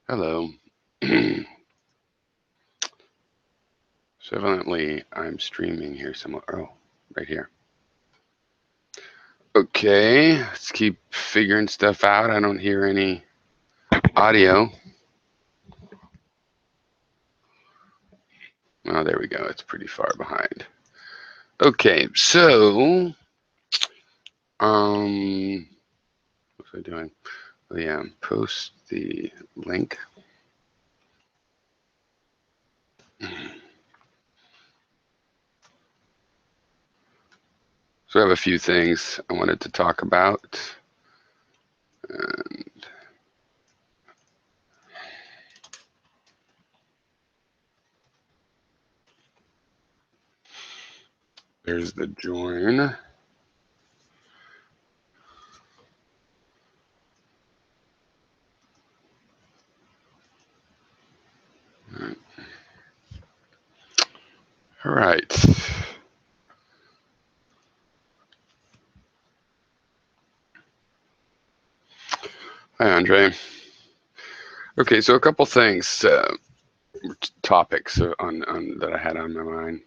Hello. So evidently I'm streaming here somewhere. Oh, right here. Okay, let's keep figuring stuff out. I don't hear any audio. Oh, there we go. It's pretty far behind. Okay, so what was I doing? Oh yeah, post the link. So I have a few things I wanted to talk about. And there's the join. All right. Hi, Andre. Okay, so a couple things, topics on that I had on my mind.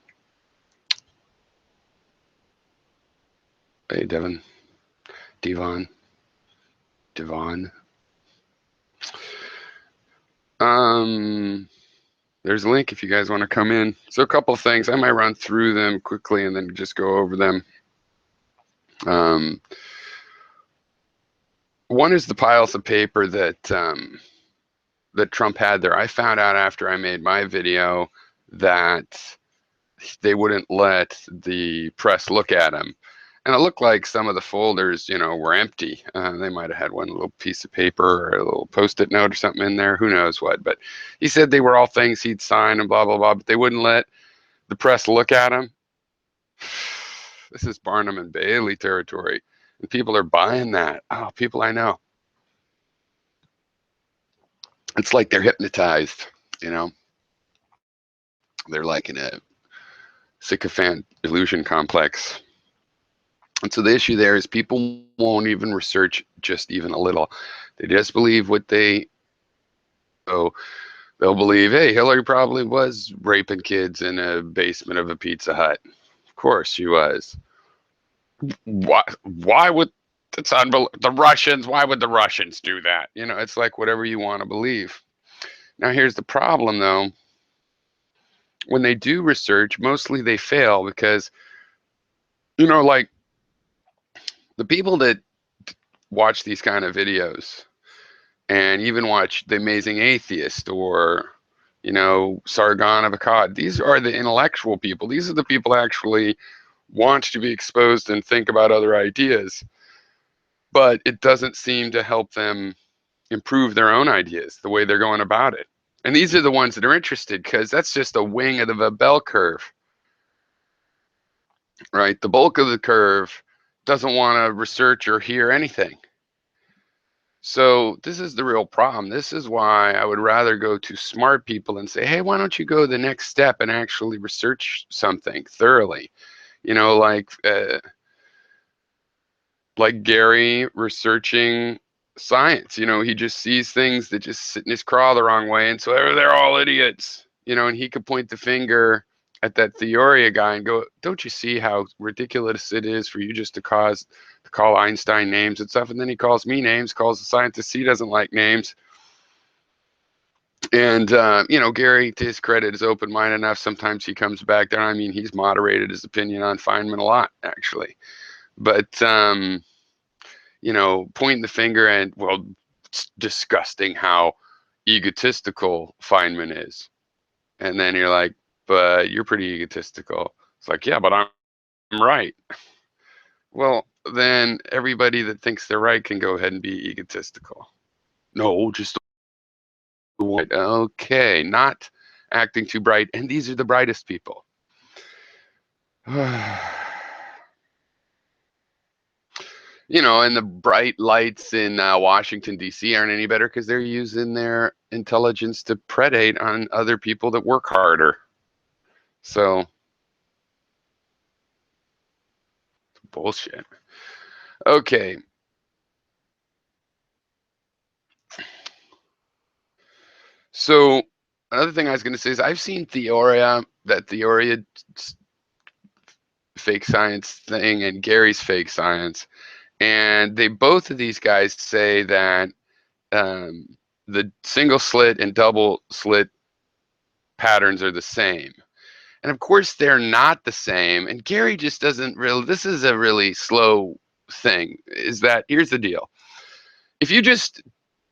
Hey, Devon, Devon. Um, there's a link if you guys want to come in. So a couple of things. I might run through them quickly and then just go over them. Um, one is the piles of paper that Trump had there. I found out after I made my video that they wouldn't let the press look at them. And it looked like some of the folders, were empty. They might have had one little piece of paper or a little post-it note or something in there. Who knows what? But he said they were all things he'd signed and blah, blah, blah. But they wouldn't let the press look at them. This is Barnum and Bailey territory. And people are buying that. Oh, people I know. It's like they're hypnotized, you know? They're like in a sycophant illusion complex. And so the issue there is people won't even research just even a little. They just believe what so they'll believe, hey, Hillary probably was raping kids in a basement of a Pizza Hut. Of course she was. Why would it's unbelievable. The Russians, why would the Russians do that? It's like whatever you want to believe. Now here's the problem though. When they do research, mostly they fail because like the people that watch these kind of videos and even watch The Amazing Atheist or, Sargon of Akkad. These are the intellectual people. These are the people that actually want to be exposed and think about other ideas. But it doesn't seem to help them improve their own ideas, the way they're going about it. And these are the ones that are interested because that's just a wing of the bell curve, right? The bulk of the curve doesn't want to research or hear anything. So this is the real problem. This is why I would rather go to smart people and say, hey, why don't you go the next step and actually research something thoroughly? You know, like Gary researching science. He just sees things that just sit in his craw the wrong way, and so they're all idiots. And he could point the finger at that Theoria guy and go, "Don't you see how ridiculous it is for you just to call Einstein names and stuff?" And then he calls me names, calls the scientists he doesn't like names. And Gary, to his credit, is open-minded enough. Sometimes he comes back there. I mean, he's moderated his opinion on Feynman a lot, actually. But pointing the finger and, well, it's disgusting how egotistical Feynman is. And then you're like, but you're pretty egotistical. It's like, yeah, but I'm right. Well, then everybody that thinks they're right can go ahead and be egotistical. No, just one. Okay, not acting too bright. And these are the brightest people. And the bright lights in Washington, D.C. aren't any better because they're using their intelligence to predate on other people that work harder. So, bullshit. Okay. So another thing I was going to say is I've seen that Theoria fake science thing and Gary's fake science, and they both of these guys say that um, the single slit and double slit patterns are the same. And of course, they're not the same. And Gary just doesn't really, this is a really slow thing, is that here's the deal. If you just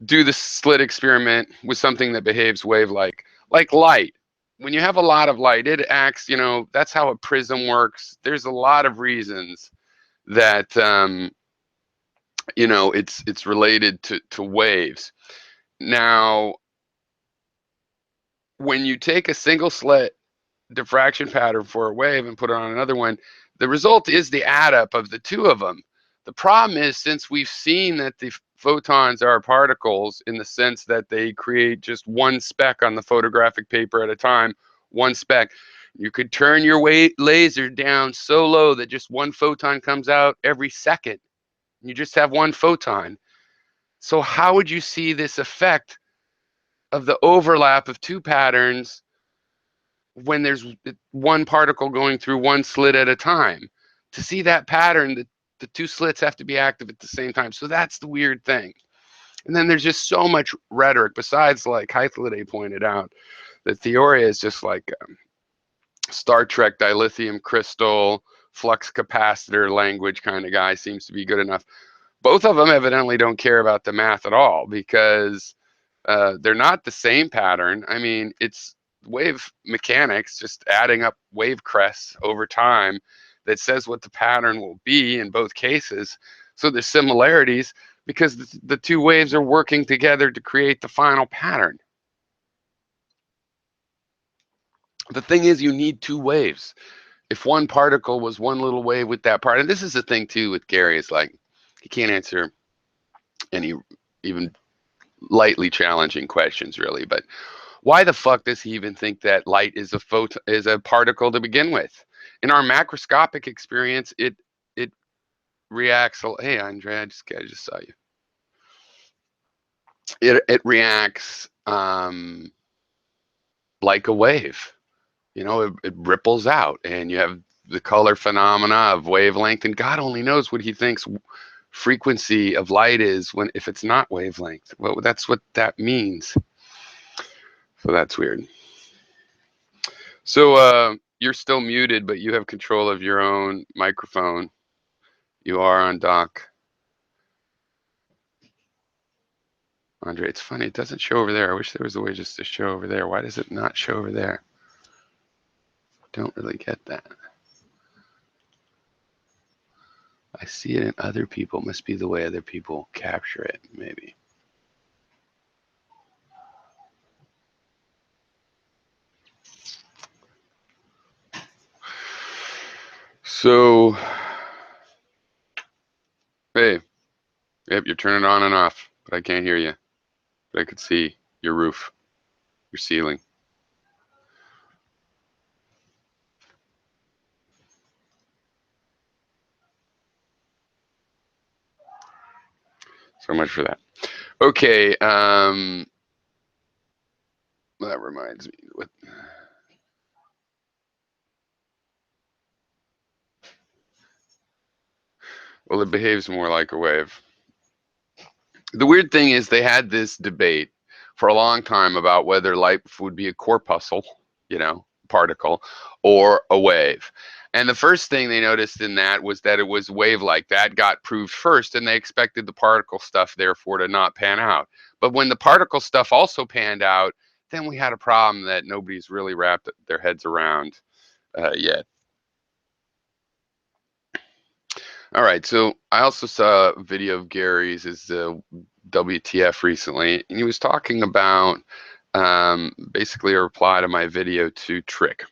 do the slit experiment with something that behaves wave like light, when you have a lot of light, it acts, that's how a prism works. There's a lot of reasons that, it's related to waves. Now, when you take a single slit diffraction pattern for a wave and put it on another one, the result is the add up of the two of them. The problem is, since we've seen that the photons are particles in the sense that they create just one speck on the photographic paper at a time, one speck, you could turn your laser down so low that just one photon comes out every second. You just have one photon. So how would you see this effect of the overlap of two patterns when there's one particle going through one slit at a time? To see that pattern, the two slits have to be active at the same time. So that's the weird thing. And then there's just so much rhetoric besides, like Hythloday pointed out, that Theoria is just like Star Trek dilithium crystal flux capacitor language kind of guy, seems to be good enough. Both of them evidently don't care about the math at all, because they're not the same pattern. I mean, it's wave mechanics, just adding up wave crests over time, that says what the pattern will be in both cases. So there's similarities because the two waves are working together to create the final pattern. The thing is, you need two waves. If one particle was one little wave with that part, and this is the thing too with Gary, is like he can't answer any even lightly challenging questions really. But why the fuck does he even think that light is a particle to begin with? In our macroscopic experience, it reacts. Hey, Andre, I just saw you. It reacts like a wave. It ripples out, and you have the color phenomena of wavelength, and God only knows what he thinks frequency of light is if it's not wavelength. Well, that's what that means. So that's weird. So you're still muted, but you have control of your own microphone. You are on dock. Andre, it's funny. It doesn't show over there. I wish there was a way just to show over there. Why does it not show over there? Don't really get that. I see it in other people. Must be the way other people capture it, maybe. So, hey, yep, you're turning on and off, but I can't hear you. But I could see your roof, your ceiling. So much for that. Okay, that reminds me. Well, it behaves more like a wave. The weird thing is they had this debate for a long time about whether light would be a corpuscle, particle, or a wave. And the first thing they noticed in that was that it was wave-like. That got proved first, and they expected the particle stuff, therefore, to not pan out. But when the particle stuff also panned out, then we had a problem that nobody's really wrapped their heads around yet. All right, so I also saw a video of Gary's is the WTF recently, and he was talking about basically a reply to my video to Trick.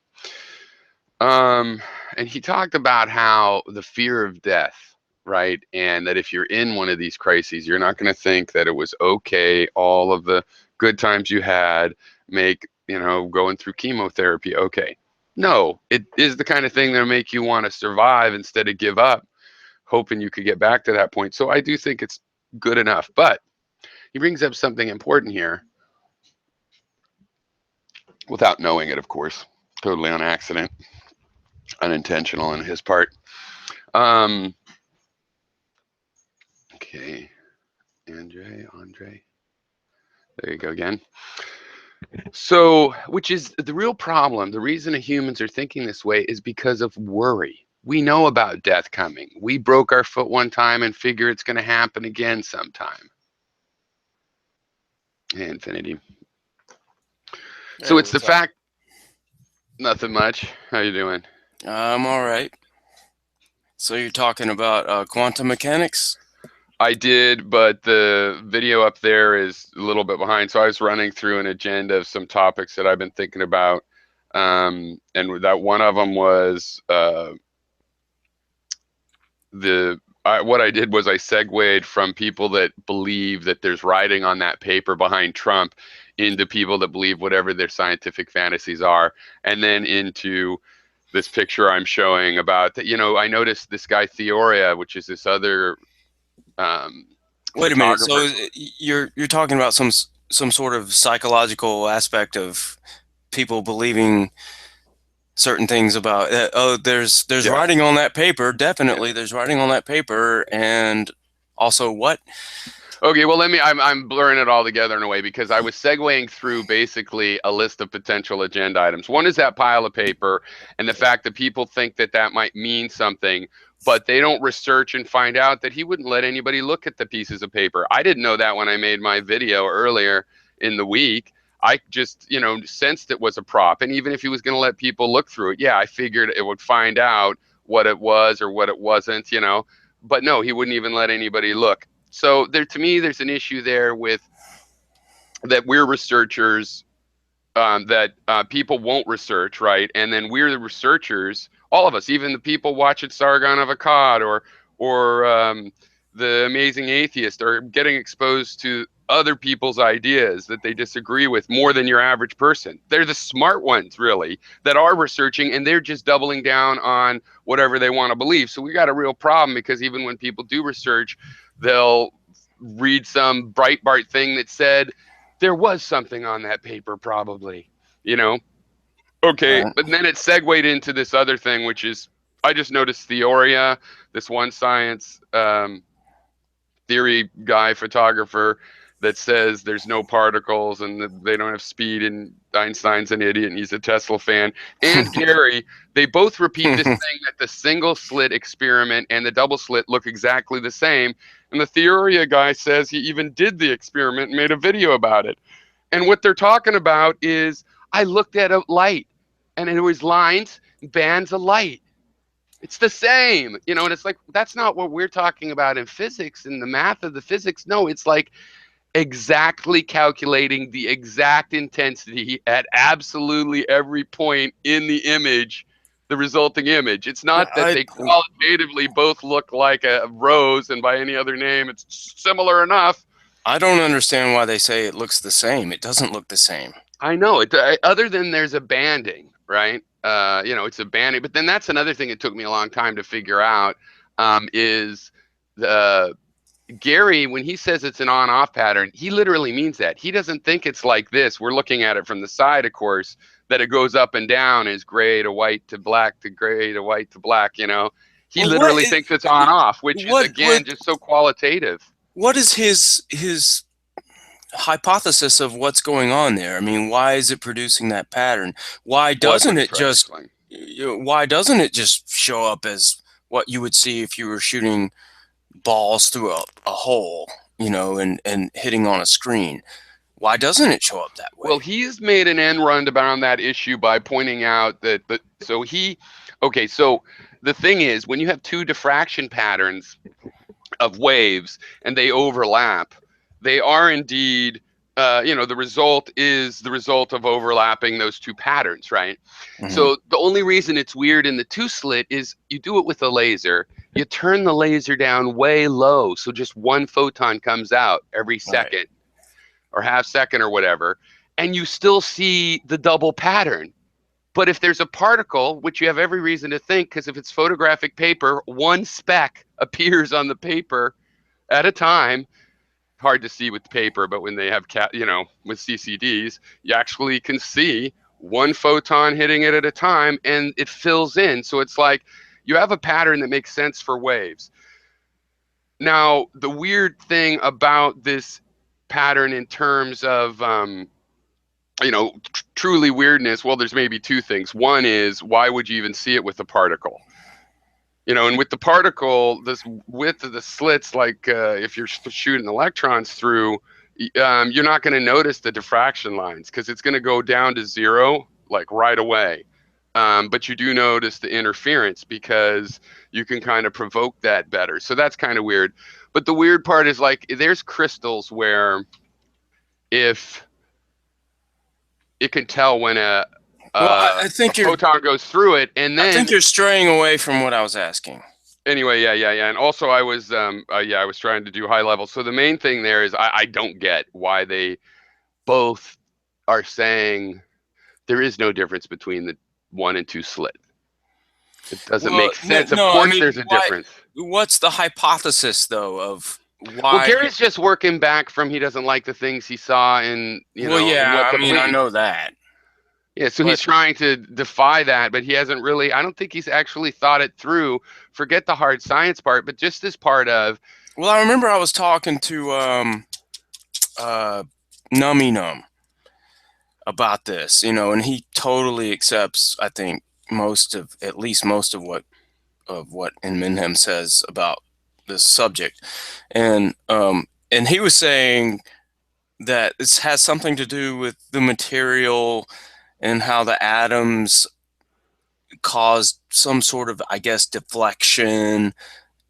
And he talked about how the fear of death, right? And that if you're in one of these crises, you're not going to think that it was okay. All of the good times you had make, going through chemotherapy okay. No, it is the kind of thing that'll make you want to survive instead of give up, hoping you could get back to that point. So I do think it's good enough. But he brings up something important here. without knowing it, of course, totally on accident, unintentional on his part. Um, okay, Andre, there you go again. So, which is the real problem. The reason humans are thinking this way is because of worry. We know about death coming. We broke our foot one time and figure it's going to happen again sometime. Hey, Infinity. So Hey, it's the what's up? fact, nothing much. How you doing? I'm all right. So you're talking about quantum mechanics? I did, but the video up there is a little bit behind. So I was running through an agenda of some topics that I've been thinking about. And that one of them was what I did was I segued from people that believe that there's writing on that paper behind Trump into people that believe whatever their scientific fantasies are, and then into this picture I'm showing about that. I noticed this guy Theoria, which is this other um, Wait a minute. So photographer. you're talking about some sort of psychological aspect of people believing certain things about oh there's Yeah. writing on that paper. Yeah. Definitely there's writing on that paper, and also what? Okay, well, I'm blurring it all together in a way because I was segueing through basically a list of potential agenda items. One is that pile of paper and the fact that people think that that might mean something, but they don't research and find out that he wouldn't let anybody look at the pieces of paper. I didn't know that when I made my video earlier in the week. I just, sensed it was a prop. And even if he was going to let people look through it, yeah, I figured it would find out what it was or what it wasn't. But no, he wouldn't even let anybody look. So there, to me, there's an issue there with that we're researchers, that people won't research, right? And then we're the researchers, all of us, even the people watching Sargon of Akkad or the Amazing Atheist, are getting exposed to other people's ideas that they disagree with more than your average person. They're the smart ones, really, that are researching, and they're just doubling down on whatever they want to believe. So we got a real problem because even when people do research, they'll read some Breitbart thing that said there was something on that paper, probably, you know? Okay, Right. but then it segued into this other thing, which is I just noticed Theoria, this one science theory guy, photographer, that says there's no particles and that they don't have speed, and Einstein's an idiot and he's a Tesla fan. And Gary, they both repeat this thing that the single slit experiment and the double slit look exactly the same. And the Theoria guy says he even did the experiment and made a video about it. And what they're talking about is I looked at a light and it was lines, bands of light. It's the same, and it's like that's not what we're talking about in physics and the math of the physics. No, it's like exactly calculating the exact intensity at absolutely every point in the image, the resulting image. It's Yeah, not that they qualitatively both look like a rose and by any other name it's similar enough. I don't understand why they say it looks the same. It doesn't look the same. I know it. Other than there's a banding, right? It's a banding. But then that's another thing it took me a long time to figure out, is the Gary, when he says it's an on-off pattern, he literally means that. He doesn't think it's like this. We're looking at it from the side, of course, that it goes up and down, is gray to white to black to gray to white to black. He Well, literally thinks it's on-off, which is what again just so qualitative. what is his hypothesis of what's going on there? I mean, why is it producing that pattern? Why Well, that's what doesn't he it tried to just explain. why doesn't it just show up as what you would see if you were shooting balls through a hole, and hitting on a screen? Why doesn't it show up that Well, way? he's made an end run around that issue by pointing out that okay, so the thing is when you have two diffraction patterns of waves and they overlap, they are indeed, the result is the result of overlapping those two patterns, right? Hmm. So the only reason it's weird in the two slit is you do it with a laser. You turn the laser down way low, so just one photon comes out every Right. second or half second or whatever, and you still see the double pattern. But if there's a particle, which you have every reason to think, because if it's photographic paper, one speck appears on the paper at a time. Hard to see with paper, but when they have with CCDs, you actually can see one photon hitting it at a time, and it fills in. So it's like you have a pattern that makes sense for waves. Now, the weird thing about this pattern in terms of truly weirdness, well, there's maybe two things. One is, why would you even see it with a particle? And with the particle, this width of the slits, like if you're shooting electrons through, you're not going to notice the diffraction lines because it's going to go down to zero like right away. But you do notice the interference because you can kind of provoke that better. So that's kind of weird. But the weird part is, like, there's crystals where if it can tell when Well, a photon goes through it, and I think then you're straying away from what I was asking. anyway, yeah. And also, I was trying to do high level. So the main thing there is I don't get why they both are saying there is no difference between the one and two slit. It doesn't Well, make sense. Of no, I course, mean, there's a why? difference. What's the hypothesis though of Well, why? Gary's just working back from he doesn't like the things he saw in Well, in what yeah, I to mean, I believe. know that, Yeah, so but he's trying to defy that, but he hasn't really. I don't think he's actually thought it through. Forget the hard science part, but just this part of well, I remember I was talking to uh, Nummy Num about this, and he totally accepts, I think, at least most of what Inmenhem says about this subject, and he was saying that this has something to do with the material and how the atoms caused some sort of, I guess, deflection,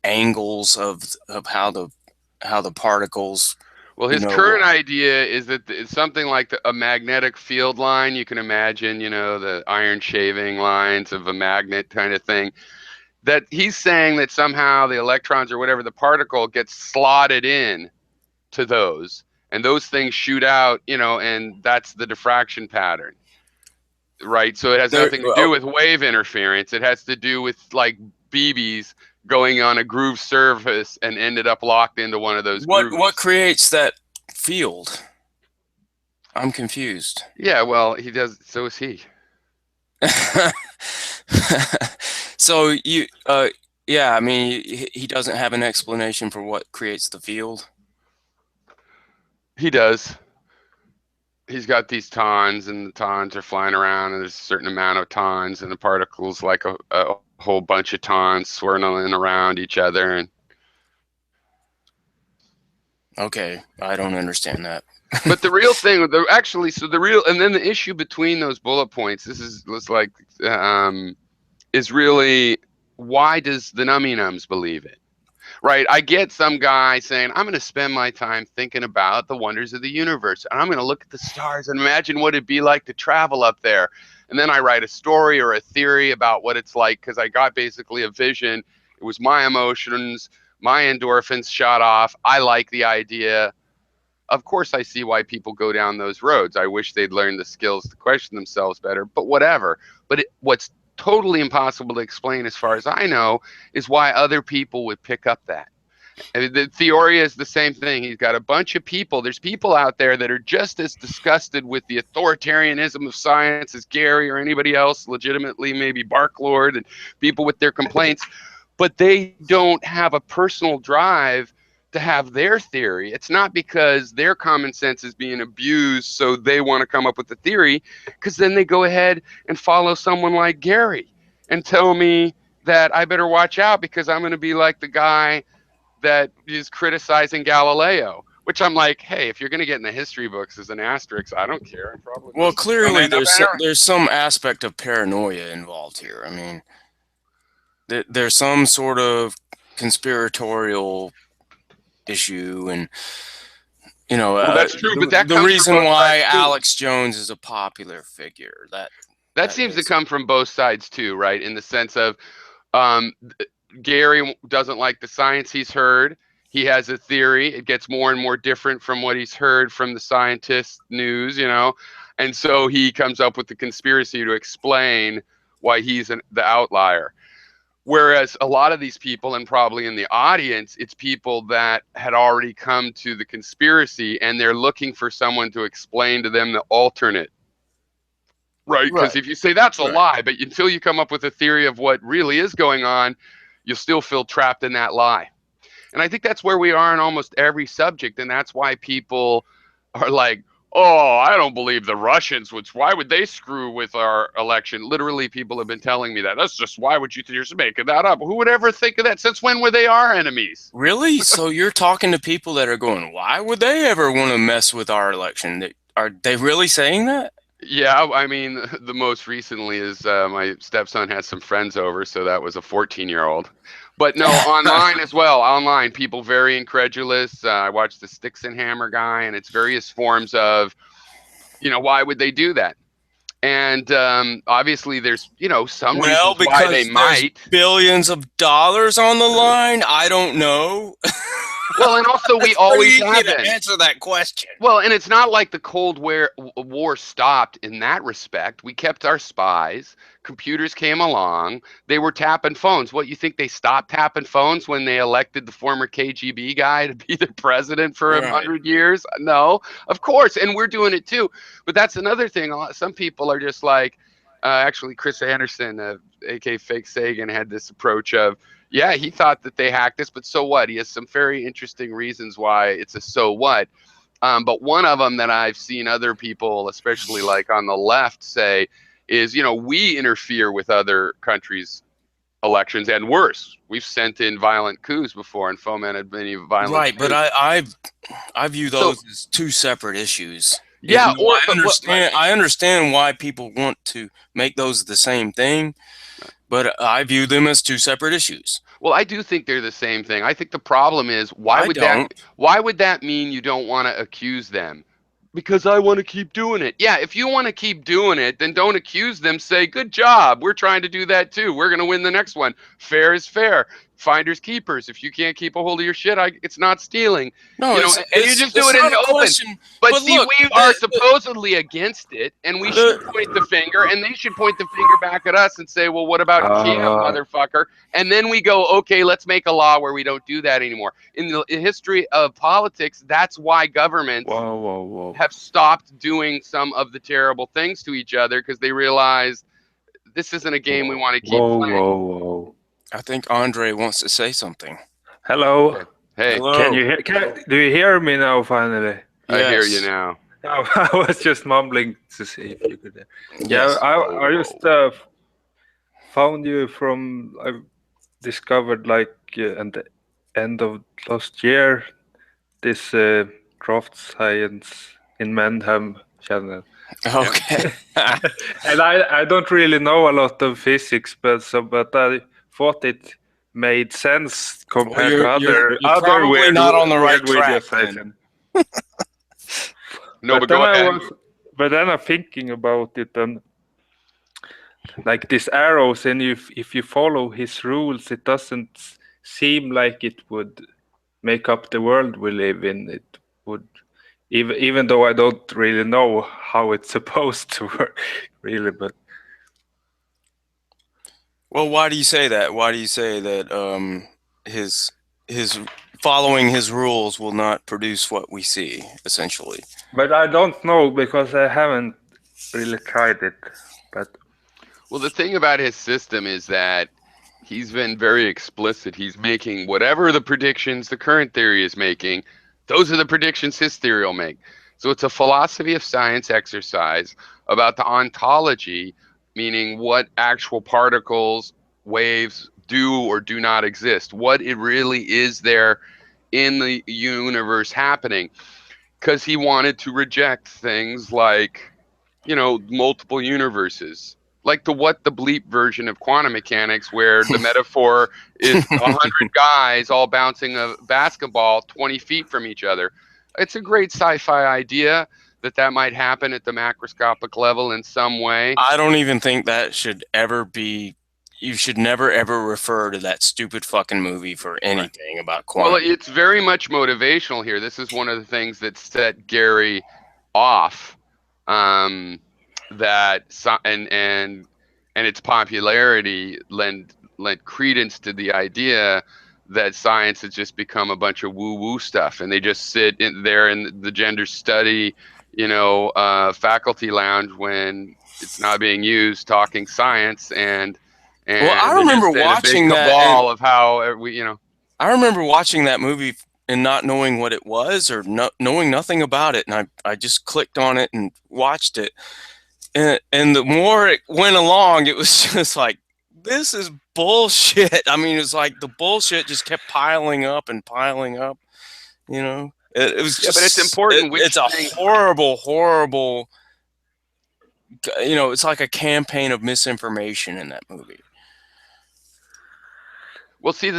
angles of how the particles, well, his current idea is that it's something like a magnetic field line. You can imagine, the iron shaving lines of a magnet kind of thing. That he's saying that somehow the electrons or whatever the particle gets slotted in to those, and those things shoot out, and that's the diffraction pattern, right? So it has there. nothing to do with wave interference. It has to do with like BBs going on a groove surface and ended up locked into one of those What grooves. creates that field? I'm confused. Yeah, well, he does. So is he. So yeah, I mean, he doesn't have an explanation for what creates the field. He does. He's got these tons, and the tons are flying around, and there's a certain amount of tons, and the particles like a whole bunch of tons swirling around each other. And Okay, I don't understand that. but the real thing, and then the issue between those bullet points, is really, why does the nummy nums believe it? Right? I get some guy saying, I'm going to spend my time thinking about the wonders of the universe, and I'm going to look at the stars and imagine what it'd be like to travel up there. And then I write a story or a theory about what it's like because I got basically a vision. It was my emotions, my endorphins shot off. I like the idea. Of course, I see why people go down those roads. I wish they'd learn the skills to question themselves better, but whatever. What's totally impossible to explain, as far as I know, is why other people would pick up that. And the theory is the same thing. He's got a bunch of people. There's people out there that are just as disgusted with the authoritarianism of science as Gary or anybody else, legitimately, maybe Barklord and people with their complaints, but they don't have a personal drive to have their theory. It's not because their common sense is being abused, so they want to come up with the theory, because then they go ahead and follow someone like Gary and tell me that I better watch out because I'm going to be like the guy that is criticizing Galileo, which I'm like, hey, if you're going to get in the history books as an asterisk, I don't care. I'm probably Well, just going to clearly end up there. there's some aspect of paranoia involved here. I mean, there's some sort of conspiratorial issue, and Well, that's true, but that the comes from reason both sides why too. Alex Jones is a popular figure. That That seems to is come from both sides too, right? In the sense of um, Gary doesn't like the science he's heard. He has a theory. It gets more and more different from what he's heard from the scientist news. And so he comes up with the conspiracy to explain why he's the outlier. Whereas a lot of these people, and probably in the audience, it's people that had already come to the conspiracy and they're looking for someone to explain to them the alternate right? Because Right. if you say that's a Right. lie, but until you come up with a theory of what really is going on, you'll still feel trapped in that lie. And I think that's where we are in almost every subject. And that's why people are like, oh, I don't believe the Russians, which why would they screw with our election? Literally, people have been telling me that. That's just why would you, you're just making that up? Who would ever think of that? Since when were they our enemies? Really? So you're talking to people that are going, why would they ever want to mess with our election? Are they really saying that? Yeah, I mean, the most recently is my stepson has some friends over, so that was a 14-year-old. But no, online as well. Online, people very incredulous. I watched the Sticks and Hammer guy, and it's various forms of, why would they do that? And obviously, there's, some Well, reasons why they because there's might. billions of dollars on the line. I don't know. Well, and also we It's pretty always easy have to been. answer that question. Well, and it's not like the War stopped in that respect. We kept our spies. Computers came along. They were tapping phones. What, you think they stopped tapping phones when they elected the former KGB guy to be the president for a Right. 100 years? No, of course. And we're doing it too. But that's another thing. Some people are just like, actually, Chris Anderson, aka Fake Sagan, had this approach of, yeah, he thought that they hacked this, but so what? He has some very interesting reasons why it's a so what. But one of them that I've seen other people, especially like on the left, say is, we interfere with other countries' elections, and worse, we've sent in violent coups before and fomented many violent Right, but coups. I view So those as two separate issues. yeah, No, or but what? I understand why people want to make those the same thing, but I view them as two separate issues. Well, I do think they're the same thing. I think the problem is I don't. why would that mean you don't want to accuse them? Because I want to keep doing it. Yeah, if you want to keep doing it, then don't accuse them. Say, good job. We're trying to do that too. We're going to win the next one. Fair is fair. Finders keepers. If you can't keep a hold of your shit, it's not stealing. No, And you just do it's it in not a the open. question. But But see, look, we are supposedly against it, and we should point the finger, and they should point the finger back at us and say, well, what about Kim, Uh, motherfucker? And then we go, okay, let's make a law where we don't do that anymore. In the history of politics, that's why governments whoa, whoa, whoa. have stopped doing some of the terrible things to each other because they realize this isn't a game we want to keep Whoa, playing. whoa, whoa. I think Andre wants to say something. Hello. Okay. Hey, Can Hello. you hear? Do you hear me now? Finally. I hear you Yes. now. I was just mumbling to see if you could. Yeah, Yes. I just found you from. I discovered like at the end of last year this craft science in Mannheim channel, Okay. and I don't really know a lot of physics, but I thought it made sense Well, compared to you're other probably not on the right weird track videos I've then. seen. No, but Then go ahead. but then I'm thinking about it, and like these arrows, and if you follow his rules, it doesn't seem like it would make up the world we live in. It would, even though I don't really know how it's supposed to work, really. But Well, why do you say that? Why do you say that his his following his rules will not produce what we see, essentially? I don't know because I haven't really tried it. But Well, the thing about his system is that he's been very explicit. He's making whatever the predictions the current theory is making, those are the predictions his theory will make. So it's a philosophy of science exercise about the ontology, meaning what actual particles, waves do or do not exist, what it really is there in the universe happening. Because he wanted to reject things like, multiple universes, like the what the bleep version of quantum mechanics, where the metaphor is 100 guys all bouncing a basketball 20 feet from each other. It's a great sci-fi idea that might happen at the macroscopic level in some way. I don't even think that should ever be. You should never ever refer to that stupid fucking movie for anything about Well, quantum. it's very much motivational here. This is one of the things that set Gary off. That and its popularity lent credence to the idea that science has just become a bunch of woo woo stuff, and they just sit in there in the gender study faculty lounge when it's not being used, talking science, and Well, I and remember just in a big watching that, and cabal of how we. I remember watching that movie and not knowing what it was or knowing nothing about it, and I just clicked on it and watched it, and the more it went along, it was just like, this is bullshit. I mean, it's like the bullshit just kept piling up and piling up. It was Yeah, but it's just important it's which a thing. horrible. It's like a campaign of misinformation in that movie. Well, see,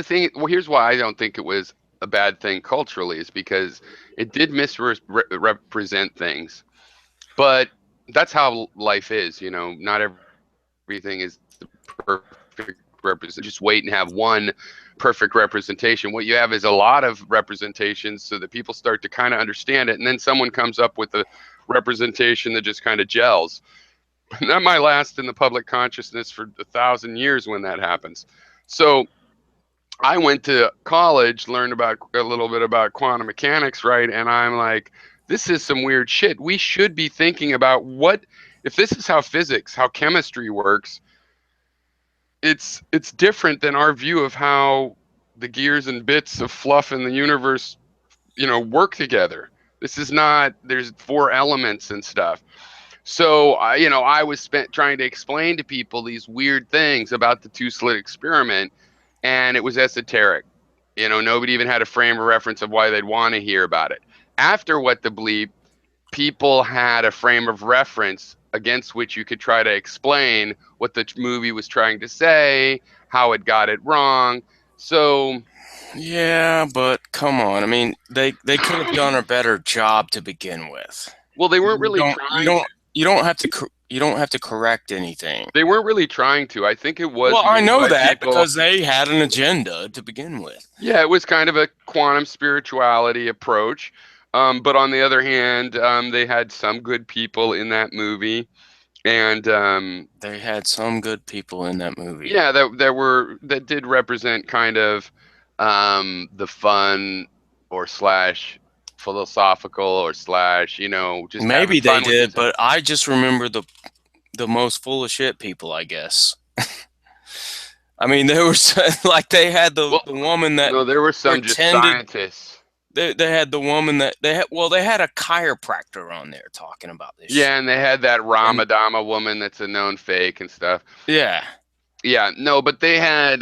here's why I don't think it was a bad thing culturally, is because it did misrepresent things. But that's how life is, not everything is the perfect representation. Just wait and have one perfect representation. What you have is a lot of representations so that people start to kind of understand it. And then someone comes up with a representation that just kind of gels. And that might last in the public consciousness for 1,000 years when that happens. So I went to college, learned about a little bit about quantum mechanics, right? And I'm like, this is some weird shit. We should be thinking about what if this is how physics, how chemistry works. It's different than our view of how the gears and bits of fluff in the universe, work together. This is not. There's four elements and stuff. So I was trying to explain to people these weird things about the two-slit experiment, and it was esoteric. Nobody even had a frame of reference of why they'd want to hear about it. After What the Bleep, people had a frame of reference against which you could try to explain what the movie was trying to say, how it got it wrong. So Yeah, but come on. I mean, they could have done a better job to begin with. well, they weren't You really don't you trying to. don't you don't have to you don't have to correct anything. They weren't really trying to. I think it was Well, I made know by that people. because they had an agenda to begin with. Yeah, it was kind of a quantum spirituality approach. But on the other hand, they had some good people in that movie, and They had some good people in that movie. yeah, that did represent kind of the fun or slash philosophical or slash, just having Maybe they fun with did, yourself. but I just remember the most full of shit people, I guess. I mean, they were like they had the Well, woman that no, there were some just pretended. scientists. They had the woman that they had a chiropractor on there talking about this shit. Yeah, and they had that And Ramadama woman that's a known fake and stuff. yeah, Yeah, no, but they had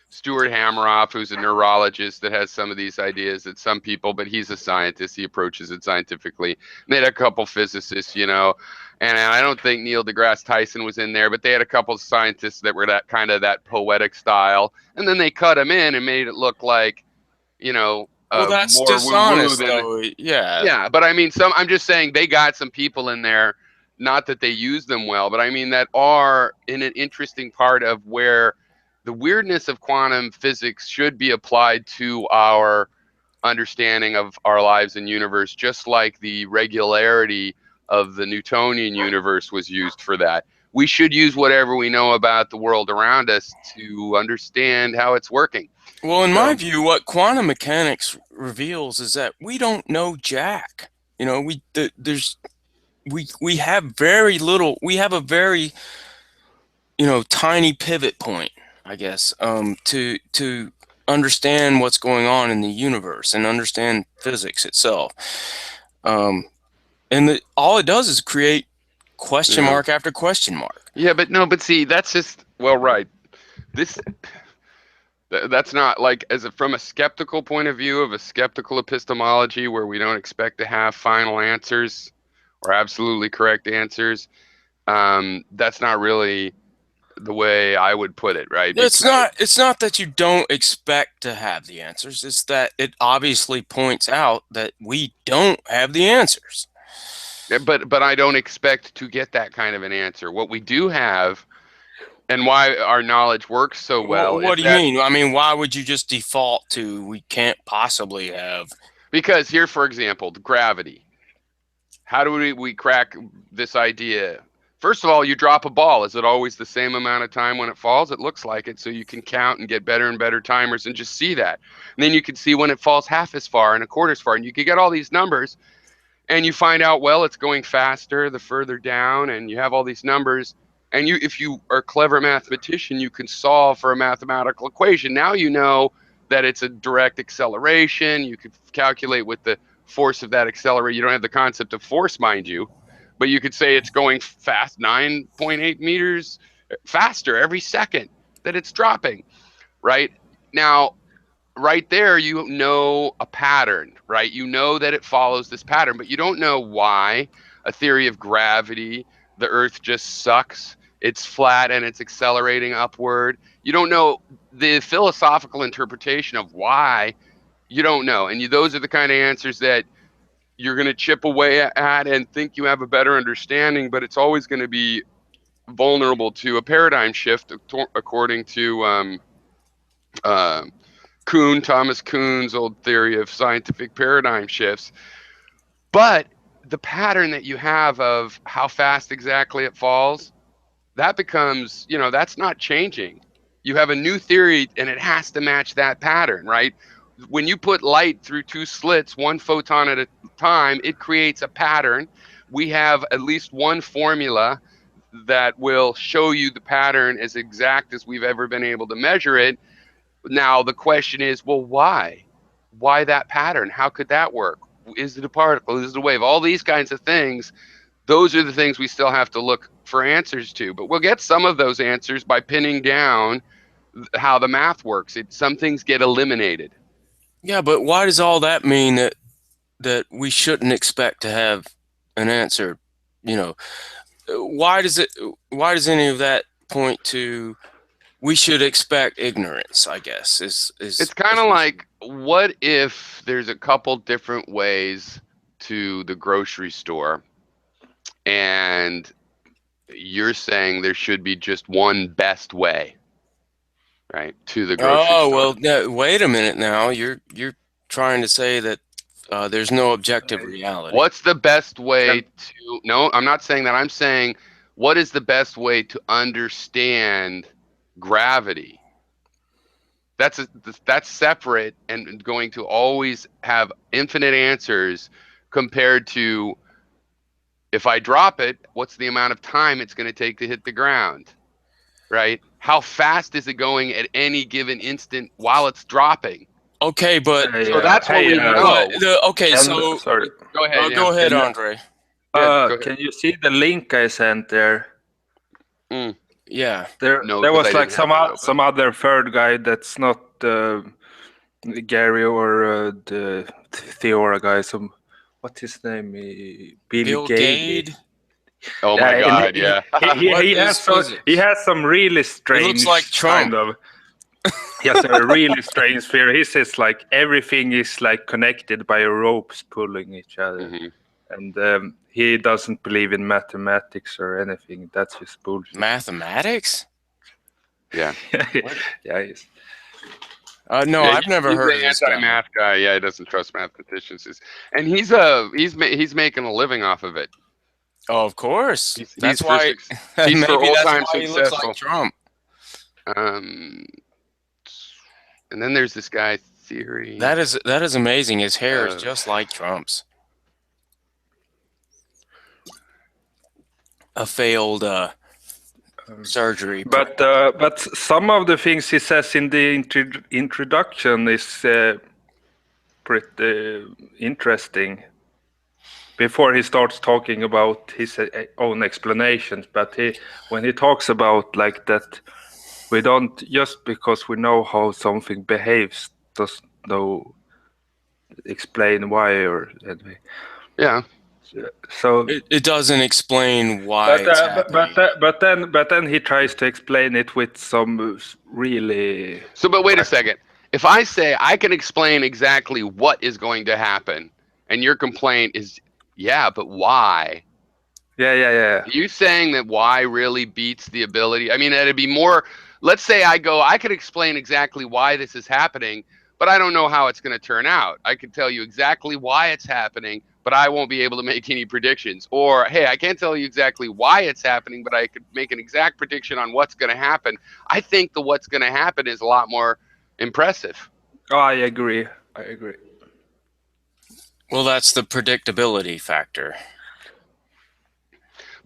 Stuart Hameroff, who's a neurologist that has some of these ideas that some people, but he's a scientist. He approaches it scientifically. And they had a couple physicists, and I don't think Neil deGrasse Tyson was in there, but they had a couple of scientists that were that kind of that poetic style. And then they cut him in and made it look like, well, that's more woo-woo dishonest, than. though. Yeah, Yeah, but I mean, I'm just saying they got some people in there, not that they use them well, but I mean that are in an interesting part of where the weirdness of quantum physics should be applied to our understanding of our lives and universe, just like the regularity of the Newtonian universe was used for that. We should use whatever we know about the world around us to understand how it's working. well, in my So, view, what quantum mechanics reveals is that we don't know jack. We have very little. We have a very tiny pivot point, I guess, to understand what's going on in the universe and understand physics itself. And all it does is create question yeah. mark after question mark. Yeah, but see, that's just right. This that's not like from a skeptical point of view of a skeptical epistemology where we don't expect to have final answers or absolutely correct answers. That's not really the way I would put it, right? It's not that you don't expect to have the answers. It's that it obviously points out that we don't have the answers. But I don't expect to get that kind of an answer. What we do have, and why our knowledge works so well, What is do you that mean? I mean, why would you just default to we can't possibly have? because here, for example, the gravity. How do we crack this idea? First of all, you drop a ball. Is it always the same amount of time when it falls? It looks like it, so you can count and get better and better timers and just see that. And then you can see when it falls half as far and a quarter as far, and you can get all these numbers. and you find out, well, it's going faster the further down, and you have all these numbers. And if you are a clever mathematician, you can solve for a mathematical equation. Now you know that it's a direct acceleration. You could calculate with the force of that accelerator. You don't have the concept of force, mind you, but you could say it's going fast, 9.8 meters faster every second that it's dropping, right? Now, right there, you know a pattern, right? You know that it follows this pattern, but you don't know why. A theory of gravity, the Earth just sucks. It's flat and it's accelerating upward. You don't know the philosophical interpretation of why. You don't know. And those are the kind of answers that you're going to chip away at and think you have a better understanding, but it's always going to be vulnerable to a paradigm shift, according to Thomas Kuhn's old theory of scientific paradigm shifts. But the pattern that you have of how fast exactly it falls, that becomes, that's not changing. You have a new theory and it has to match that pattern, right? When you put light through two slits, one photon at a time, it creates a pattern. We have at least one formula that will show you the pattern as exact as we've ever been able to measure it. Now, the question is, well, why? Why that pattern? How could that work? Is it a particle? Is it a wave? All these kinds of things, those are the things we still have to look for answers to. But we'll get some of those answers by pinning down how the math works. Some things get eliminated. Yeah, but why does all that mean that we shouldn't expect to have an answer? Why does any of that point to we should expect ignorance, I guess, is It's kind of like, what if there's a couple different ways to the grocery store, and you're saying there should be just one best way, right, to the grocery store? well, no, wait a minute now. You're trying to say that there's no objective reality. What's the best way to? No, I'm not saying that. I'm saying, what is the best way to understand gravity? That's separate and going to always have infinite answers compared to, if I drop it, what's the amount of time it's going to take to hit the ground, right? How fast is it going at any given instant while it's dropping? Okay, but So that's what we know. sorry. Go ahead. Go ahead, Andre. Can you see the link I sent there? Yeah. There was like some other third guy that's not Gary or the Theora guy. What's his name? Bill Gade. Oh my God! Yeah. He has some really strange. It looks like Trump. Kind of. He has a really strange theory. He says like everything is like connected by ropes pulling each other, and he doesn't believe in mathematics or anything. That's just bullshit. Mathematics? Yeah. Yeah, he's. No, I've never heard of this guy. Anti-math guy. Yeah, he doesn't trust mathematicians, and he's making a living off of it. Oh, of course. That's why. He's for old time he looks successful. like Trump. And then there's this guy Theory. That is amazing. His hair is just like Trump's. A failed surgery. But some of the things he says in the introduction is pretty interesting. Before he starts talking about his own explanations, but when he talks about like that, we don't, just because we know how something behaves does no explain why or anything. Yeah. So it doesn't explain why it's happening. But then he tries to explain it with some really. So, but wait a second. If I say I can explain exactly what is going to happen, and your complaint is, yeah, but why? Yeah. Are you saying that why really beats the ability? I mean, it'd be more. Let's say I could explain exactly why this is happening, but I don't know how it's going to turn out. I could tell you exactly why it's happening, but I won't be able to make any predictions. Or, hey, I can't tell you exactly why it's happening, but I could make an exact prediction on what's going to happen. I think the what's going to happen is a lot more impressive. Oh, I agree. Well, that's the predictability factor.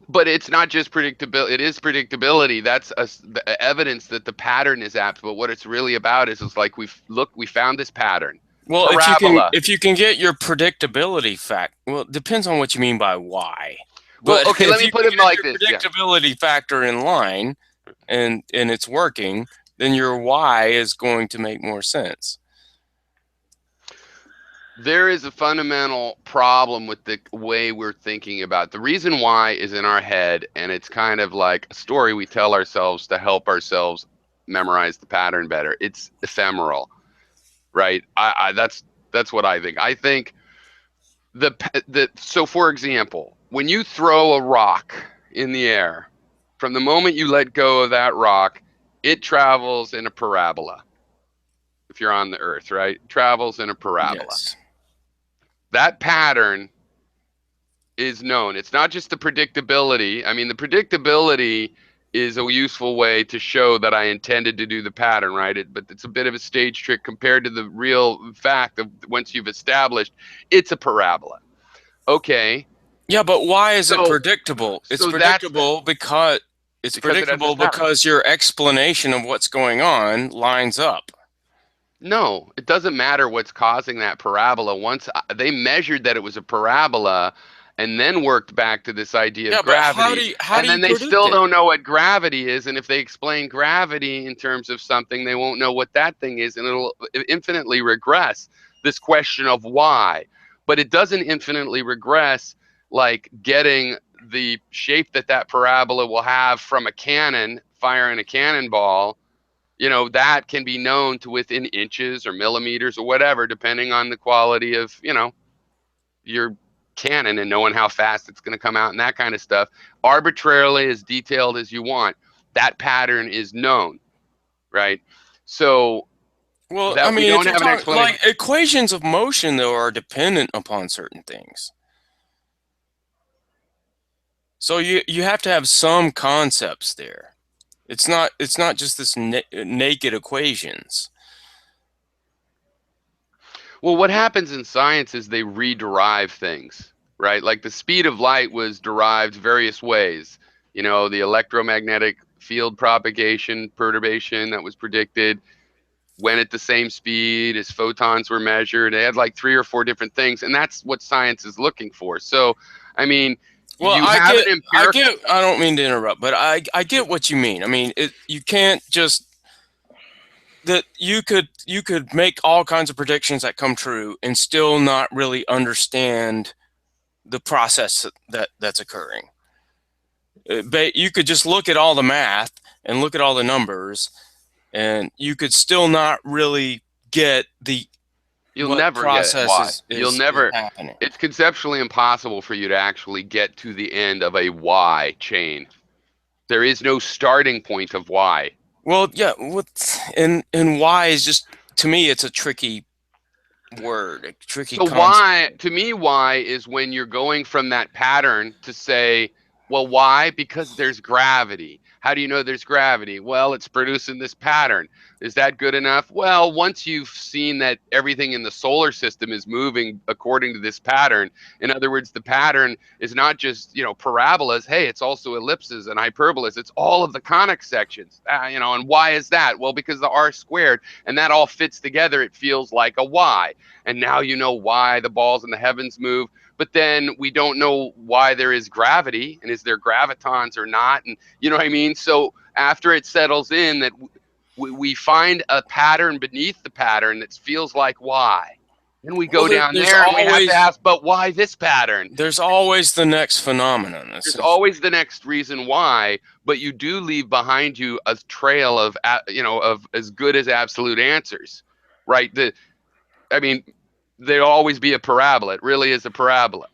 But it's not just predictability. It is predictability. That's the evidence that the pattern is apt. But what it's really about is like we found this pattern. Well, Parabola. if you can get your predictability fact, well, it depends on what you mean by why. Well, But okay, let if me you put can it get like your this. Yeah. predictability factor in line and it's working, then your why is going to make more sense. There is a fundamental problem with the way we're thinking about it. The reason why is in our head, and it's kind of like a story we tell ourselves to help ourselves memorize the pattern better. It's ephemeral, right? That's what I think. I think so for example, when you throw a rock in the air, from the moment you let go of that rock, it travels in a parabola. If you're on the earth, right? It travels in a parabola. Yes. That pattern is known. It's not just the predictability. I mean, the predictability is a useful way to show that I intended to do the pattern, right? But it's a bit of a stage trick compared to the real fact of once you've established it's a parabola. Okay. Yeah, but why is it So predictable? It's so that's predictable because because it has this pattern. your explanation of what's going on lines up. No, it doesn't matter what's causing that parabola. Once they measured that it was a parabola and then worked back to this idea of Yeah, but gravity, how do and you then they predict still it? don't know what gravity is. And if they explain gravity in terms of something, they won't know what that thing is, and it'll infinitely regress this question of why. But it doesn't infinitely regress like getting the shape that that parabola will have from a cannon firing a cannonball. That can be known to within inches or millimeters or whatever, depending on the quality of, your cannon and knowing how fast it's going to come out and that kind of stuff. Arbitrarily as detailed as you want, that pattern is known, right? So Well, I that we mean, if don't you're have an talking explanation. like equations of motion, though, are dependent upon certain things. So you have to have some concepts there. It's not just this naked equations. Well, what happens in science is they rederive things, right? Like the speed of light was derived various ways. The electromagnetic field propagation perturbation that was predicted went at the same speed as photons were measured. They had like 3 or 4 different things, and that's what science is looking for. So, I mean, Well, you have an empirical. I don't mean to interrupt, but I get what you mean. I mean, you can't just that you could make all kinds of predictions that come true and still not really understand the process that's occurring. But you could just look at all the math and look at all the numbers, and you could still not really get You'll what never get it. process Why? You'll is never. happening. It's conceptually impossible for you to actually get to the end of a Y chain. There is no starting point of Y. Well, yeah, and why is just, to me, it's a tricky word, a tricky So concept. why, to me, why is when you're going from that pattern to say, well, why? Because there's gravity. How do you know there's gravity? Well, it's producing this pattern. Is that good enough? Well, once you've seen that everything in the solar system is moving according to this pattern, in other words, the pattern is not just, parabolas. Hey, it's also ellipses and hyperbolas. It's all of the conic sections. And why is that? Well, because the r squared, and that all fits together. It feels like a y. And now you know why the balls in the heavens move. But then we don't know why there is gravity, and is there gravitons or not, and you know what I mean. So after it settles in that we find a pattern beneath the pattern that feels like why, then we Well, go down there and we have to ask, but why this pattern? there's always the next phenomenon, There's essentially. always the next reason why, but you do leave behind you a trail of of as good as absolute answers, right? I mean, there'll always be a parabola. It really is a parabola,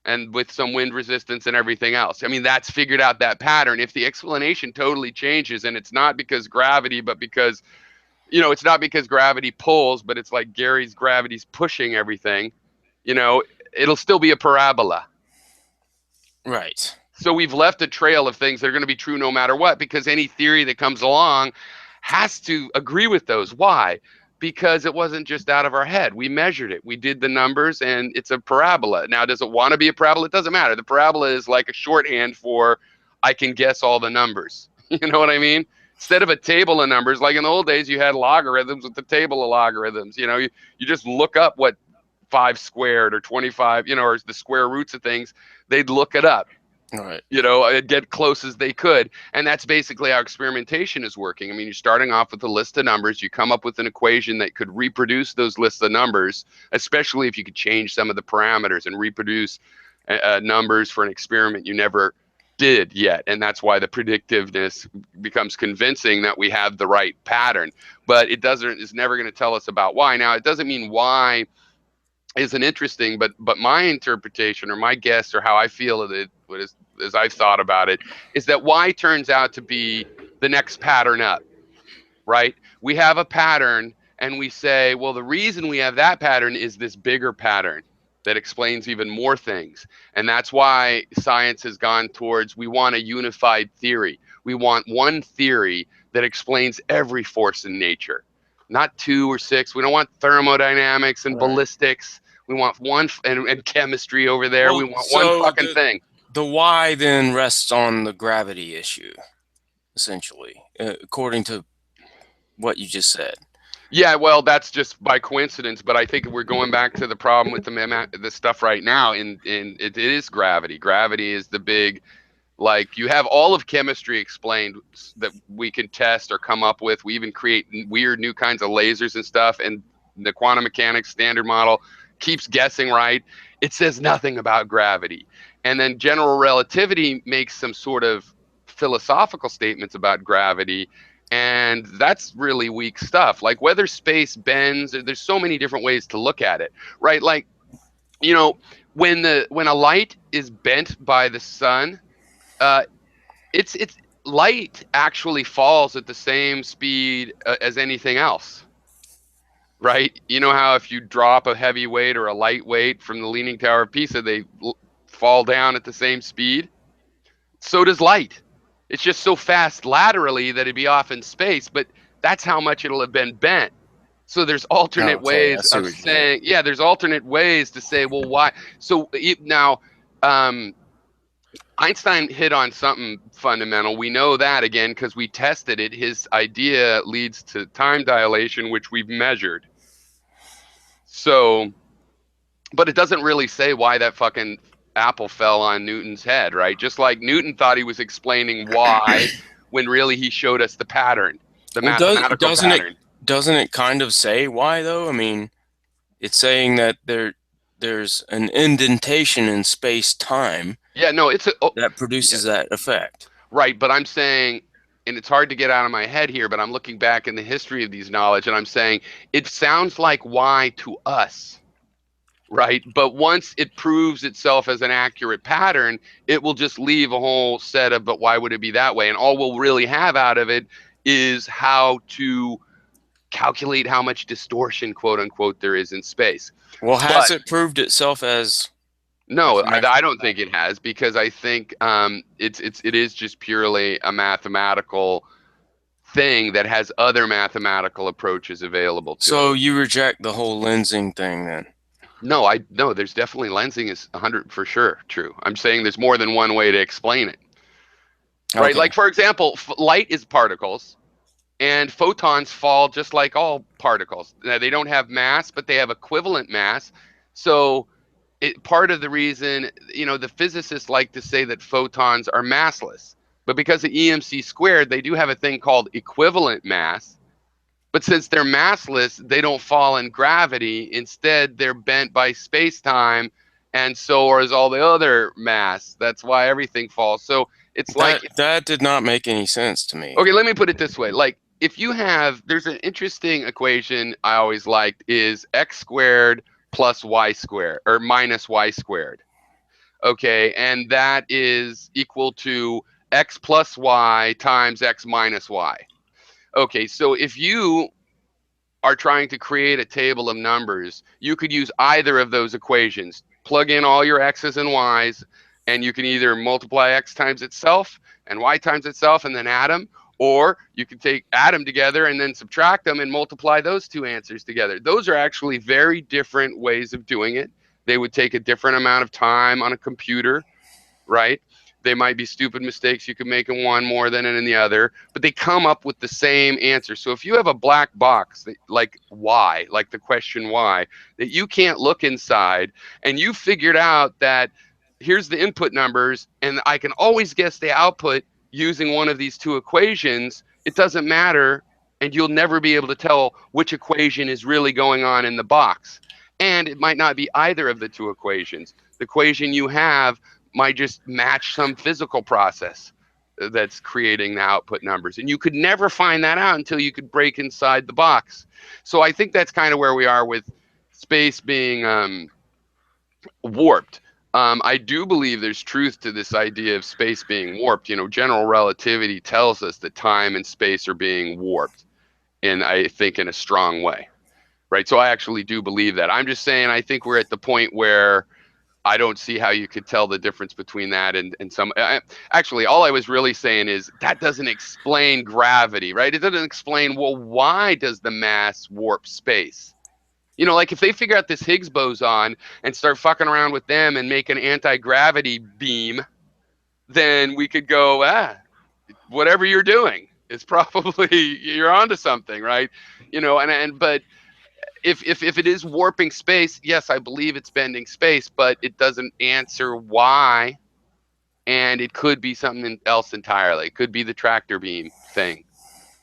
and with some wind resistance and everything else. I mean, that's figured out that pattern. If the explanation totally changes and it's not because gravity, but because, it's not because gravity pulls, but it's like Gary's gravity's pushing everything, it'll still be a parabola. Right. So we've left a trail of things that are going to be true no matter what, because any theory that comes along has to agree with those. Why? because it wasn't just out of our head. We measured it. We did the numbers, and it's a parabola. Now, does it want to be a parabola? It doesn't matter. The parabola is like a shorthand for I can guess all the numbers. You know what I mean? Instead of a table of numbers, like in the old days, you had logarithms with the table of logarithms. You know, you just look up what 5 squared or 25, you know, or the square roots of things. They'd look it up. Right. You know, get close as they could. And that's basically how experimentation is working. I mean, you're starting off with a list of numbers. You come up with an equation that could reproduce those lists of numbers, especially if you could change some of the parameters and reproduce numbers for an experiment you never did yet. And that's why the predictiveness becomes convincing that we have the right pattern. But it's never going to tell us about why. Now, it doesn't mean why isn't interesting, but my interpretation or my guess or how I feel of it, as I've thought about it, is that Y turns out to be the next pattern up, right? We have a pattern and we say, well, the reason we have that pattern is this bigger pattern that explains even more things. And that's why science has gone towards, we want a unified theory. We want one theory that explains every force in nature, not 2 or 6. We don't want thermodynamics and ballistics. We want one, and chemistry over there. Well, we want so one fucking thing. The why then rests on the gravity issue, essentially, according to what you just said. Yeah, well, that's just by coincidence, but I think we're going back to the problem with the stuff right now. It is gravity. Gravity is the big, like, you have all of chemistry explained that we can test or come up with. We even create weird new kinds of lasers and stuff, and the quantum mechanics standard model keeps guessing right. It says nothing about gravity. And then general relativity makes some sort of philosophical statements about gravity, and that's really weak stuff. Like whether space bends, there's so many different ways to look at it, right? Like, you know, when a light is bent by the sun, it's light actually falls at the same speed as anything else, right? You know how if you drop a heavy weight or a light weight from the Leaning Tower of Pisa, they fall down at the same speed? So does light. It's just so fast laterally that it'd be off in space, but that's how much it'll have been bent. So there's alternate Okay, I ways see of what you're saying. saying, yeah, there's alternate ways to say, well, why? So now, Einstein hit on something fundamental. We know that, again, because we tested it. His idea leads to time dilation, which we've measured. So, but it doesn't really say why that fucking apple fell on Newton's head, right? Just like Newton thought he was explaining why, when really he showed us the pattern, the Well, mathematical pattern. Doesn't it kind of say why though? I mean, it's saying that there's an indentation in space time Yeah, no, that produces that effect. right. But I'm saying, and it's hard to get out of my head here, but I'm looking back in the history of these knowledge, and I'm saying it sounds like why to us. Right. But once it proves itself as an accurate pattern, it will just leave a whole set of, but why would it be that way? And all we'll really have out of it is how to calculate how much distortion, quote unquote, there is in space. Well, has it proved itself as No, an I actual don't think it has, because I think it is just purely a mathematical thing that has other mathematical approaches available to it. So you reject the whole lensing thing then? No, there's definitely lensing is 100 for sure true. I'm saying there's more than one way to explain it. Right? Okay. Like, for example, light is particles, and photons fall just like all particles. Now, they don't have mass, but they have equivalent mass. So part of the reason, the physicists like to say that photons are massless, but because of EMC squared, they do have a thing called equivalent mass. But since they're massless, they don't fall in gravity. Instead, they're bent by space-time, and so is all the other mass. That's why everything falls. So it's that did not make any sense to me. Okay, let me put it this way. Like, if you there's an interesting equation I always liked, is x squared plus y squared, or minus y squared. Okay, and that is equal to x plus y times x minus y. Okay, so if you are trying to create a table of numbers, you could use either of those equations. Plug in all your x's and y's, and you can either multiply x times itself and y times itself and then add them, Or you can add them together and then subtract them and multiply those two answers together. Those are actually very different ways of doing it. They would take a different amount of time on a computer, right? They might be stupid mistakes you could make in one more than in the other, but they come up with the same answer. So if you have a black box like why, like the question why, that you can't look inside, and you figured out that here's the input numbers and I can always guess the output using one of these two equations, it doesn't matter, and you'll never be able to tell which equation is really going on in the box. And it might not be either of the two equations. The equation you have might just match some physical process that's creating the output numbers. And you could never find that out until you could break inside the box. So I think that's kind of where we are with space being warped. I do believe there's truth to this idea of space being warped. You know, general relativity tells us that time and space are being warped, and I think in a strong way, right? So I actually do believe that. I'm just saying I think we're at the point where I don't see how you could tell the difference between that and some. Actually, all I was really saying is that doesn't explain gravity, right? It doesn't explain, well, why does the mass warp space? You know, like if they figure out this Higgs boson and start fucking around with them and make an anti-gravity beam, then we could go, whatever you're doing, it's probably you're onto something, right? You know, but if it is warping space, yes, I believe it's bending space, but it doesn't answer why, and it could be something else entirely. It could be the tractor beam thing.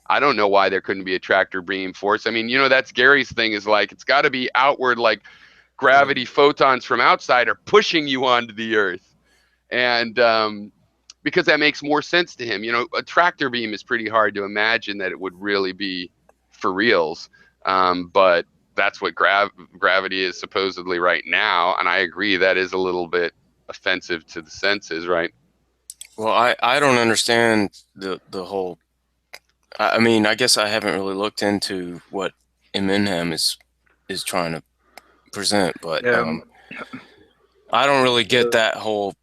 I don't know why there couldn't be a tractor beam force. I mean, you know, that's Gary's thing, is like it's got to be outward, like gravity photons from outside are pushing you onto the Earth, and because that makes more sense to him. You know, a tractor beam is pretty hard to imagine that it would really be for reals, but that's what gravity is supposedly right now, and I agree that is a little bit offensive to the senses, right? Well, I don't understand the whole. I mean, I guess I haven't really looked into what Eminem is trying to present, but I don't really get that whole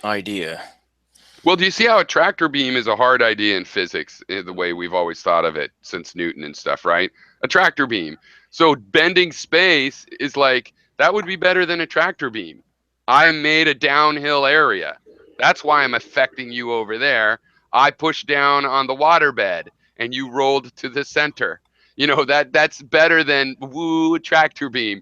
idea. Well, do you see how a tractor beam is a hard idea in physics, the way we've always thought of it since Newton and stuff, right? A tractor beam. So bending space is like, that would be better than a tractor beam. I made a downhill area. That's why I'm affecting you over there. I pushed down on the waterbed and you rolled to the center. You know, that's better than woo, tractor beam.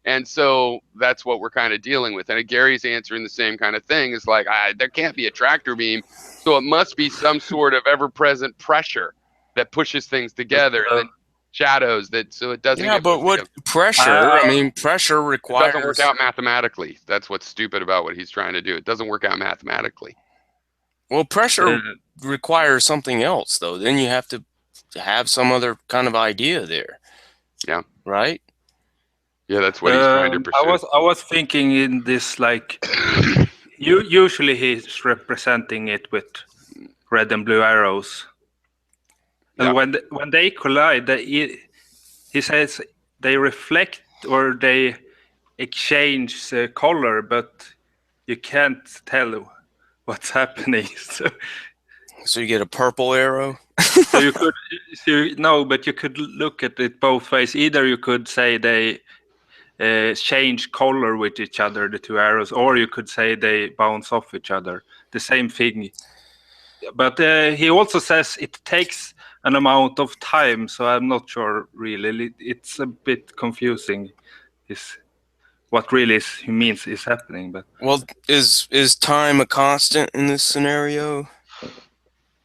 And so that's what we're kind of dealing with. And Gary's answering the same kind of thing. Is like, there can't be a tractor beam. So it must be some sort of ever-present pressure that pushes things together and then shadows that, so it doesn't Yeah, get but what pressure? I mean, pressure it requires. doesn't work out mathematically. That's what's stupid about what he's trying to do. It doesn't work out mathematically. Well, pressure requires something else, though. Then you have to have some other kind of idea there. Yeah. Right? Yeah, that's what he's trying to pursue. I was thinking in this, like, usually he's representing it with red and blue arrows, and when they collide, he says they reflect or they exchange color, but you can't tell what's happening. So you get a purple arrow. So you could, no, but you could look at it both ways. Either you could say they change color with each other, the two arrows, or you could say they bounce off each other. The same thing. But he also says it takes an amount of time, so I'm not sure really. It's a bit confusing. Is what really he means is happening. But well, is time a constant in this scenario?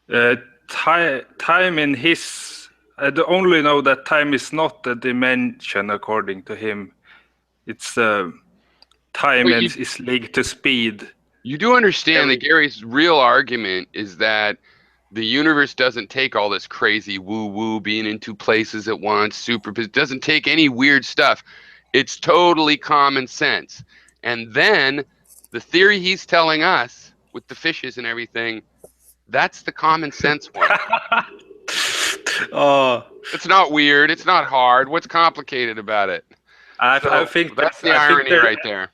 Time in his, I only know that time is not a dimension according to him. It's time is linked to speed. You do understand that Gary's real argument is that the universe doesn't take all this crazy woo-woo, being in two places at once, it doesn't take any weird stuff. It's totally common sense. And then the theory he's telling us with the fishes and everything, that's the common sense one. It's not weird. It's not hard. What's complicated about it? I think that's the irony right there.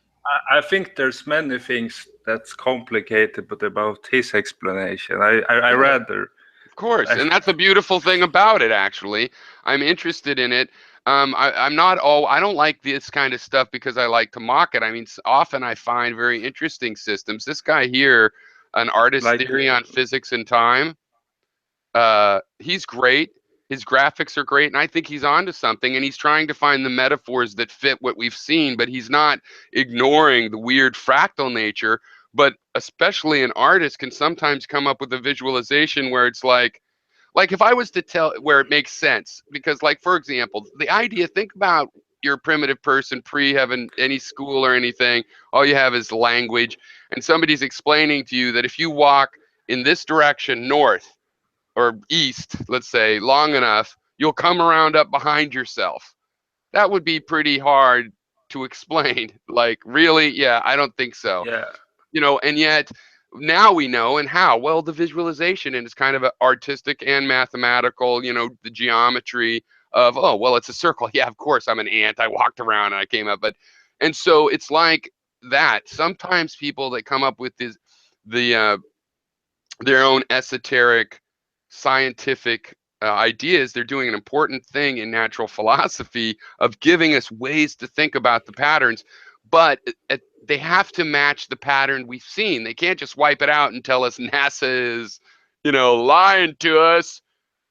I think there's many things that's complicated, but about his explanation, I rather. Of Of course, and that's a beautiful thing about it. Actually, I'm interested in it. I'm not all. I don't like this kind of stuff because I like to mock it. I mean, often I find very interesting systems. This guy here, an artist Like theory on physics and time. He's great. His graphics are great, and I think he's onto something. And he's trying to find the metaphors that fit what we've seen, but he's not ignoring the weird fractal nature. But especially an artist can sometimes come up with a visualization where it's like if I was to tell where it makes sense, because like for example, the idea, think about your primitive person pre having any school or anything, all you have is language, and somebody's explaining to you that if you walk in this direction north or east, let's say, long enough, you'll come around up behind yourself. That would be pretty hard to explain. Like, really? Yeah, I don't think so. yeah, And yet now we know. And how? Well, the visualization, and it's kind of artistic and mathematical, the geometry of, oh, well, it's a circle. Yeah, of course, I'm an ant. I walked around and I came up. And so it's like that. Sometimes people that come up with the their own esoteric scientific ideas, they're doing an important thing in natural philosophy of giving us ways to think about the patterns, but they have to match the pattern we've seen. They can't just wipe it out and tell us NASA is, lying to us.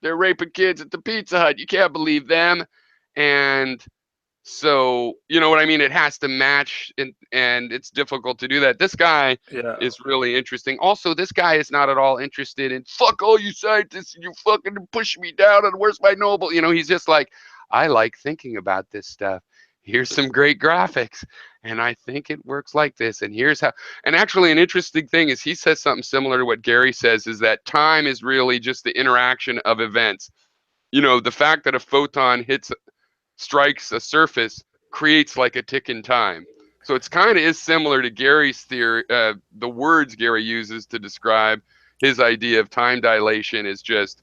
They're raping kids at the Pizza Hut. You can't believe them. And so, you know what I mean? It has to match, and it's difficult to do that. This guy yeah. is really interesting. Also, this guy is not at all interested in fuck all you scientists and you fucking push me down and where's my Nobel? He's just like, I like thinking about this stuff. Here's some great graphics, and I think it works like this. And here's how. And actually, an interesting thing is he says something similar to what Gary says, is that time is really just the interaction of events. The fact that a photon strikes a surface creates like a tick in time. So it's kind of is similar to Gary's theory. The words Gary uses to describe his idea of time dilation is just,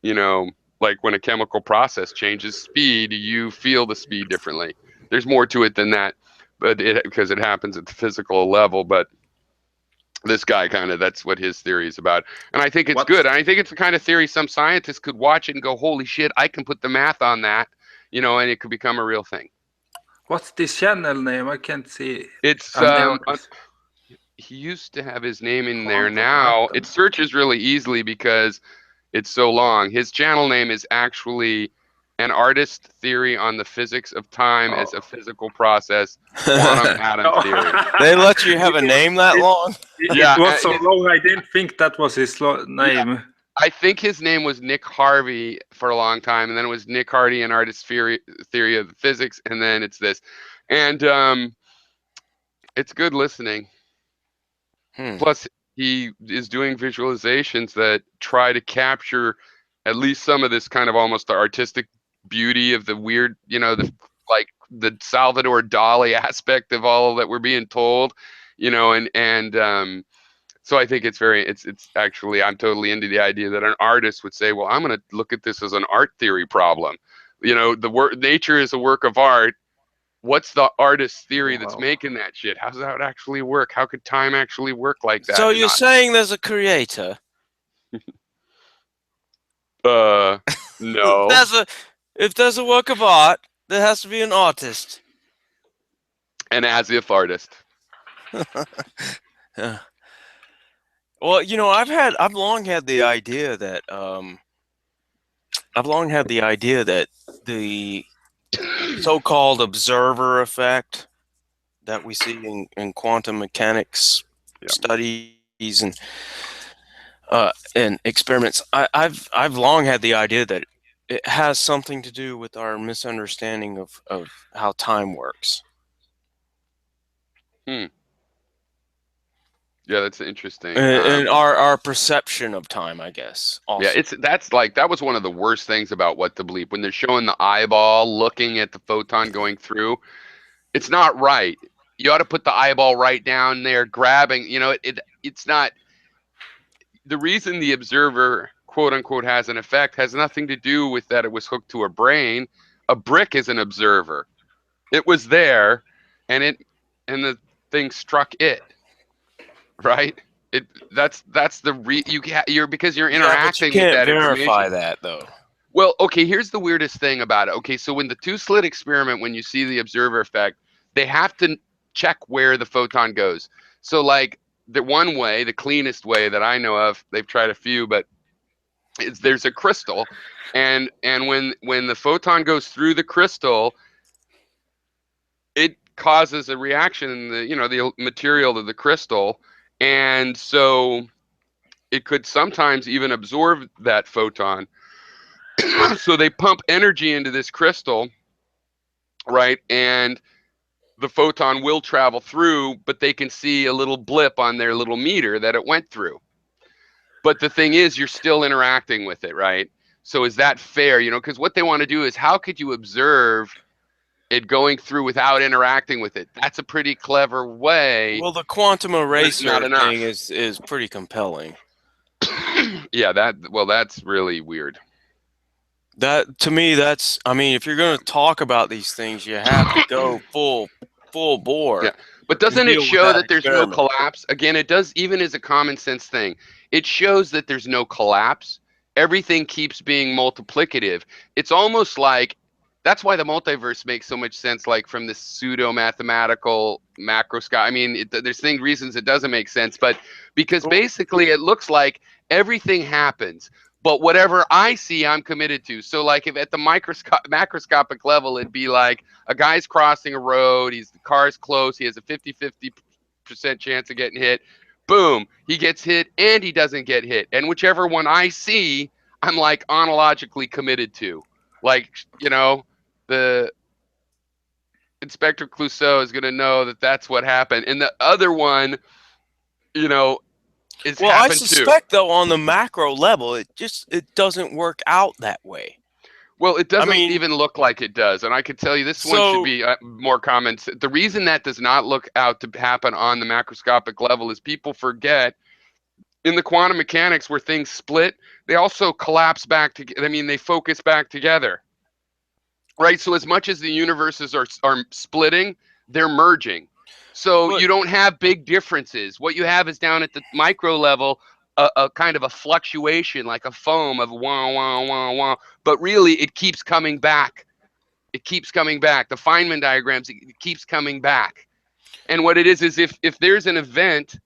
like when a chemical process changes speed, you feel the speed differently. There's more to it than that, but because it happens at the physical level. But this guy that's what his theory is about. And I think it's good. And I think it's the kind of theory some scientists could watch it and go, holy shit, I can put the math on that, and it could become a real thing. What's this channel name? I can't see. It's he used to have his name in there. Now it searches really easily because it's so long. His channel name is actually An Artist Theory on the Physics of Time as a Physical Process, Quantum Atom Theory. They let you have a name that long? It was so long, I didn't think that was his name. Yeah. I think his name was Nick Harvey for a long time, and then it was Nick Hardy, An Artist Theory of Physics, and then it's this. And it's good listening. Plus, he is doing visualizations that try to capture at least some of this kind of almost the artistic beauty of the weird, the Salvador Dali aspect of all that we're being told, and so I think it's actually, I'm totally into the idea that an artist would say, well, I'm going to look at this as an art theory problem. Nature is a work of art. What's the artist's theory that's making that shit? How does that actually work? How could time actually work like that? So you're saying there's a creator? No. If there's a work of art, there has to be an artist. An as-if artist. Yeah. Well, I've long had the idea that the so-called observer effect that we see in quantum mechanics studies and experiments, I've long had the idea that it has something to do with our misunderstanding of how time works. Yeah, that's interesting. And our perception of time, I guess. Also. Yeah, that was one of the worst things about What to Believe, when they're showing the eyeball looking at the photon going through. It's not right. You ought to put the eyeball right down there, grabbing. It's not. The reason the observer, quote unquote, has an effect has nothing to do with that it was hooked to a brain. A brick is an observer. It was there, and the thing struck it. Right? That's you're because you're Yeah, but you interacting with can't that verify information. that though. Well, okay, here's the weirdest thing about it. Okay, so when the two-slit experiment, when you see the observer effect, they have to check where the photon goes. So like the one way, the cleanest way that I know of, they've tried a few, but there's a crystal, and when the photon goes through the crystal, it causes a reaction in the material of the crystal, and so it could sometimes even absorb that photon. So they pump energy into this crystal, right? And the photon will travel through, but they can see a little blip on their little meter that it went through. But the thing is, you're still interacting with it, right? So is that fair? Because what they want to do is, how could you observe it going through without interacting with it? That's a pretty clever way, Well, the quantum but it's not eraser thing enough. is pretty compelling. Yeah, that's really weird. That to me, that's I mean, if you're going to talk about these things, you have to go full bore Yeah. But and doesn't it deal with show that that there's no experiment. collapse? Again, it does, even as a common sense thing. It shows that there's no collapse. Everything keeps being multiplicative. It's almost like that's why the multiverse makes so much sense, like from this pseudo mathematical macroscope. I mean, there's reasons it doesn't make sense, but because basically it looks like everything happens, but whatever I see, I'm committed to. So, like, if at the macroscopic level, it'd be like a guy's crossing a road, the car's close, he has a 50% chance of getting hit. Boom, he gets hit and he doesn't get hit. And whichever one I see, I'm like ontologically committed to. Like, the Inspector Clouseau is going to know that that's what happened. And the other one, is Well, I happened too. suspect though on the macro level, it doesn't work out that way. Well, it doesn't mean, even look like it does. And I could tell you this one should so be more common. The reason that does not look out to happen on the macroscopic level is people forget in the quantum mechanics where things split, they also collapse back together. I mean, they focus back together, right? So as much as the universes are splitting, they're merging. So but you don't have big differences. What you have is down at the micro level, a kind of a fluctuation, like a foam of wah, wah, wah, wah. But really, it keeps coming back. It keeps coming back. The Feynman diagrams, it keeps coming back. And what it is if there's an event,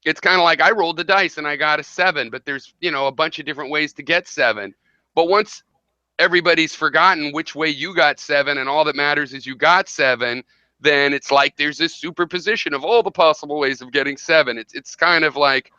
it's kind of like I rolled the dice and I got a 7, but there's, a bunch of different ways to get 7. But once everybody's forgotten which way you got 7 and all that matters is you got 7, then it's like there's this superposition of all the possible ways of getting 7. It's kind of like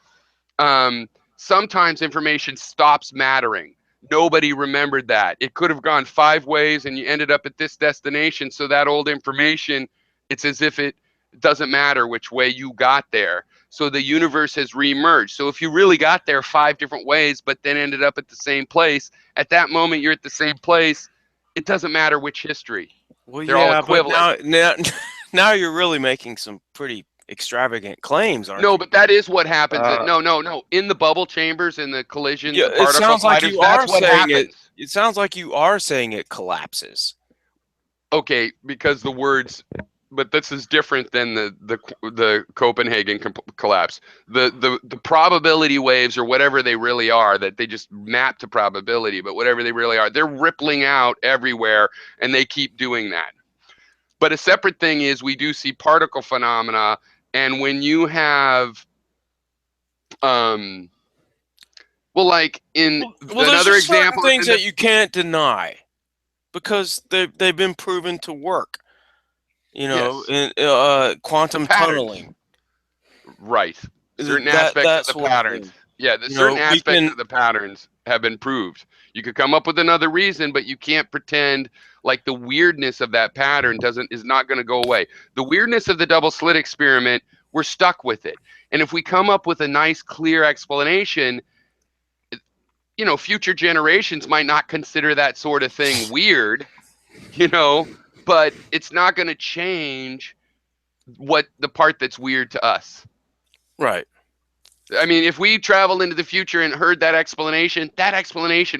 sometimes information stops mattering. Nobody remembered that. It could have gone 5 ways and you ended up at this destination. So that old information, it's as if it doesn't matter which way you got there. So the universe has remerged. So if you really got there 5 different ways, but then ended up at the same place, at that moment you're at the same place. It doesn't matter which history. well, They're all yeah, but equivalent. now you're really making some pretty extravagant claims, aren't No, you? but that is what happens. Uh, No. In the bubble chambers, in the collisions, Yeah, the it particle sounds like colliders, you that's are what saying it. happens. It sounds like you are saying it collapses. Okay, because the words, but this is different than the Copenhagen collapse. The probability waves, or whatever they really are, that they just map to probability, but whatever they really are, they're rippling out everywhere, and they keep doing that. But a separate thing is we do see particle phenomena, and when you have um well, like in Well, there's another just certain example is things in the that you can't deny because they've been proven to work. yes, In the quantum patterns. tunneling, Right. Certain aspects that of the sort of patterns. thing. Yeah, the certain We aspects can. of the patterns have been proved. You could come up with another reason, but you can't pretend like the weirdness of that pattern is not going to go away. The weirdness of the double slit experiment, we're stuck with it. And if we come up with a nice, clear explanation, future generations might not consider that sort of thing weird, but it's not going to change what the part that's weird to us. Right. I mean, if we traveled into the future and heard that explanation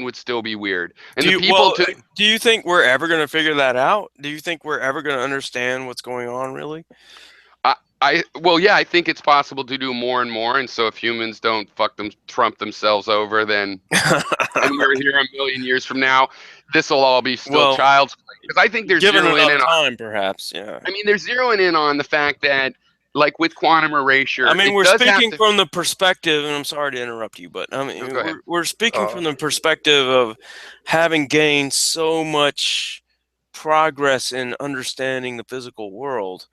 would still be weird. And the people to Do you think we're ever going to figure that out? Do you think we're ever going to understand what's going on, really? I think it's possible to do more and more, and so if humans don't trump themselves over, then and we're here a million years from now, this will all be still Well, child's play. Because I think they're given zeroing enough in on. time, perhaps, yeah. I mean, they're zeroing in on the fact that, like with quantum I erasure, mean, it we're does have speaking to. from the perspective, and I'm sorry to interrupt you, but I No, mean, go ahead. we're speaking from Uh, the perspective of having gained so much progress in understanding the physical world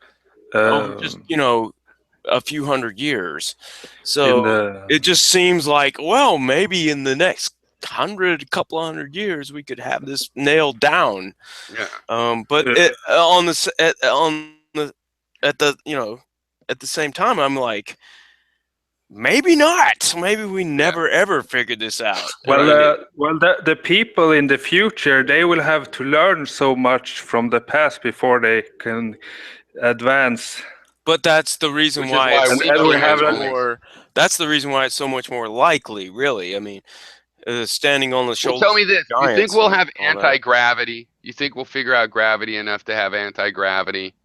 over just, um, a few hundred years. in So the it just seems like, well, maybe in the next couple of hundred years, we could have this nailed down. Yeah. But uh, it, on the s- at the at the same time, I'm like, maybe not. Maybe we Yeah. never ever figured this out. well, I mean, the people in the future, they will have to learn so much from the past before they can advance. But that's the reason which is why why it's And, we so and we can't have much a, always. more. That's the reason why it's so much more likely. Really, I mean, standing on the Well, tell shoulders me of this: you think giants we'll and have all that. anti-gravity? You think we'll figure out gravity enough to have anti-gravity,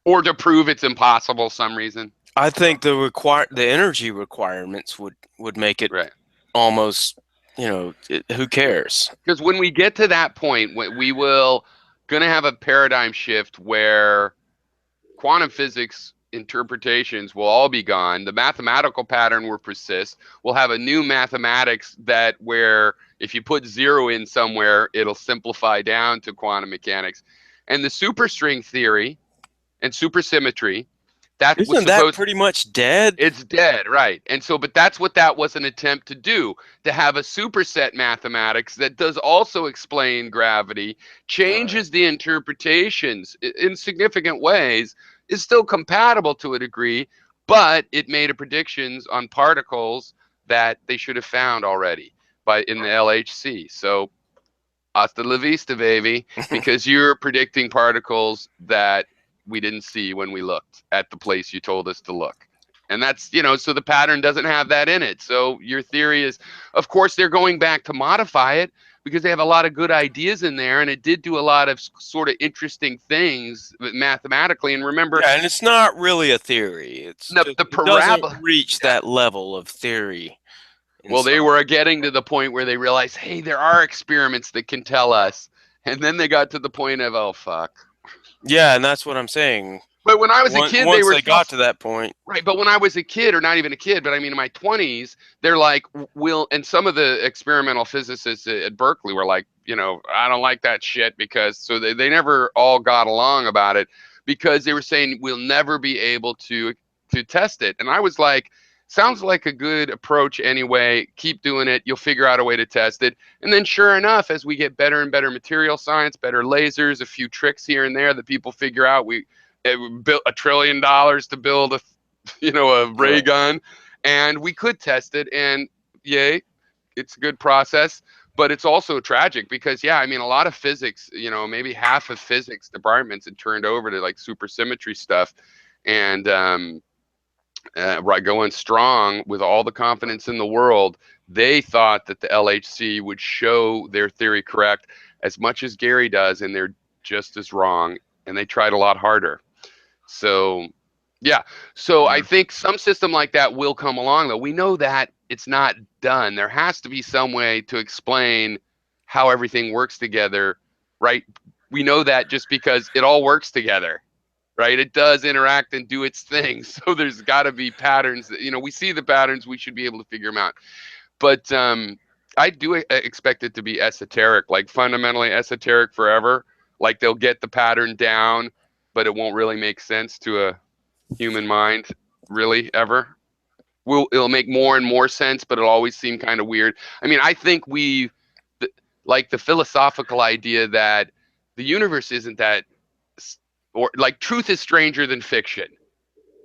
or to prove it's impossible some reason? I think the energy requirements would make it Right. almost, who cares? Because when we get to that point, we will gonna have a paradigm shift where quantum physics interpretations will all be gone. The mathematical pattern will persist. We'll have a new mathematics that where if you put zero in somewhere, it'll simplify down to quantum mechanics. And the superstring theory and supersymmetry, that was Isn't that supposed pretty much dead? it's dead, right. And so, but that's what that was an attempt to do, to have a superset mathematics that does also explain gravity, changes the interpretations in significant ways, is still compatible to a degree, but it made a predictions on particles that they should have found already in the LHC. So hasta la vista, baby, because you're predicting particles that we didn't see when we looked at the place you told us to look. And that's, so the pattern doesn't have that in it. So your theory is, of course, they're going back to modify it because they have a lot of good ideas in there. And it did do a lot of sort of interesting things mathematically. And remember, Yeah, and it's not really a theory. the It doesn't parabola. reach Yeah. that level of theory in Well, they some. were getting to the point where they realized, hey, there are experiments that can tell us. And then they got to the point of, oh, fuck. Yeah, and that's what I'm saying. But when I was a kid, they Once were they still got to that point, right. But when I was a kid, or not even a kid, but I mean in my 20s, they're like, will, and some of the experimental physicists at Berkeley were like, I don't like that shit because, so they never all got along about it because they were saying we'll never be able to test it. And I was like, sounds like a good approach anyway. Keep doing it. You'll figure out a way to test it. And then sure enough, as we get better and better material science, better lasers, a few tricks here and there that people figure out, it built $1 trillion to build a ray right. gun, and we could test it, and yay, it's a good process. But it's also tragic because, yeah, I mean, a lot of physics, maybe half of physics departments had turned over to like supersymmetry stuff, and right, going strong with all the confidence in the world. They thought that the LHC would show their theory correct as much as Gary does, and they're just as wrong, and they tried a lot harder. So, yeah. So I yeah. think some system like that will come along, though. We know that it's not done. There has to be some way to explain how everything works together, right? We know that just because it all works together, right? It does interact and do its thing. So there's got to be patterns that, we see the patterns, we should be able to figure them out. But I do expect it to be esoteric, like fundamentally esoteric forever. Like they'll get the pattern down, but it won't really make sense to a human mind, really, ever. It'll make more and more sense, but it'll always seem kind of weird. I mean, I think like the philosophical idea that the universe isn't that, or like truth is stranger than fiction.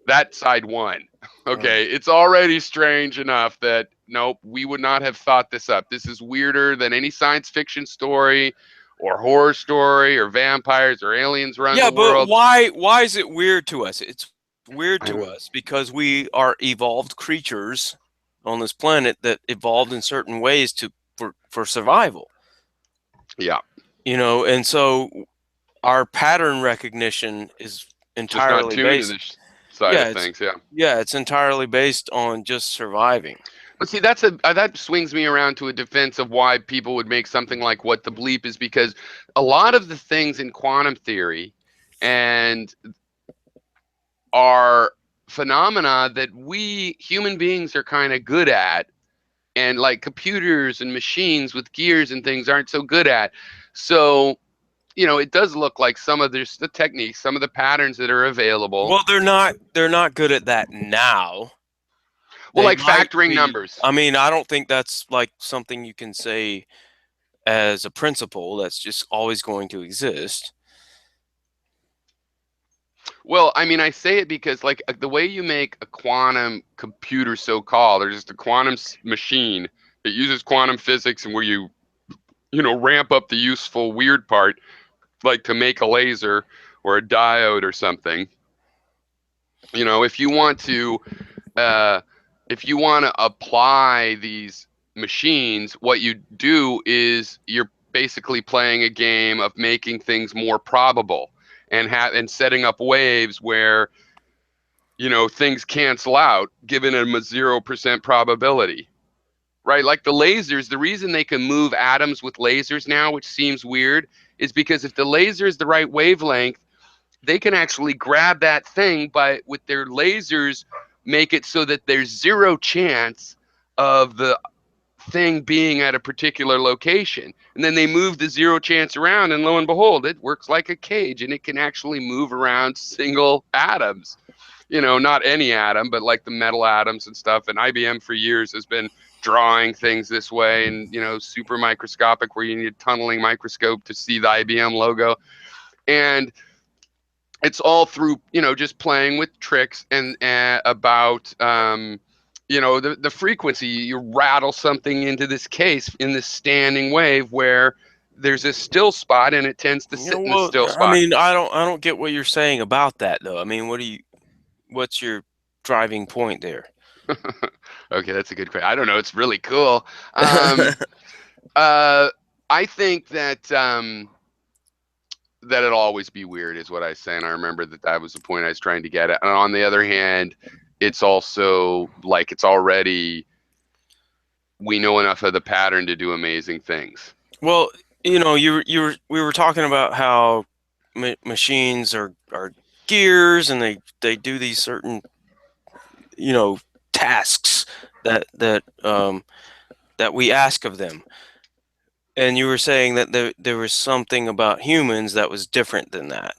That side one. Okay, it's already strange enough that nope, we would not have thought this up. This is weirder than any science fiction story or horror story or vampires or aliens run the Yeah, but world. why is it weird to us? It's weird I to know. us because we are evolved creatures on this planet that evolved in certain ways for survival. Yeah. And so our pattern recognition is Just not entirely tuned to based. this side Yeah, of things. Yeah. it's entirely based on just surviving. But see, that swings me around to a defense of why people would make something like what the bleep is, because a lot of the things in quantum theory and are phenomena that we human beings are kind of good at, and like computers and machines with gears and things aren't so good at. So, it does look like some of the techniques, some of the patterns that are available. Well, they're not good at that now. Well, They like might factoring be. numbers. I mean, I don't think that's like something you can say as a principle that's just always going to exist. Well, I mean, I say it because, like, the way you make a quantum computer, so-called, or just a quantum machine that uses quantum physics, and where you ramp up the useful weird part, like to make a laser or a diode or something. If you want to, uh, apply these machines, what you do is you're basically playing a game of making things more probable, and setting up waves where things cancel out, giving them a 0% probability, right? Like the lasers, the reason they can move atoms with lasers now, which seems weird, is because if the laser is the right wavelength, they can actually grab that thing with their lasers, make it so that there's zero chance of the thing being at a particular location. And then they move the zero chance around, and lo and behold, it works like a cage, and it can actually move around single atoms. Not any atom, but like the metal atoms and stuff. And IBM for years has been drawing things this way, and super microscopic, where you need a tunneling microscope to see the IBM logo. And it's all through just playing with tricks and about the frequency. You rattle something into this case in this standing wave where there's a still spot, and it tends to sit in the Well, still I spot. mean, I don't get what you're saying about that though. I mean, what's your driving point there? Okay, that's a good question. I don't know. It's really cool. I think that it'll always be weird, is what I say, and I remember that was the point I was trying to get at. And on the other hand, it's also like we know enough of the pattern to do amazing things. Well, we were talking about how machines are gears, and they do these certain tasks that we ask of them. And you were saying that there was something about humans that was different than that.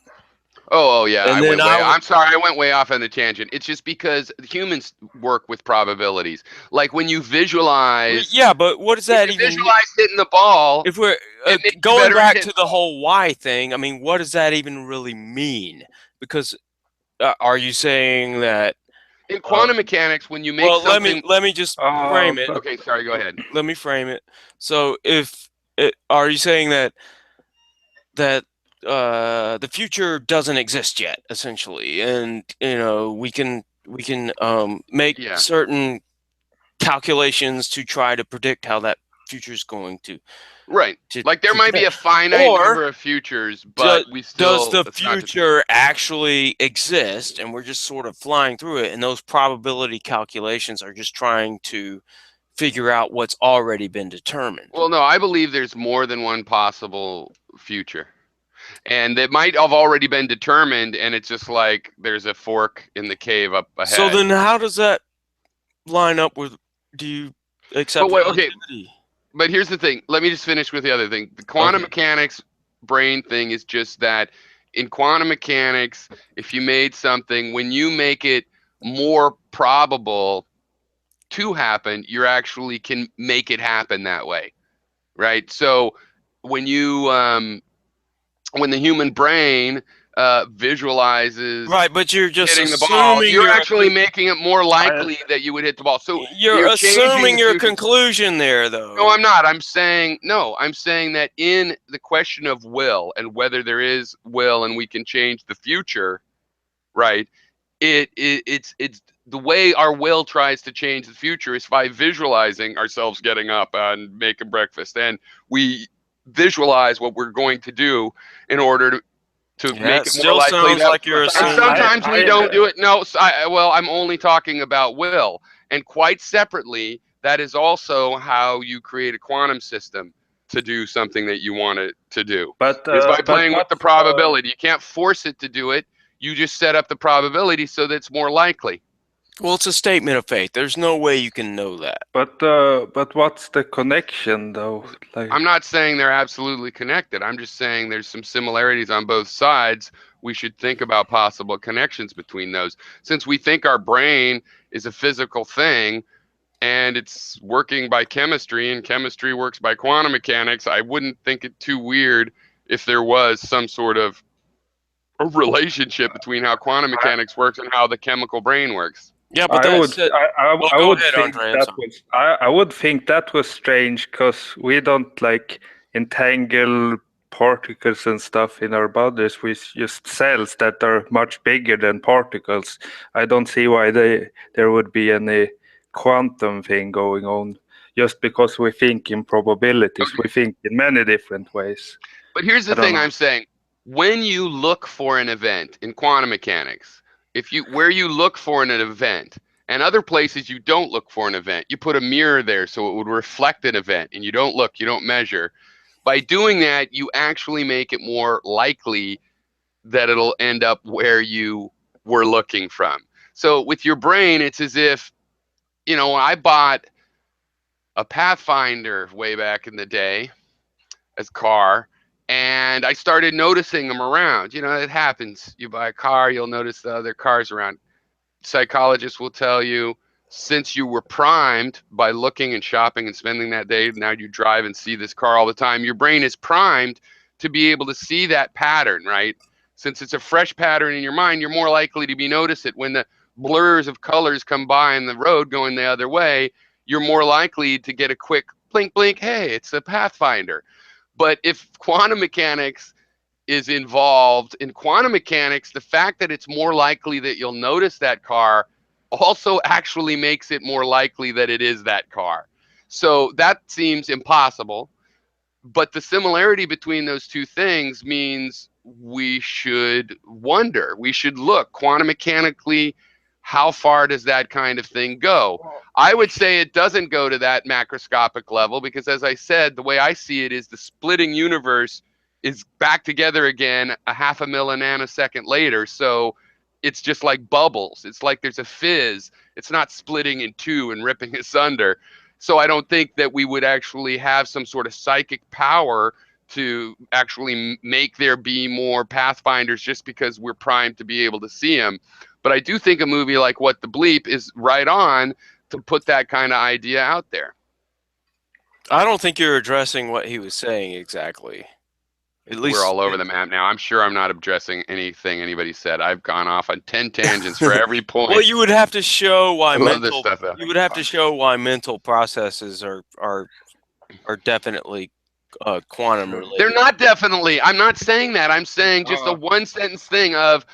Oh yeah, And then I'm sorry, I went way off on the tangent. It's just because humans work with probabilities. Like when you visualize, yeah, but what does that even mean? Visualize hitting the ball. If we're going back to the whole why thing, I mean, what does that even really mean? Because are you saying that in quantum mechanics, when you make something? let me just frame it. Okay, sorry, go ahead. Let me frame it. So, are you saying that the future doesn't exist yet, essentially, and we can make certain calculations to try to predict how that future is going to. Right. Like there might be a finite number of futures, but does the future actually exist, and we're just sort of flying through it, and those probability calculations are just trying to figure out what's already been determined? Well, no, I believe there's more than one possible future. And it might have already been determined, and it's just like there's a fork in the cave up ahead. So then how does that line up with, do you accept relativity? But here's the thing. Let me just finish with the other thing. The quantum mechanics brain thing is just that in quantum mechanics, if you made something, when you make it more probable to happen, you actually can make it happen that way, right? So when when the human brain visualizes, right, but you're just hitting the ball, you're actually making it more likely that you would hit the ball. So you're assuming your conclusion there, though. No, I'm not. I'm saying that in the question of will, and whether there is will and we can change the future, right? It's the way our will tries to change the future is by visualizing ourselves getting up and making breakfast, and we visualize what we're going to do in order to Yeah, make it it more still likely sounds that. like you're But And assuming. sometimes we don't do it. No, well, I'm only talking about will. And quite separately, that is also how you create a quantum system to do something that you want it to do, is by playing with the what's probability. You can't force it to do it. You just set up the probability so that it's more likely. Well, it's a statement of faith. There's no way you can know that. but what's the connection though? Like, I'm not saying they're absolutely connected. I'm just saying there's some similarities on both sides. We should think about possible connections between those. Since we think our brain is a physical thing and it's working by chemistry and chemistry works by quantum mechanics, I wouldn't think it too weird if there was some sort of a relationship between how quantum I, mechanics works and how the chemical brain works. Yeah, but I that's would it. Well, I go would ahead, think Andre. I'm that sorry. was I would think that was strange because we don't like entangle particles and stuff in our bodies with just cells that are much bigger than particles. I don't see why there would be any quantum thing going on just because we think in probabilities. We think in many different ways. But here's I the don't thing know. I'm saying. When you look for an event in quantum mechanics, where you look for an event and other places you don't look for an event, you put a mirror there so it would reflect an event and you don't look, you don't measure. By doing that, you actually make it more likely that it'll end up where you were looking from. So with your brain, it's as if, I bought a Pathfinder way back in the day as car, and I started noticing them around. It happens. You buy a car, you'll notice the other cars around. Psychologists will tell you, since you were primed by looking and shopping and spending that day, now you drive and see this car all the time, your brain is primed to be able to see that pattern, right? Since it's a fresh pattern in your mind, you're more likely to be notice it. When the blurs of colors come by in the road going the other way, you're more likely to get a quick blink, blink, hey, it's a Pathfinder. But if quantum mechanics is involved in quantum mechanics, the fact that it's more likely that you'll notice that car also actually makes it more likely that it is that car. So that seems impossible. But the similarity between those two things means we should wonder, we should look quantum mechanically, how far does that kind of thing go? I would say it doesn't go to that macroscopic level because, as I said, the way I see it is the splitting universe is back together again a half a nanosecond later. So it's just like bubbles. It's like there's a fizz. It's not splitting in two and ripping asunder. So I don't think that we would actually have some sort of psychic power to actually make there be more Pathfinders just because we're primed to be able to see them. But I do think a movie like What the Bleep is right on to put that kind of idea out there. I don't think you're addressing what he was saying exactly. At We're least, all over the map now. I'm sure I'm not addressing anything anybody said. I've gone off on 10 tangents for every point. well, you would have to show why I love this stuff, though. you would have to show why mental processes are definitely quantum related. They're not definitely. I'm not saying that. I'm saying just a one sentence thing of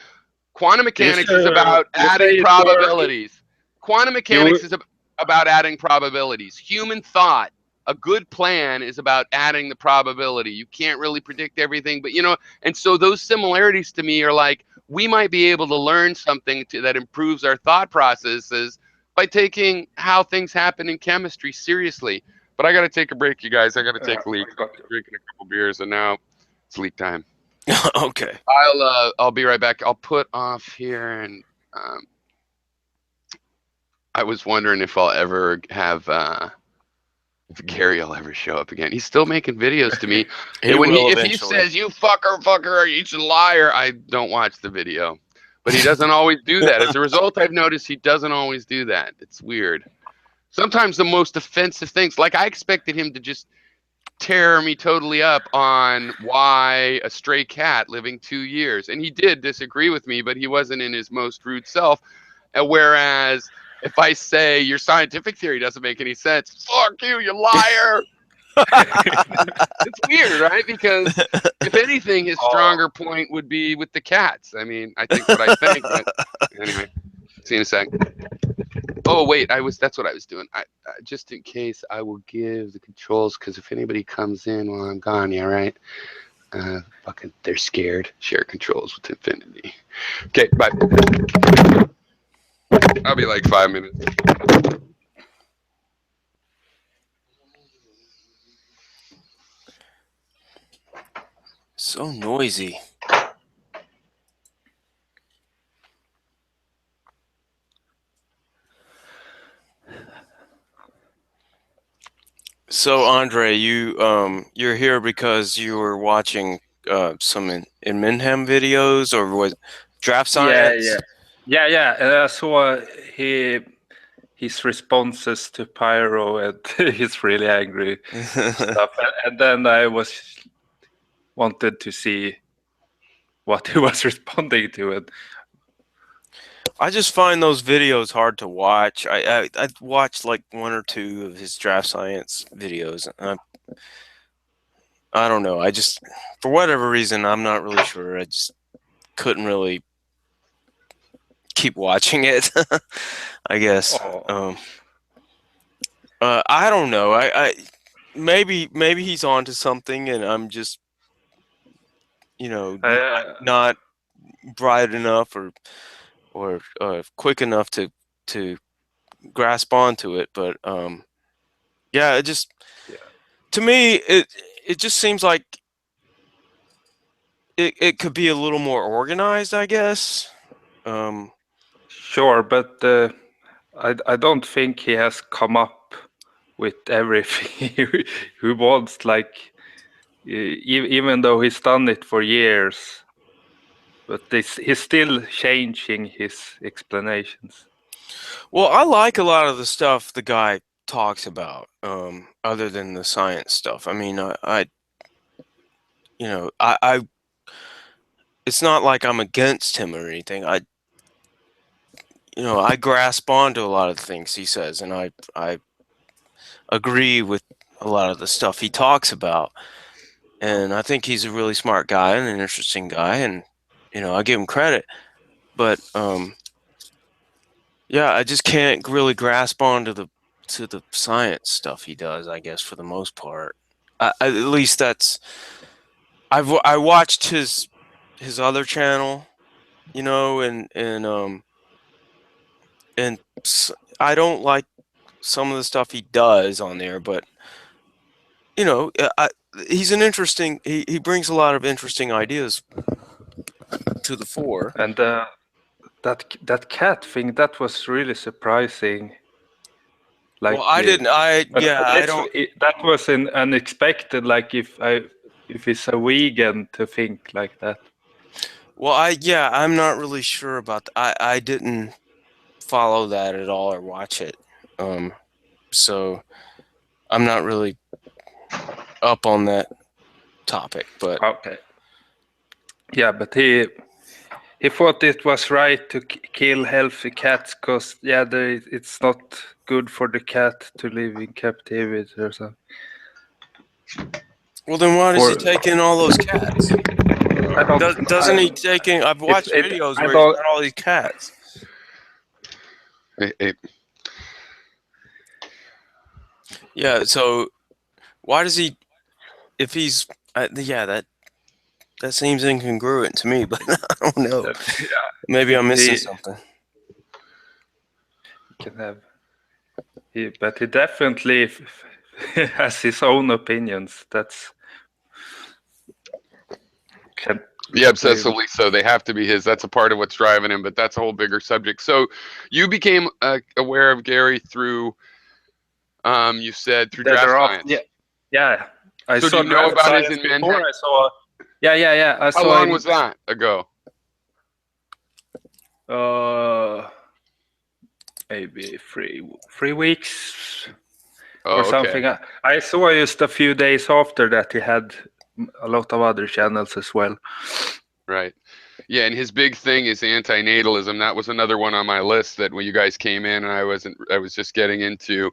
quantum mechanics is about adding probabilities. Quantum mechanics is about adding probabilities. Human thought, a good plan is about adding the probability. You can't really predict everything, but and so those similarities to me are like, we might be able to learn something that improves our thought processes by taking how things happen in chemistry seriously. But I got to take a break, you guys. I got to take a leak. I'm drinking a couple beers, and now it's leak time. Okay. I'll be right back. I'll put off here, and I was wondering if I'll ever have if Gary will ever show up again. He's still making videos to me. If he says you fucker, he's a liar, I don't watch the video. But he doesn't always do that. As a result, I've noticed he doesn't always do that. It's weird. Sometimes the most offensive things, like I expected him to just tear me totally up on why a stray cat living 2 years. And he did disagree with me, but he wasn't in his most rude self. Whereas if I say your scientific theory doesn't make any sense, fuck you, you liar. It's weird, right? Because if anything, his stronger point would be with the cats. I mean, I think what I think, but anyway, see you in a sec. Oh wait, that's what I was doing. I just in case, I will give the controls because if anybody comes in while I'm gone, yeah, right. Fucking, they're scared. Share controls with infinity. Okay, bye. I'll be like 5 minutes. So noisy. So Andre, you're here because you were watching some in Minham videos, or was draft science? Yeah. I saw his responses to Pyro, and he's really angry stuff. And then I wanted to see what he was responding to it. I just find those videos hard to watch. I watched like one or two of his draft science videos. And I don't know. I just, for whatever reason, I'm not really sure. I just couldn't really keep watching it. I guess. I don't know. I maybe he's onto something, and I'm just, not bright enough or quick enough to grasp onto it. But yeah, to me it just seems like it could be a little more organized, I guess. Sure, but I don't think he has come up with everything he wants. Like, even though he's done it for years, but he's still changing his explanations. Well, I like a lot of the stuff the guy talks about, other than the science stuff. I mean, I it's not like I'm against him or anything. I grasp onto a lot of the things he says, and I agree with a lot of the stuff he talks about. And I think he's a really smart guy and an interesting guy, and I give him credit. But yeah, I just can't really grasp onto the science stuff he does, I guess, for the most part. At least that's I watched his other channel, and I don't like some of the stuff he does on there, but he's an interesting. He brings a lot of interesting ideas to the fore. And that cat thing, that was really surprising. Like, well, I didn't. I don't. That was unexpected. Like, if it's a vegan to think like that. Well, I'm not really sure about that. I didn't follow that at all or watch it. So I'm not really up on that topic, but Okay. Yeah, but he thought it was right to kill healthy cats because it's not good for the cat to live in captivity or something. well, then why does he take in all those cats? Doesn't he take in? I've watched videos where he's got all these cats. Yeah, so why does he? If he's, that seems incongruent to me, but I don't know. Maybe I'm missing something. Can have. But he definitely has his own opinions. Yeah, obsessively so. They have to be his. That's a part of what's driving him, but that's a whole bigger subject. So you became aware of Gary through, you said, through draft science. Yeah. I so saw do you know about his invention? Yeah. How long was that ago? Maybe three weeks or something. Okay. I saw just a few days after that he had a lot of other channels as well. Right. Yeah, and his big thing is antinatalism. That was another one on my list that when you guys came in and I was just getting into.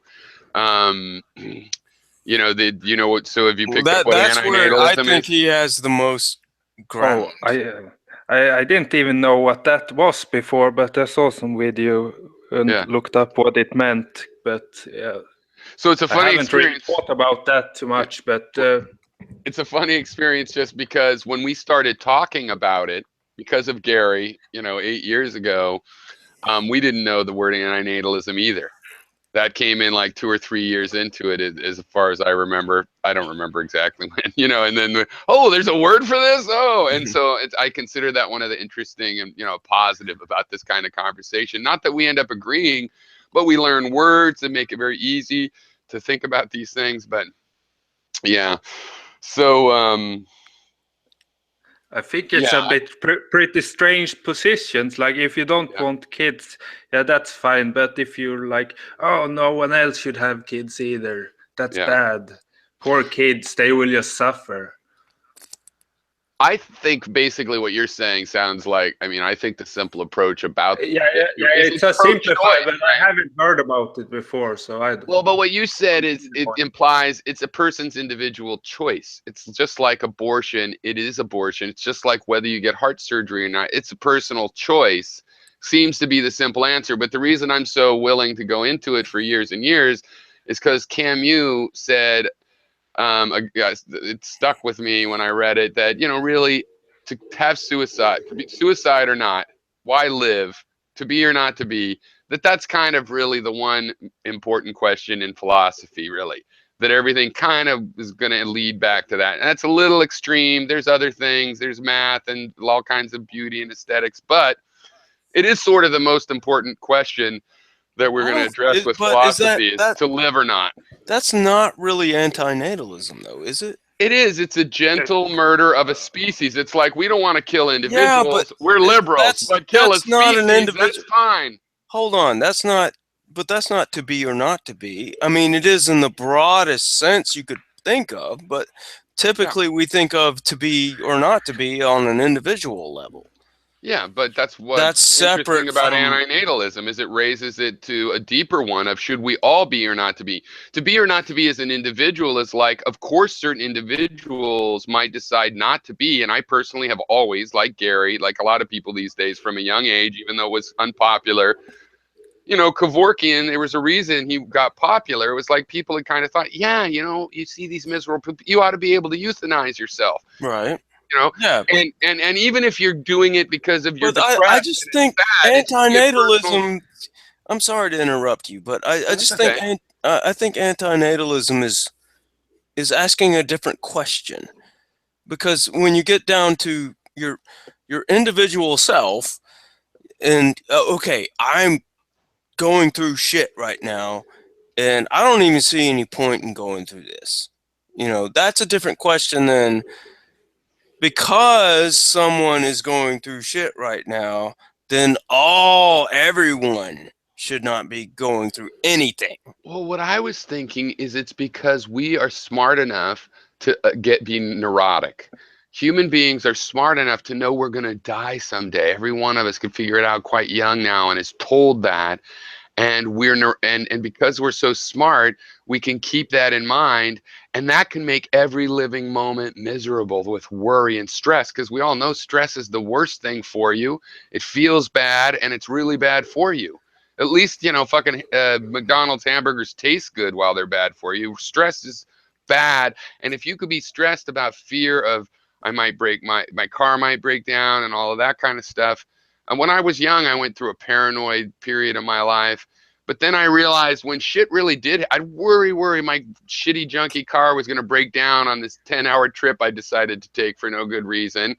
So have you picked up what antinatalism is? I think he has the most ground. I didn't even know what that was before, but I saw some video and looked up what it meant. But so it's a funny experience. Really thought about that too much, but it's a funny experience just because when we started talking about it, because of Gary, 8 years ago, we didn't know the word antinatalism either. That came in like 2 or 3 years into it, as far as I remember. I don't remember exactly when, and then, oh, there's a word for this. Oh, and so I consider that one of the interesting and, positive about this kind of conversation. Not that we end up agreeing, but we learn words that make it very easy to think about these things. But yeah, so, I think it's yeah, a bit pretty strange positions. Like if you don't yeah, want kids, yeah, that's fine. But if you're like, oh, no one else should have kids either, that's yeah. bad. Poor kids, they will just suffer. I think basically what you're saying sounds like, I think the simple approach about Yeah, the yeah, issue yeah. is It's it's a simplified, pro-choice, but right? I haven't heard about it before, so I don't Well, but know. what you said is it implies it's a person's individual choice. It's just like abortion. It is abortion. It's just like whether you get heart surgery or not. It's a personal choice. Seems to be the simple answer. But the reason I'm so willing to go into it for years and years is because Camus said, it stuck with me when I read it, that, really, to have suicide, to be suicide or not, why live, to be or not to be, that's kind of really the one important question in philosophy, really, that everything kind of is going to lead back to that. And that's a little extreme. There's other things, there's math and all kinds of beauty and aesthetics, but it is sort of the most important question that we're I going to don't. address with But is philosophy, is to live or not. that's not really antinatalism, though, is it? It is. It's a gentle murder of a species. It's like, we don't want to kill Yeah, but individuals. We're liberals, but kill a that's not an species, that's individual. fine. Hold on, that's not. But that's not to be or not to be. I mean, it is in the broadest sense you could think of, but Yeah. typically we think of to be or not to be on an individual level. Yeah, but that's That's what's interesting separate about from. antinatalism, is it raises it to a deeper one of, should we all be or not to be? To be or not to be as an individual is like, of course, certain individuals might decide not to be. And I personally have always, like Gary, like a lot of people these days from a young age, even though it was unpopular, Kevorkian, there was a reason he got popular. It was like people had kind of thought, yeah, you see these miserable people, you ought to be able to euthanize yourself, Right. you know, Yeah. and even if you're doing it because of you're But I depressed just and it's think sad, it should be a personal. antinatalism. I'm sorry to interrupt you, but I That's just think okay. I think antinatalism is asking a different question, because when you get down to your individual self, and okay, I'm going through shit right now, and I don't even see any point in going through this. That's a different question than, because someone is going through shit right now, then everyone should not be going through anything. Well, what I was thinking is it's because we are smart enough to be neurotic. Human beings are smart enough to know we're going to die someday. Every one of us can figure it out quite young now and is told that. And and because we're so smart, we can keep that in mind, and that can make every living moment miserable with worry and stress, because we all know stress is the worst thing for you. It feels bad, and it's really bad for you. At least, fucking McDonald's hamburgers taste good while they're bad for you. Stress is bad, and if you could be stressed about fear of, I might break my car might break down and all of that kind of stuff. And when I was young, I went through a paranoid period of my life. But then I realized when shit really did, I'd worry my shitty junky car was going to break down on this 10-hour trip I decided to take for no good reason.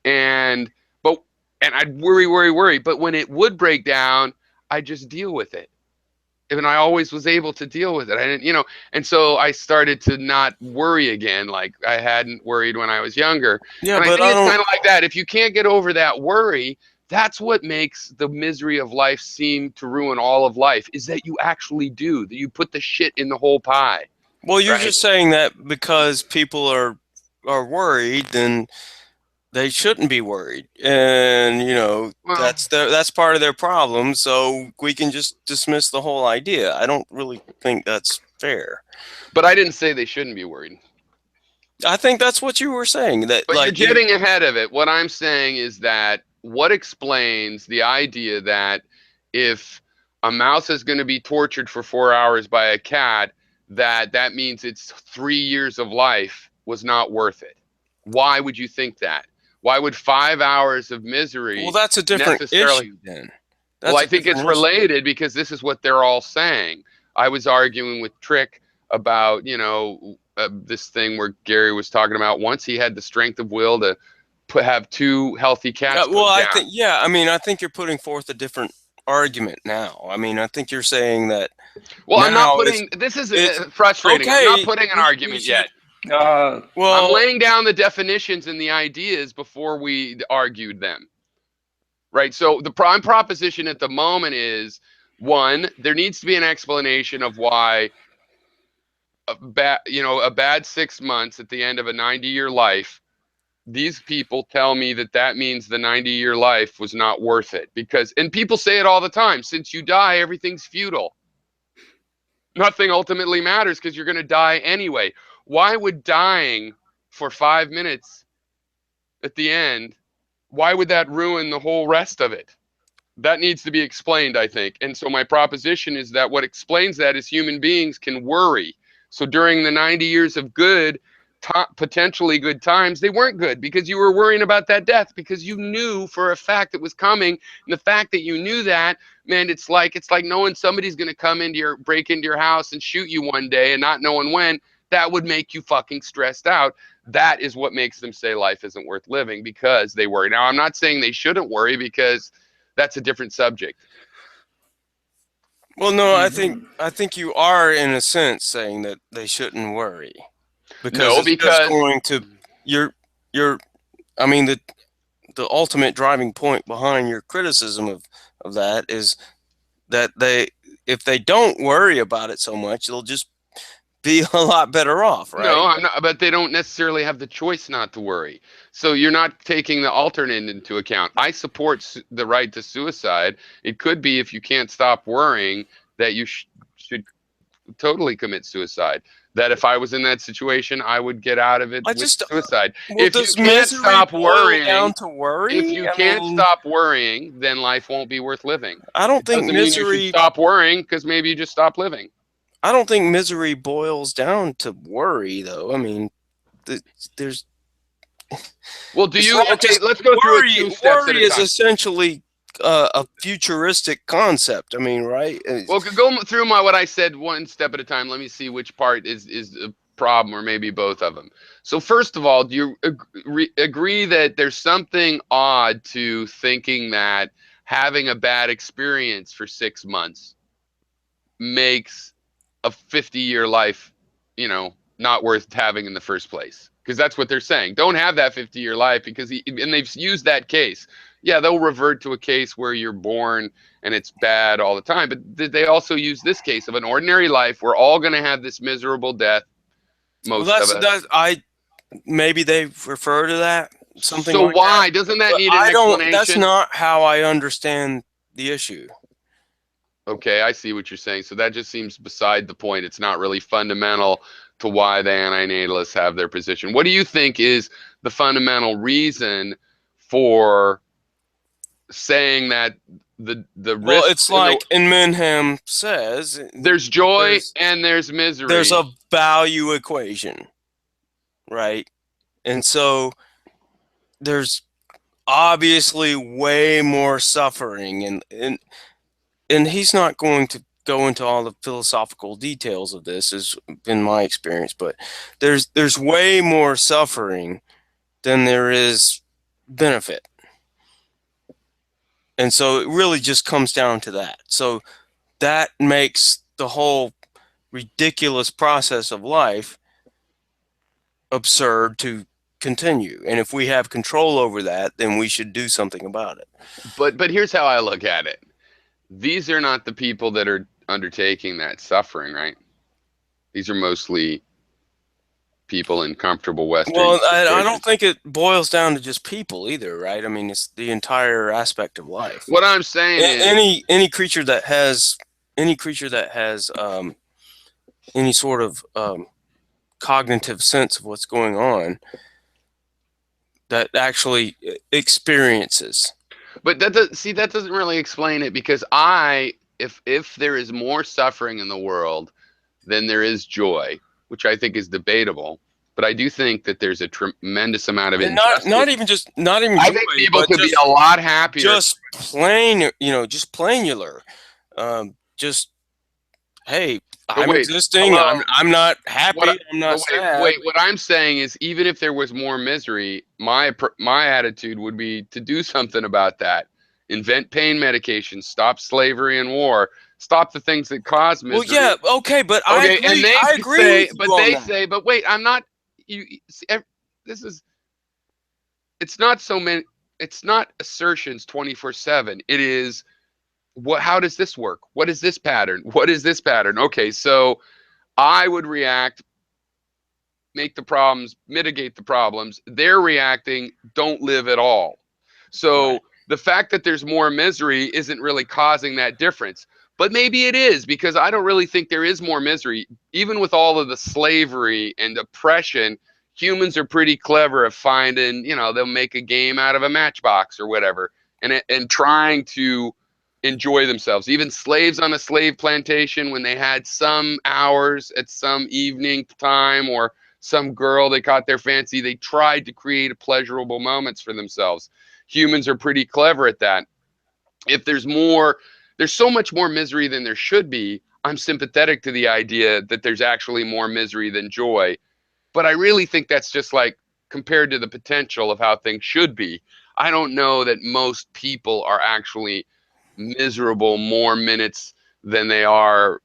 And but and I'd worry. But when it would break down, I'd just deal with it. And I always was able to deal with it. I didn't, and so I started to not worry again, like I hadn't worried when I was younger. Yeah, And I but think I it's don't. kind of like that. If you can't get over that worry, that's what makes the misery of life seem to ruin all of life, is that you actually do, that you put the shit in the whole pie, Well, you're right? just saying that because people are worried, then they shouldn't be worried, and Well, that's part of their problem. So we can just dismiss the whole idea. I don't really think that's fair. but I didn't say they shouldn't be worried. I think that's what you were saying. That But you're like you. getting ahead of it. What I'm saying is that what explains the idea that if a mouse is going to be tortured for 4 hours by a cat, that means it's 3 years of life was not worth it. Why would you think that? Why would 5 hours of misery Well, that's a different necessarily? issue then. Well, That's I a think it's different issue. related because this is what they're all saying. I was arguing with Trick about, this thing where Gary was talking about once he had the strength of will to have two healthy cats Well, put I down. think, yeah, I mean, I think you're putting forth a different argument now. I mean, I think you're saying that Well, I'm not now putting, this is it's frustrating. I'm not okay. putting an We argument should, yet. Uh, I'm well, laying down the definitions and the ideas before we argued them. Right. So the prime proposition at the moment is one, there needs to be an explanation of why a bad 6 months at the end of a 90-year life. These people tell me that means the 90-year life was not worth it and people say it all the time. Since you die, everything's futile. Nothing ultimately matters because you're going to die anyway. Why would dying for 5 minutes at the end, why would that ruin the whole rest of it? That needs to be explained, I think. And so my proposition is that what explains that is human beings can worry. So during the 90 years of potentially good times, they weren't good because you were worrying about that death because you knew for a fact it was coming. And the fact that you knew that, man, it's like knowing somebody's going to break into your house and shoot you one day and not knowing when. That would make you fucking stressed out. That is what makes them say life isn't worth living, because they worry. Now, I'm not saying they shouldn't worry, because that's a different subject. well, no, I think you are in a sense saying that they shouldn't worry because No, it's just because going to you're I mean the ultimate driving point behind your criticism of that is that if they don't worry about it so much, they'll just be a lot better off, no, right? I'm not, but they don't necessarily have the choice not to worry. So you're not taking the alternate into account. I support the right to suicide. It could be, if you can't stop worrying, that you should totally commit suicide. That if I was in that situation, I would get out of it I with just suicide. Well, If you does can't misery stop boil worrying, down to if worry? you I can't mean, stop worrying, then life won't be worth living. I don't It think doesn't mean you should misery stop worrying, because maybe you just stop living. I don't think misery boils down to worry, though. I mean, there's Well, do it's you? not Okay, just let's go through it worry. 2 steps at Worry a is time. essentially a futuristic concept. I mean, right? Well, go through what I said one step at a time. Let me see which part is a problem, or maybe both of them. So first of all, do you agree that there's something odd to thinking that having a bad experience for 6 months makes a 50-year life, not worth having in the first place? Because that's what they're saying. Don't have that 50-year life, and they've used that case. Yeah, they'll revert to a case where you're born and it's bad all the time. But they also use this case of an ordinary life. We're all going to have this miserable death, Well, most of us. maybe they refer to that, something So like that. why doesn't that But need an I don't. That's explanation? not how I understand the issue. Okay, I see what you're saying. So that just seems beside the point. It's not really fundamental to why the antinatalists have their position. What do you think is the fundamental reason for saying that the Well, risks it's like Inmenham says, there's joy there's and there's there's misery? a value equation, right? And so there's obviously way more suffering, and he's not going to go into all the philosophical details of this, has been my experience, but there's way more suffering than there is benefit. And so it really just comes down to that. So that makes the whole ridiculous process of life absurd to continue. And if we have control over that, then we should do something about it. But here's how I look at it. These are not the people that are undertaking that suffering, right? These are mostly people in comfortable Western Well, I don't situations. think it boils down to just people either, right? I mean, it's the entire aspect of life. What I'm saying is, Any creature that has any any sort of cognitive sense of what's going on, that actually experiences. but that doesn't really explain it, because if there is more suffering in the world than there is joy, which I think is debatable, but I do think that there's a tremendous amount of And injustice. not even I joy, think people but could be just a lot happier. just plain, just plainular. Just, hey, But I'm wait, existing. hello. I'm not happy. I'm not sad. What I'm saying is, even if there was more misery, my attitude would be to do something about that. Invent pain medications, stop slavery and war, stop the things that cause Well, misery. yeah, okay, but Okay, and they I agree say, with you on that. but wait, I'm not. See, this is. It's not so many. It's not assertions 24/7. It is what. How does this work? What is this pattern? What is this pattern? Okay, so I would react, make the problems, mitigate the problems. They're reacting, don't live at all. So Right. the fact that there's more misery isn't really causing that difference. But maybe it is, because I don't really think there is more misery. Even with all of the slavery and oppression, humans are pretty clever at finding, they'll make a game out of a matchbox or whatever, and trying to enjoy themselves. Even slaves on a slave plantation, when they had some hours at some evening time, or some girl they caught their fancy, they tried to create pleasurable moments for themselves. Humans are pretty clever at that. If there's so much more misery than there should be. I'm sympathetic to the idea that there's actually more misery than joy. But I really think that's just like compared to the potential of how things should be. I don't know that most people are actually miserable more minutes than they are,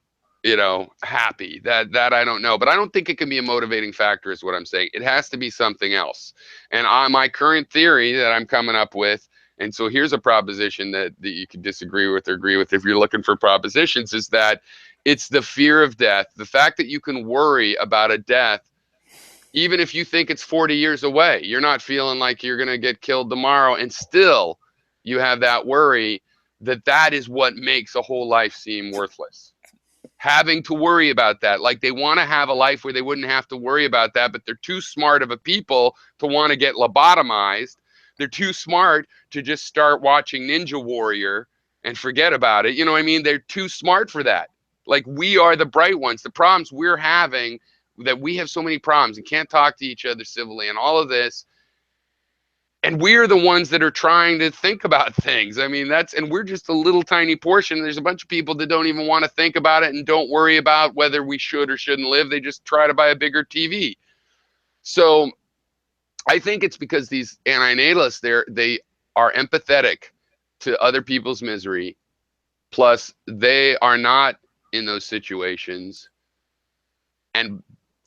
happy. That I don't know, but I don't think it can be a motivating factor is what I'm saying. It has to be something else. And my current theory that I'm coming up with, and so here's a proposition that you could disagree with or agree with if you're looking for propositions, is that it's the fear of death. The fact that you can worry about a death even if you think it's 40 years away. You're not feeling like you're going to get killed tomorrow, and still you have that worry. That is what makes a whole life seem worthless. Having to worry about that. Like, they want to have a life where they wouldn't have to worry about that, but they're too smart of a people to want to get lobotomized. They're too smart to just start watching Ninja Warrior and forget about it. You know what I mean? They're too smart for that. Like, we are the bright ones. The problems we're having, that we have so many problems and can't talk to each other civilly and all of this, and we're the ones that are trying to think about things. I mean, and we're just a little tiny portion. There's a bunch of people that don't even want to think about it and don't worry about whether we should or shouldn't live. They just try to buy a bigger TV. So I think it's because these antinatalists, they are empathetic to other people's misery. Plus, they are not in those situations. And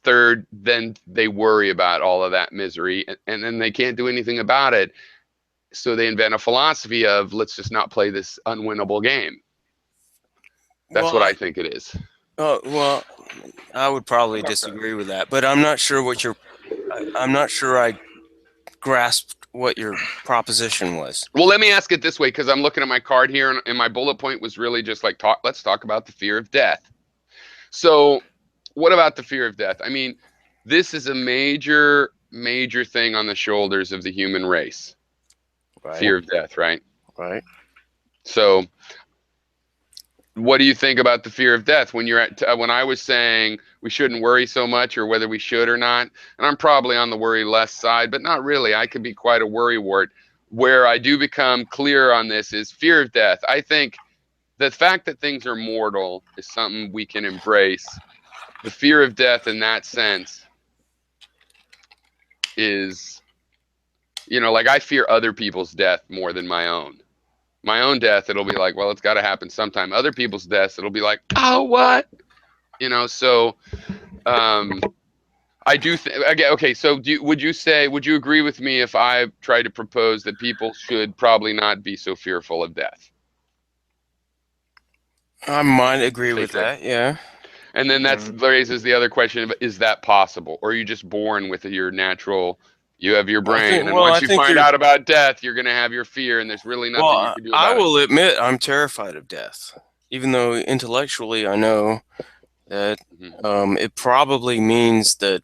third, then they worry about all of that misery, and then they can't do anything about it. So they invent a philosophy of, let's just not play this unwinnable game. That's what I think it is. Well, I would probably disagree with that, but I'm not sure I'm not sure I grasped what your proposition was. Well, let me ask it this way, because I'm looking at my card here, and my bullet point was really just like, let's talk about the fear of death. So what about the fear of death? I mean, this is a major, major thing on the shoulders of the human race. Right. Fear of death, right? Right. So what do you think about the fear of death when when I was saying we shouldn't worry so much, or whether we should or not? And I'm probably on the worry less side, but not really. I could be quite a worrywart. Where I do become clear on this is fear of death. I think the fact that things are mortal is something we can embrace. The fear of death in that sense is, like, I fear other people's death more than my own. My own death, it'll be like, well, it's got to happen sometime. Other people's deaths, it'll be like, oh, what? So I do think, again, okay, so would you agree with me if I tried to propose that people should probably not be so fearful of death? I might agree with that, yeah. And then that raises the other question of, is that possible? Or are you just born with you have your brain, and once you find out about death, you're going to have your fear, and there's really nothing you can do about it. I will admit I'm terrified of death, even though intellectually I know that it probably means that,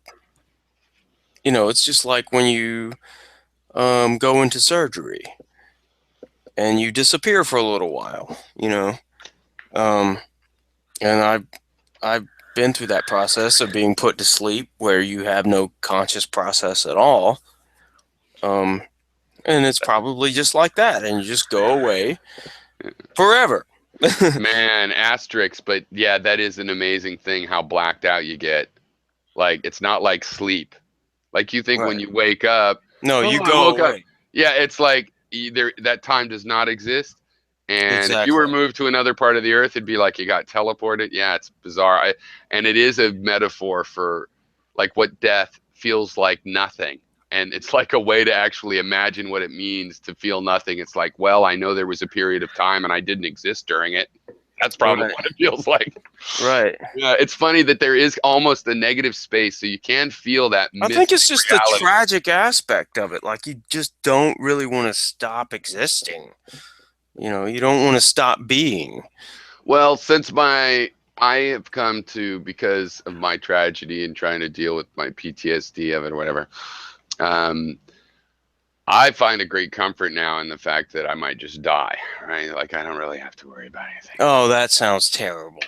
it's just like when you go into surgery and you disappear for a little while, and been through that process of being put to sleep where you have no conscious process at all. And it's probably just like that, and you just go away forever. Man, asterisks, but yeah, that is an amazing thing how blacked out you get. Like it's not like sleep. Like you think when Right. you wake up, No, oh, you I go woke up. away. Yeah, it's like either that time does not exist. And if you were Exactly. moved to another part of the earth, it'd be like you got teleported. Yeah, it's bizarre. And it is a metaphor for like what death feels like nothing. And it's like a way to actually imagine what it means to feel nothing. It's like, well, I know there was a period of time and I didn't exist during it. That's probably Right. what it feels like. Right. Yeah, it's funny that there is almost a negative space, so you can feel that I think mystic it's just the reality. tragic aspect of it. Like you just don't really want to stop existing. You don't want to stop being. Well, I have come to, because of my tragedy and trying to deal with my PTSD of it or whatever, um, I find a great comfort now in the fact that I might just die, right? Like I don't really have to worry about anything. Oh, that sounds terrible.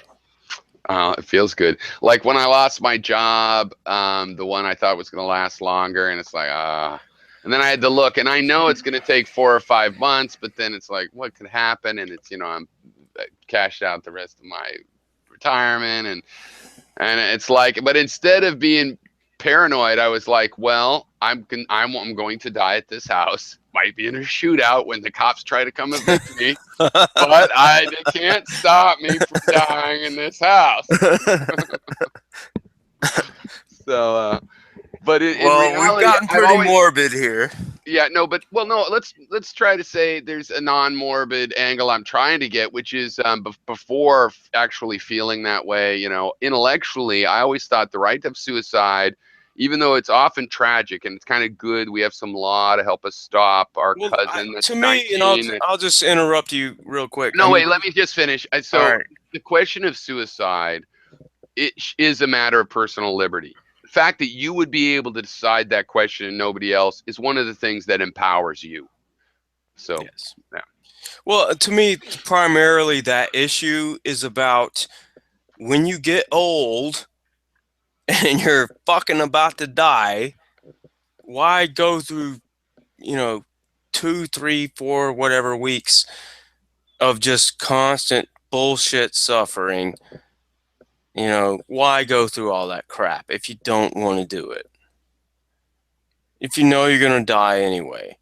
It feels good. Like when I lost my job, the one I thought was going to last longer, and it's like, and then I had to look, and I know it's going to take 4 or 5 months, but then it's like, what could happen? And it's, I'm cashed out the rest of my retirement, and it's like, but instead of being paranoid, I was like, well, I'm going to die at this house. Might be in a shootout when the cops try to come evict me, but they can't stop me from dying in this house. So, but in Well, we've reality, gotten I've pretty always, morbid here. yeah, no, but well, no, let's try to say there's a non-morbid angle I'm trying to get, which is before actually feeling that way, intellectually, I always thought the right of suicide, even though it's often tragic and it's kind of good, we have some law to help us stop our Well, cousin that's to me, and I'll 19. I'll just interrupt you real quick. No, wait, let me just finish. All So right. the question of suicide, it is a matter of personal liberty. The fact that you would be able to decide that question and nobody else is one of the things that empowers you. So, Yes. yeah. Well, to me, primarily that issue is about when you get old and you're fucking about to die, why go through, 2, 3, 4, whatever weeks of just constant bullshit suffering? Why go through all that crap if you don't want to do it? If you know you're going to die anyway.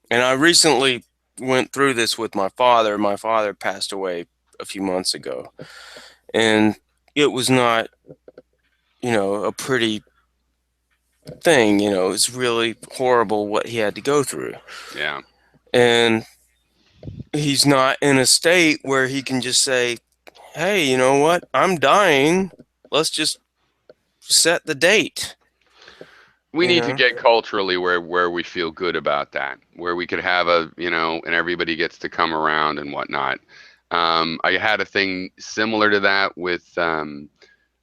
And I recently went through this with my father. My father passed away a few months ago. And it was not, a pretty thing. It's really horrible what he had to go through. Yeah. And he's not in a state where he can just say, hey, you know what? I'm dying. Let's just set the date. We need to get culturally where we feel good about that, where we could have and everybody gets to come around and whatnot. I had a thing similar to that with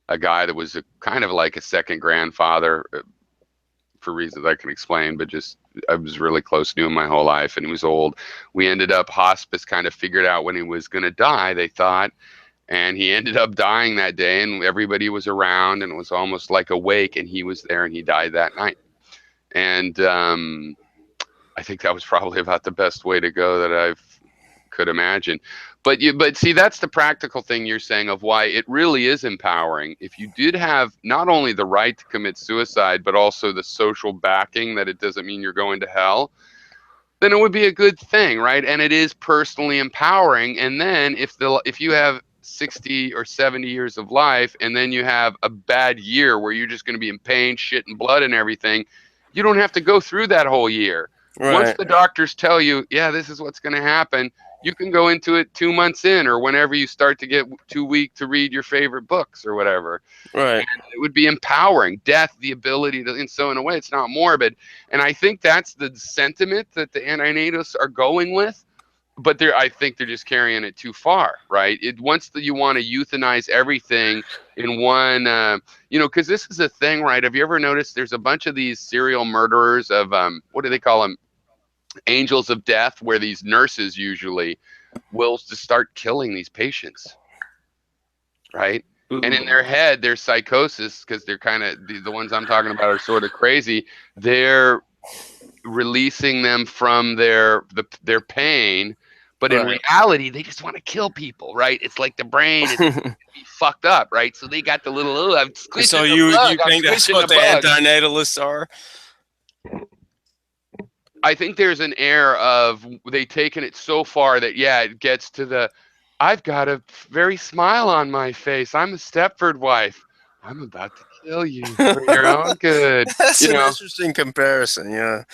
a guy that was kind of like a second grandfather, for reasons I can explain, but just I was really close to him my whole life, and he was old. We ended up hospice kind of figured out when he was going to die, they thought, and he ended up dying that day, and everybody was around, and it was almost like a wake, and he was there, and he died that night. And I think that was probably about the best way to go that I could imagine. But see, that's the practical thing you're saying of why it really is empowering. If you did have not only the right to commit suicide, but also the social backing that it doesn't mean you're going to hell, then it would be a good thing, right? And it is personally empowering. And then if you have 60 or 70 years of life, and then you have a bad year where you're just going to be in pain, shit and blood and everything, you don't have to go through that whole year. Once Right. the doctors tell you, yeah, this is what's going to happen, you can go into it 2 months in, or whenever you start to get too weak to read your favorite books or whatever. Right. It would be empowering. Death, the ability to, and so in a way, it's not morbid. And I think that's the sentiment that the antinatalists are going with. But I think they're just carrying it too far, right? Once you want to euthanize everything in one, because this is a thing, right? Have you ever noticed there's a bunch of these serial murderers of, what do they call them? Angels of death, where these nurses usually will just start killing these patients, right? And in their head, their psychosis, because they're kind of the ones I'm talking about are sort of crazy. They're releasing them from their pain, but in Right. reality, they just want to kill people, right? It's like the brain is fucked up, right? So they got the little, oh, I'm squishing So the you bug. I'm think that's squishing what the the bug. antinatalists are? I think there's an air of they taken it so far that it gets to the I've got a very smile on my face. I'm a Stepford wife. I'm about to kill you for your own good. That's You an know, interesting comparison, yeah.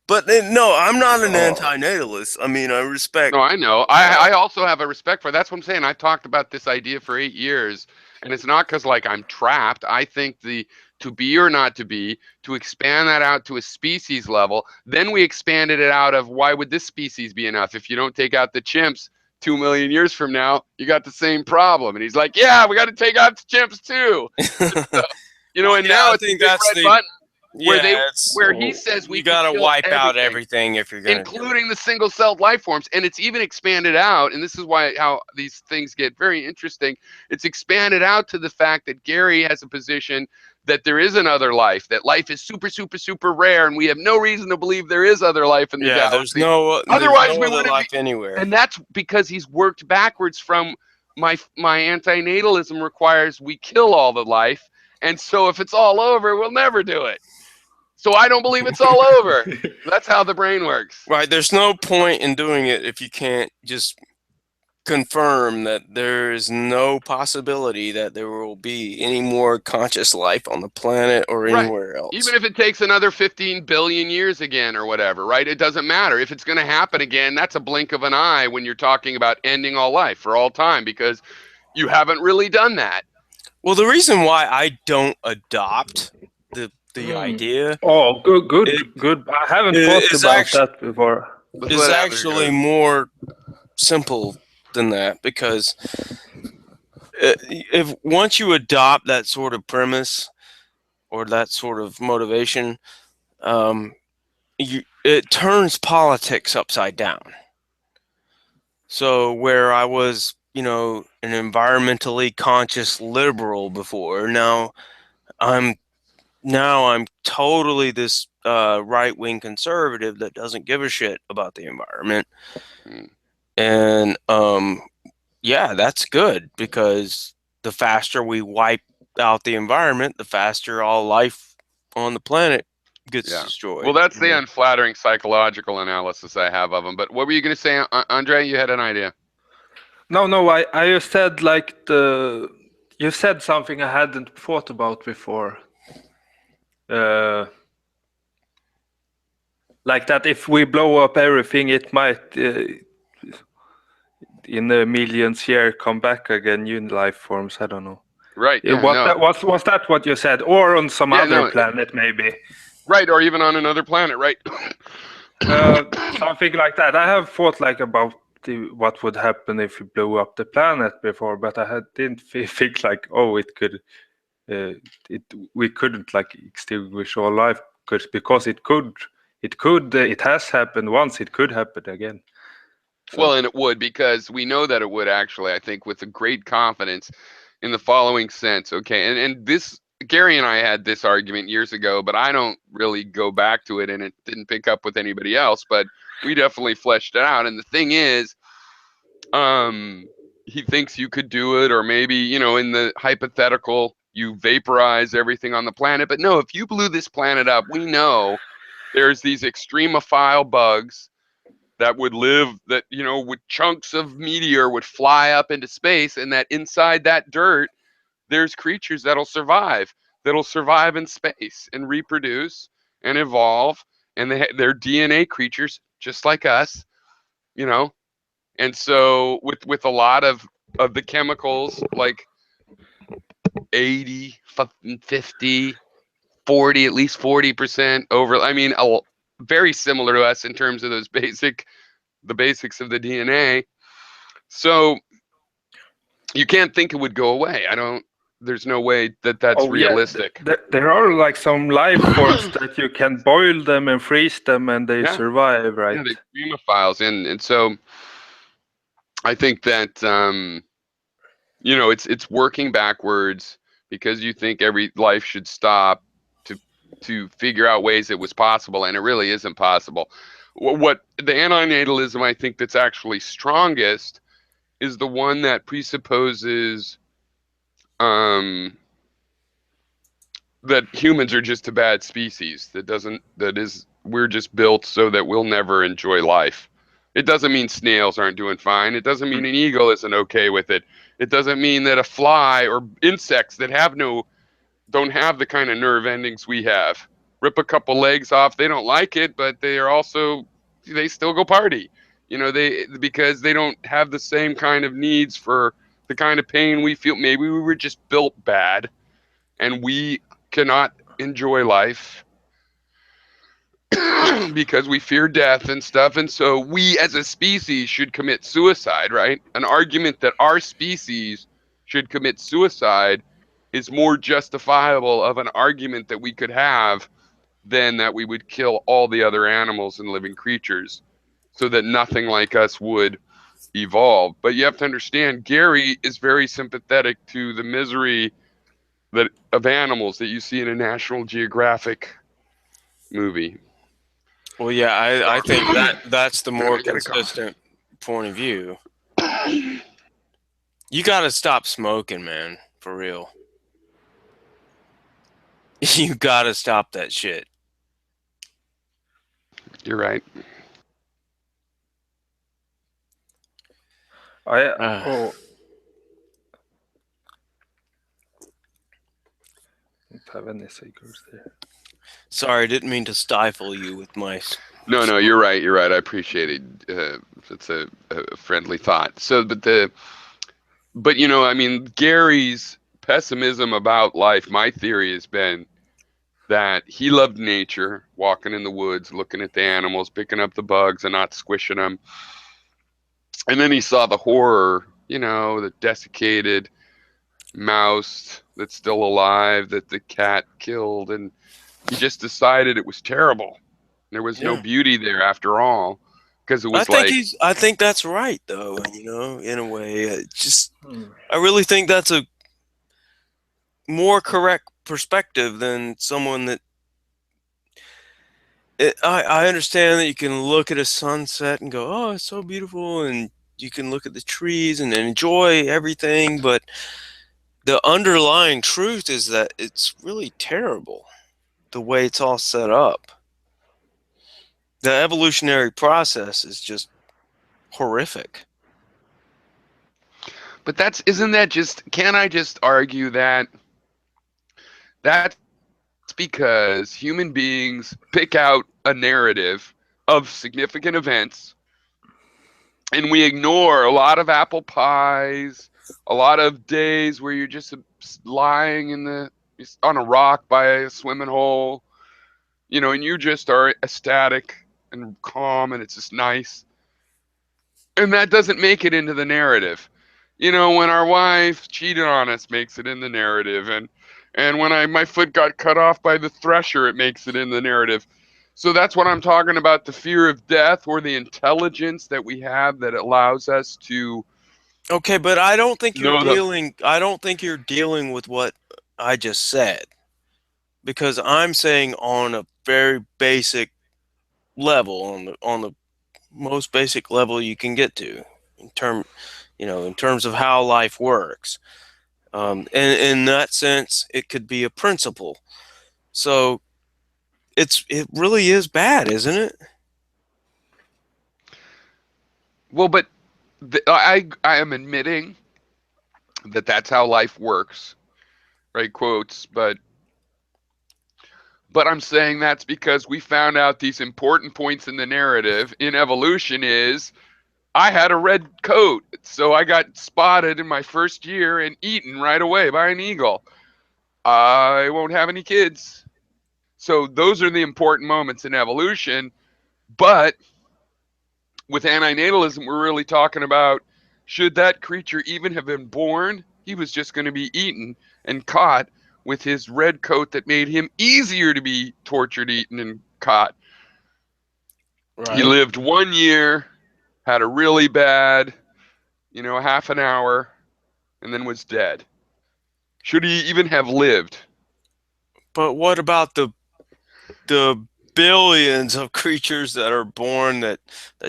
But no, I'm not an antinatalist. I mean, I respect. no, I know. I also have a respect for that's what I'm saying. I've talked about this idea for 8 years, and it's not because like I'm trapped. I think the to be or not to be, to expand that out to a species level, then we expanded it out of why would this species be enough? If you don't take out the chimps 2 million years from now, you got the same problem. And he's like, yeah, we got to take out the chimps too. You know, and Yeah, now I it's a think big that's red the button yeah. It's where he says we you could got to kill wipe out everything, everything if you're gonna do it. including the single-celled life forms. And it's even expanded out, and this is why how these things get very interesting. It's expanded out to the fact that Gary has a position that there is another life, that life is super, super, super rare, and we have no reason to believe there is other life in the Yeah, galaxy. there's Otherwise, no we other wouldn't life be. anywhere. And that's because he's worked backwards from my antinatalism requires we kill all the life, and so if it's all over, we'll never do it. So I don't believe it's all over. That's how the brain works. Right, there's no point in doing it if you can't just confirm that there is no possibility that there will be any more conscious life on the planet or Right. anywhere else. Even if it takes another 15 billion years again or whatever, right? It doesn't matter. If it's going to happen again, that's a blink of an eye when you're talking about ending all life for all time, because you haven't really done that. Well, the reason why I don't adopt the idea Oh, good, it, good. I haven't it thought is about that before. Let's is let Adler actually go. more simple than that, because if once you adopt that sort of premise or that sort of motivation, it turns politics upside down. So where I was, an environmentally conscious liberal before, now I'm totally this right-wing conservative that doesn't give a shit about the environment. Mm. And yeah, that's good, because the faster we wipe out the environment, the faster all life on the planet gets destroyed. Well, that's the unflattering psychological analysis I have of them. But what were you going to say, Andre? You had an idea. No, I just said you said something I hadn't thought about before. Like that if we blow up everything, it might in a millions year come back again, new life forms. I don't know. Right. Yeah. Was that what you said, or on some other planet maybe? Right, or even on another planet, right? Something like that. I have thought about what would happen if we blew up the planet before, but I didn't think like, oh, it could, we couldn't like extinguish all life, because it has happened once. It could happen again. So. Well, and it would, because we know that it would actually, I think, with a great confidence in the following sense. Okay. And this, Gary and I had this argument years ago, but I don't really go back to it, and it didn't pick up with anybody else, but we definitely fleshed it out. And the thing is, he thinks you could do it, or maybe, in the hypothetical, you vaporize everything on the planet. But no, if you blew this planet up, we know there's these extremophile bugs that would live, that, with chunks of meteor would fly up into space, and that inside that dirt, there's creatures that'll survive in space and reproduce and evolve, and they're DNA creatures just like us, and so with a lot of the chemicals, like 80, 50, 40, at least 40% over, I mean, very similar to us in terms of those the basics of the DNA. So you can't think it would go away. There's no way that's realistic. Yeah. There are some life forms that you can boil them and freeze them, and they survive, right? Yeah, they're extremophiles. And so I think that, you know, it's working backwards because you think every life should stop to figure out ways it was possible, and it really isn't possible. What the antinatalism I think that's actually strongest is the one that presupposes um, that humans are just a bad species. That is, we're just built so that we'll never enjoy life. It doesn't mean snails aren't doing fine. It doesn't mean an eagle isn't okay with it. It doesn't mean that a fly or insects that don't have the kind of nerve endings we have. Rip a couple legs off, they don't like it, but they still go party. You know, they because they don't have the same kind of needs for the kind of pain we feel. Maybe we were just built bad and we cannot enjoy life because we fear death and stuff. And so we as a species should commit suicide, right? An argument that our species should commit suicide is more justifiable of an argument that we could have than that we would kill all the other animals and living creatures so that nothing like us would evolve. But you have to understand, Gary is very sympathetic to the misery that of animals that you see in a National Geographic movie. Well, yeah, I think that's the more I got a cough. consistent point of view. You got to stop smoking, man, for real. You got to stop that shit. You're right. Oh, don't have any cigars there. Sorry, didn't mean to stifle you with my. No, you're right. You're right. I appreciate it. It's a friendly thought. So, but you know, I mean, Gary's pessimism about life. My theory has been that he loved nature, walking in the woods, looking at the animals, picking up the bugs, and not squishing them. And then he saw the horror. You know, the desiccated mouse that's still alive that the cat killed, and he just decided it was terrible. There was no Yeah. beauty there after all, because it was I think that's right, though. You know, in a way, I really think that's a more correct perspective than someone that. I understand that you can look at a sunset and go, "Oh, it's so beautiful," and you can look at the trees and enjoy everything, but the underlying truth is that it's really terrible the way it's all set up. The evolutionary process is just horrific. but isn't that just, can I just argue that that's because human beings pick out a narrative of significant events and we ignore a lot of apple pies, a lot of days where you're just lying on a rock by a swimming hole, you know, and you just are ecstatic and calm and it's just nice. And that doesn't make it into the narrative. You know, when our wife cheated on us makes it in the narrative, and when my foot got cut off by the thresher, it makes it in the narrative. So that's what I'm talking about, the fear of death or the intelligence that we have that allows us to Okay, but I don't think you're know the dealing with what I just said, because I'm saying on a very basic level, on the most basic level you can get to in terms of how life works. And in that sense, it could be a principle. So it really is bad, isn't it? well, but I am admitting that that's how life works, right? Quotes, but I'm saying that's because we found out these important points in the narrative in evolution is I had a red coat, so I got spotted in my first year and eaten right away by an eagle. I won't have any kids. So those are the important moments in evolution. But with antinatalism, we're really talking about, should that creature even have been born? He was just going to be eaten and caught with his red coat that made him easier to be tortured, eaten, and caught. He Right. lived 1 year, had a really bad, half an hour, and then was dead? Should he even have lived? But what about the billions of creatures that are born that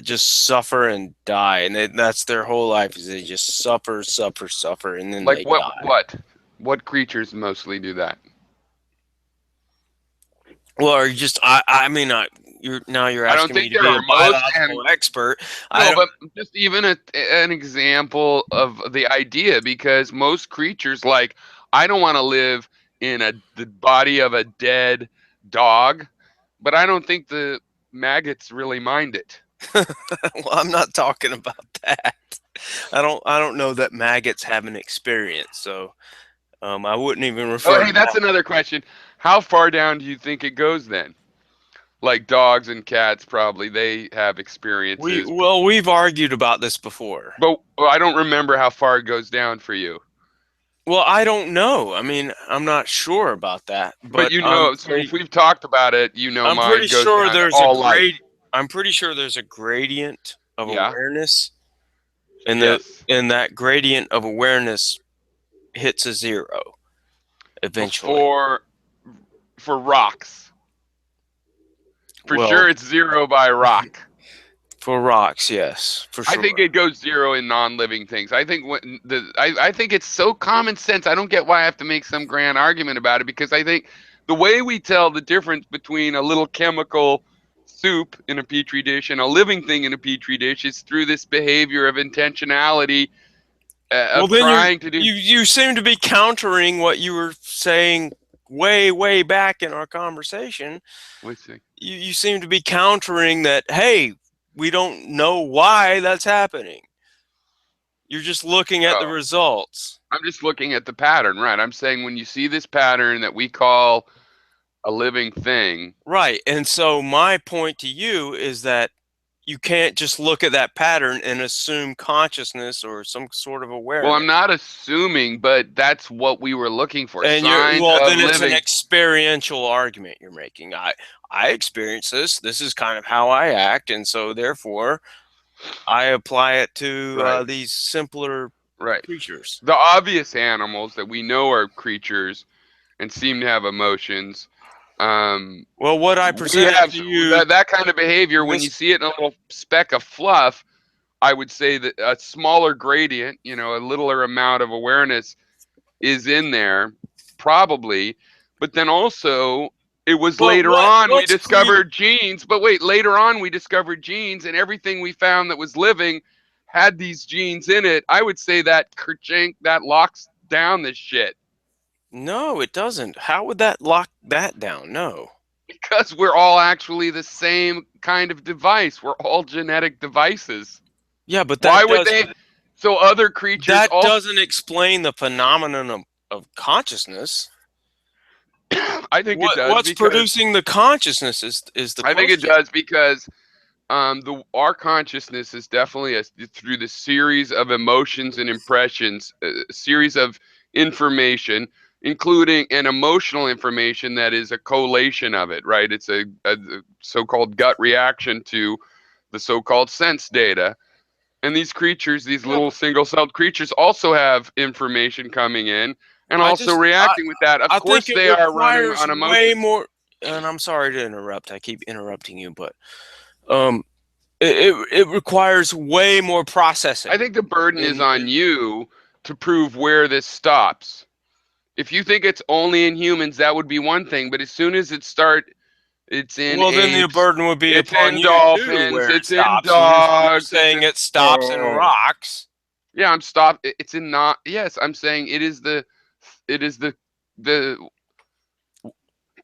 just suffer and die, and that's their whole life, is they just suffer, suffer, suffer, and then Like they what? die. What creatures mostly do that? Well, are you just I mean, you're I don't asking me think to there be are a most, and biological expert. I no, don't. but just even an example of the idea, because most creatures, like, I don't want to live in the body of a dead dog, but I don't think the maggots really mind it. Well, I'm not talking about that. I don't know that maggots have an experience, so I wouldn't even Oh, refer hey, to that's that. another question. How far down do you think it goes then? Like dogs and cats, probably they have experiences, We've argued about this before. but I don't remember how far it goes down for you. Well, I don't know. I mean, I'm not sure about that, But but you know, so if we've talked about it, I'm pretty mine goes sure down to there's a all life. I'm pretty sure there's a gradient of Yeah. awareness, and Yes. that gradient of awareness hits a zero eventually. For rocks. For Well, sure, it's zero by rock. for rocks, yes, for I sure. think it goes zero in non-living things. I think I think it's so common sense. I don't get why I have to make some grand argument about it, because I think the way we tell the difference between a little chemical soup in a petri dish and a living thing in a petri dish is through this behavior of intentionality, Well, of then trying to do. you seem to be countering what you were saying way back in our conversation. Let's see. You seem to be countering that, hey, we don't know why that's happening. You're just looking at the Oh, results. I'm just looking at the pattern, right? I'm saying when you see this pattern that we call a living thing. Right. And so my point to you is that you can't just look at that pattern and assume consciousness or some sort of Well, I'm awareness. not assuming, but that's what we were looking for. And Signs of then it's an living. experiential argument you're making. I experience this. This is kind of how I act, and so therefore I apply it to Right. these simpler Right. creatures. The obvious animals that we know are creatures and seem to have emotions. Well, what I We presented have to you, that kind of behavior when you this see it in a little speck of fluff. I would say that a smaller gradient, a littler amount of awareness is in there, probably. But then also, it was but later on we what's discovered genes. But wait, later on we discovered genes, and everything we found that was living had these genes in it. I would say that kerchink, that locks down this shit. No, it doesn't. How would that lock that down? No. Because we're all actually the same kind of device. We're all genetic devices. Yeah, but Why would they? So other creatures that also. doesn't explain the phenomenon of consciousness. I think it does What's because producing the consciousness is the I think it question. does because our consciousness is definitely through the series of emotions and impressions, a series of information, including an emotional information that is a collation of it, right? It's a so-called gut reaction to the so-called sense data. And these creatures, these Yeah, little single-celled creatures, also have information coming in and I also just reacting with that. Of I think course, it they are running requires on way emotions. more. And I'm sorry to interrupt. I keep interrupting you, but um, it requires way more I processing. think the burden is In on you to prove where this stops. If you think it's only in humans, that would be one thing. But as soon as it's in well, then the apes, burden would be it's upon in you too, dolphins, where it it's in stops. And you're dogs, it's saying in. it stops in Oh, rocks. Yeah, I'm stop. It's in not. Yes, I'm saying it is the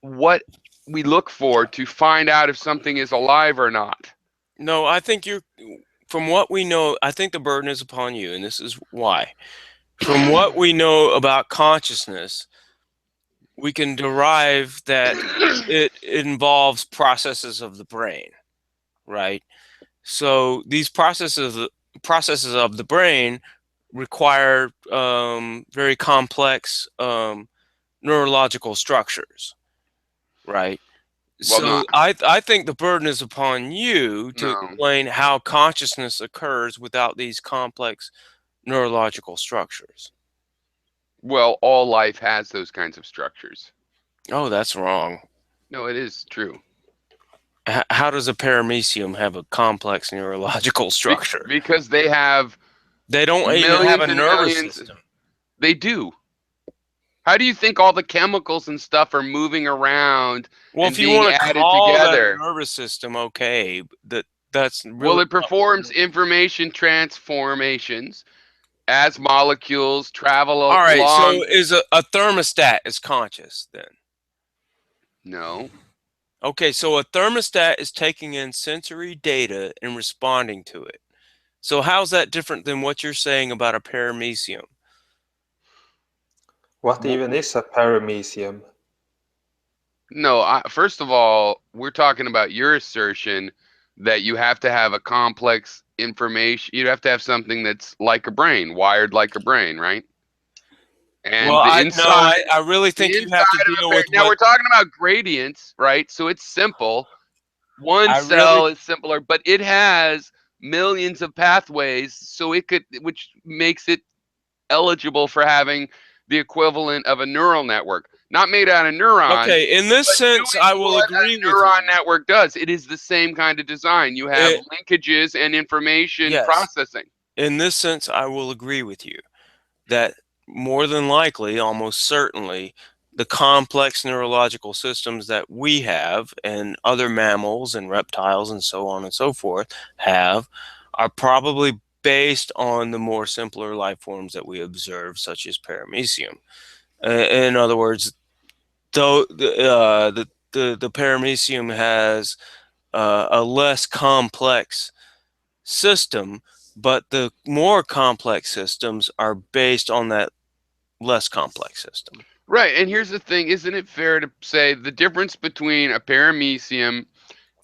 what we look for to find out if something is alive or not. No, I think from what we know, I think the burden is upon you, and this is why. From what we know about consciousness, we can derive that it involves processes of the brain, right? So these processes of the brain require very complex neurological structures, right? Well, So not. I think the burden is upon you to No. explain how consciousness occurs without these complex neurological structures. Well, all life has those kinds of structures. Oh, that's wrong. No, it is true. How does a paramecium have a complex neurological structure? Because they have They don't even have a millions and nervous millions. system. They do. How do you think all the chemicals and stuff are moving around Well, and if you being want to added call that a together? nervous system, okay, that's Well, really it performs information transformations as molecules travel all right. So along. is a thermostat is conscious then? No. Okay, so a thermostat is taking in sensory data and responding to it. So how's that different than what you're saying about a paramecium? What even is a paramecium? No, first of all, we're talking about your assertion that you have to have a complex information. You have to have something that's like a brain, wired like a brain, right? Well, And the inside, I really the think you have to inside of a deal pair. with Now what we're talking about gradients, right? So it's simple. One I really cell is simpler, but it has millions of pathways, so it could, which makes it eligible for having the equivalent of a neural network. Not made out of neurons, okay. In this but sense, I doing will what agree a with neuron you. network does. It is the same kind of design. You have It, linkages and information yes, processing. in this sense, I will agree with you that more than likely, almost certainly, the complex neurological systems that we have and other mammals and reptiles and so on and so forth have are probably based on the more simpler life forms that we observe, such as paramecium. In other words, though the paramecium has a less complex system, but the more complex systems are based on that less complex system. Right. And here's the thing, isn't it fair to say the difference between a paramecium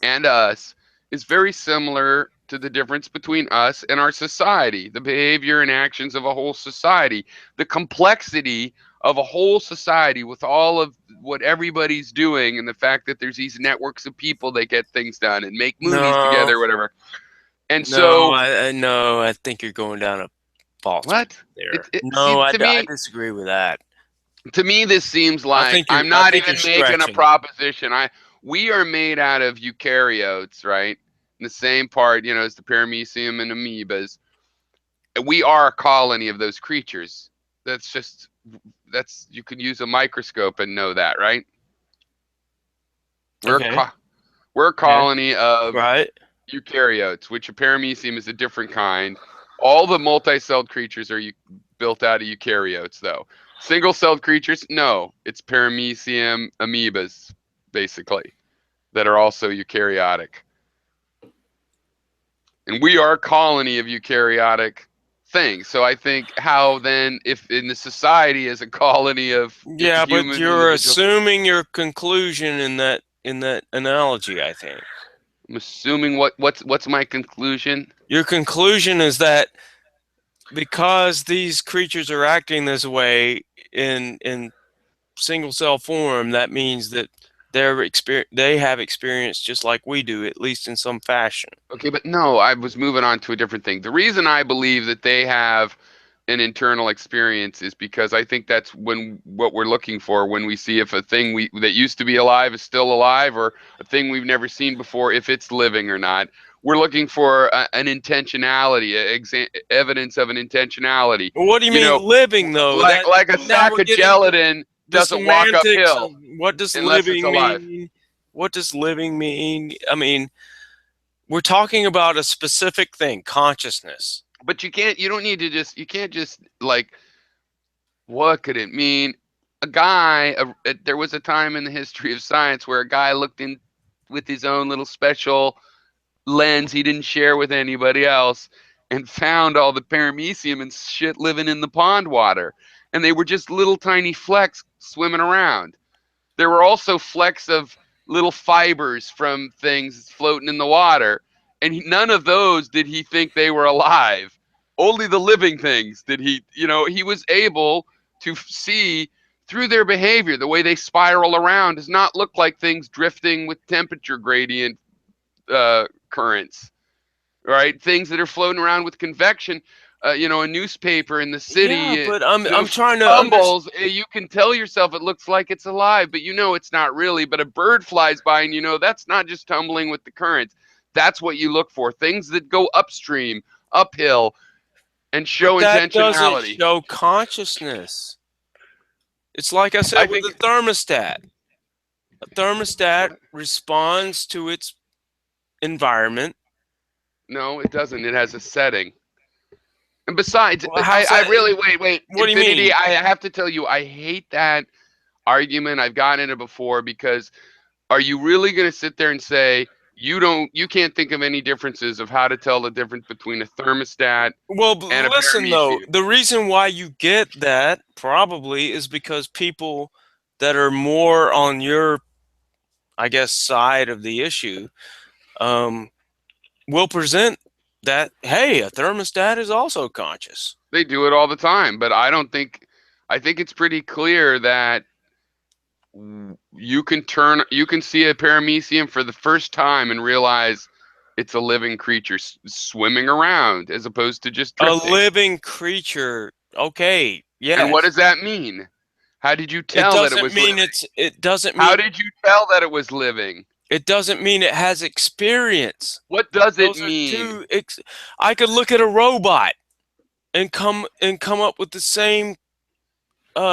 and us is very similar to the difference between us and our society, the behavior and actions of a whole society, the complexity of a whole society with all of what everybody's doing, and the fact that there's these networks of people that get things done and make movies No, together, whatever. And no, so, I no, I think you're going down a false path what? there. See, No, I disagree with that. to me, this seems I like think I'm I not think even you're making a stretching it. proposition. We are made out of eukaryotes, right? In the same part, as the paramecium and amoebas. We are a colony of those creatures. That's just you can use a microscope and know that, right? We're a Okay. co- we're a Okay. colony of Right. eukaryotes, which a paramecium is a different kind. All the multi-celled creatures are built out of eukaryotes, though. Single-celled creatures, no, it's paramecium amoebas, basically, that are also eukaryotic. And we are a colony of eukaryotic things. So I think how then, if in the society as a colony of Yeah, but human you're individuals, assuming your conclusion in that analogy, I think. I'm assuming what's my conclusion? Your conclusion is that because these creatures are acting this way in single cell form, that means that they have experience just like we do, at least in some fashion. Okay, but no, I was moving on to a different thing. The reason I believe that they have an internal experience is because I think that's what we're looking for when we see if a thing that used to be alive is still alive, or a thing we've never seen before, if it's living or not. We're looking for an intentionality, evidence of an intentionality. Well, what do you You mean know, living though? like a Now sack we're of getting to gelatin the doesn't walk semantics of uphill what does unless it's living alive. mean? What does living mean? I mean, we're talking about a specific thing, consciousness. But you don't need to you can't just like, what could it mean? There was a time in the history of science where a guy looked in with his own little special lens he didn't share with anybody else and found all the paramecium and shit living in the pond water. And they were just little tiny flecks swimming around. There were also flecks of little fibers from things floating in the water, and none of those did he think they were alive. Only the living things did he was able to see through their behavior. The way they spiral around does not look like things drifting with temperature gradient currents, right? Things that are floating around with convection. a newspaper in the Yeah, city, but I'm trying to tumbles, you can tell yourself it looks like it's alive, but it's not really. But a bird flies by, and that's not just tumbling with the currents. That's what you look for. Things that go upstream, uphill, and but show that doesn't intentionality. show consciousness. It's like I I said with think the thermostat. A thermostat what? responds to its environment. No, it doesn't. It has a setting. And besides, Well, how's I that? really wait, What do you Infinity. mean? I have to tell you, I hate that argument. I've gotten into it before because are you really going to sit there and say you can't think of any differences of how to tell the difference between a thermostat Well, and a listen though, paramecium? the reason why you get that probably is because people that are more on your, I guess, side of the issue, um, will present that, hey, a thermostat is also conscious. They do it all the time, but I don't think. I think it's pretty clear that you can see a paramecium for the first time and realize it's a living creature swimming around as opposed to just A drifting. living creature, okay, And what yes. does that mean? How did you It tell that it doesn't was mean living? it doesn't How mean did you tell that it was living? it doesn't mean it has experience. What does it Those are mean two I could look at a robot and come up with the same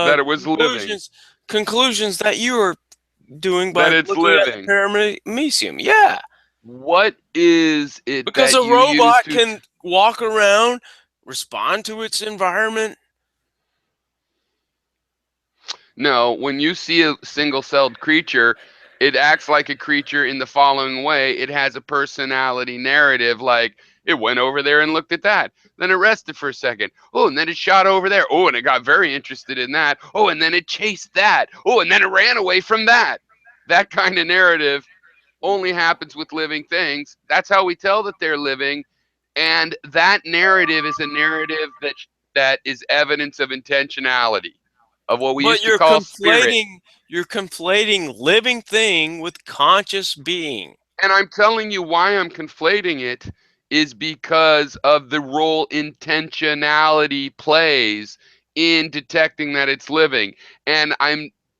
that it was living? conclusions that you are doing That by it's looking at the living? paramecium. Yeah, What is it because that a you use robot to can walk around, respond to its environment. No, when you see a single-celled creature, it acts like a creature in the following way. It has a personality narrative, like it went over there and looked at that. Then it rested for a second. Oh, and then it shot over there. Oh, and it got very interested in that. Oh, and then it chased that. Oh, and then it ran away from that. That kind of narrative only happens with living things. That's how we tell that they're living. And that narrative is a narrative that is evidence of intentionality, of what we But used to call spirit. you're conflating living thing with conscious being. And I'm telling you why I'm conflating it is because of the role intentionality plays in detecting that it's living. And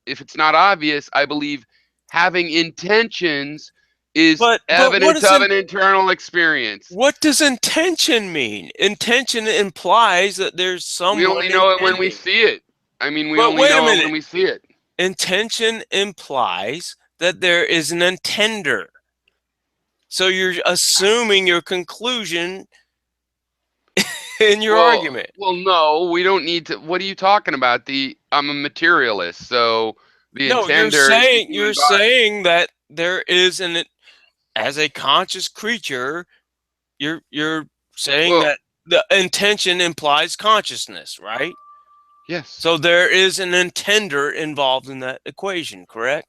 if it's not obvious, I believe having intentions is But evidence of an internal experience. what does intention mean? Intention implies that there's We only someone know it when we intending. see it. I mean, we But only wait a know it when minute. we see it. Intention implies that there is an intender. So you're assuming your conclusion in your argument. Well, no, we don't need to. What are you talking about? I'm a materialist, so the No, intender is the you're human body. saying that there is an as a conscious creature, you're saying Well, that the intention implies consciousness, right? yes, So there is an intender involved in that equation, correct?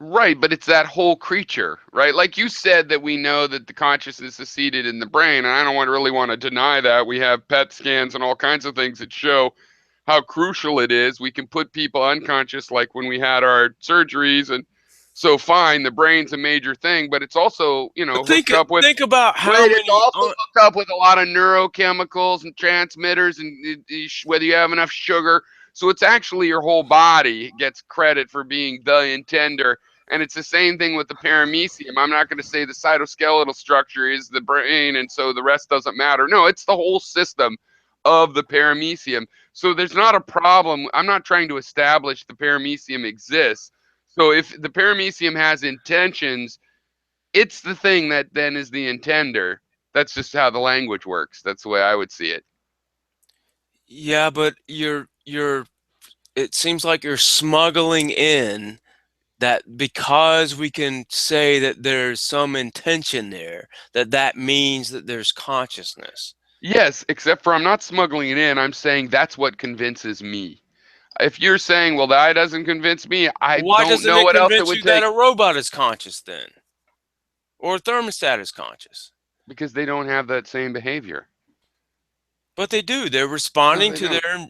right, but it's that whole creature, right? Like you said that we know that the consciousness is seated in the brain, and I don't really want to deny that. We have PET scans and all kinds of things that show how crucial it is. We can put people unconscious, like when we had our surgeries, and so fine, the brain's a major thing, but it's also, But hooked up with. think about how Wait, it's many also hooked up with a lot of neurochemicals and transmitters, and whether you have enough sugar. So it's actually your whole body gets credit for being the intender. And it's the same thing with the paramecium. I'm not going to say the cytoskeletal structure is the brain, and so the rest doesn't matter. No, it's the whole system of the paramecium. So there's not a problem. I'm not trying to establish the paramecium exists. So if the paramecium has intentions, it's the thing that then is the intender. That's just how the language works. That's the way I would see it. yeah, but you're it seems like you're smuggling in that because we can say that there's some intention there, that means that there's consciousness. Yes, except for I'm not smuggling it in. I'm saying that's what convinces me. If you're saying, well, that doesn't convince me, I Why don't doesn't know it what else it convince would you that take a robot is conscious then? Or a thermostat is conscious? because they don't have that same behavior. But they do. They're No, responding they to don't. their.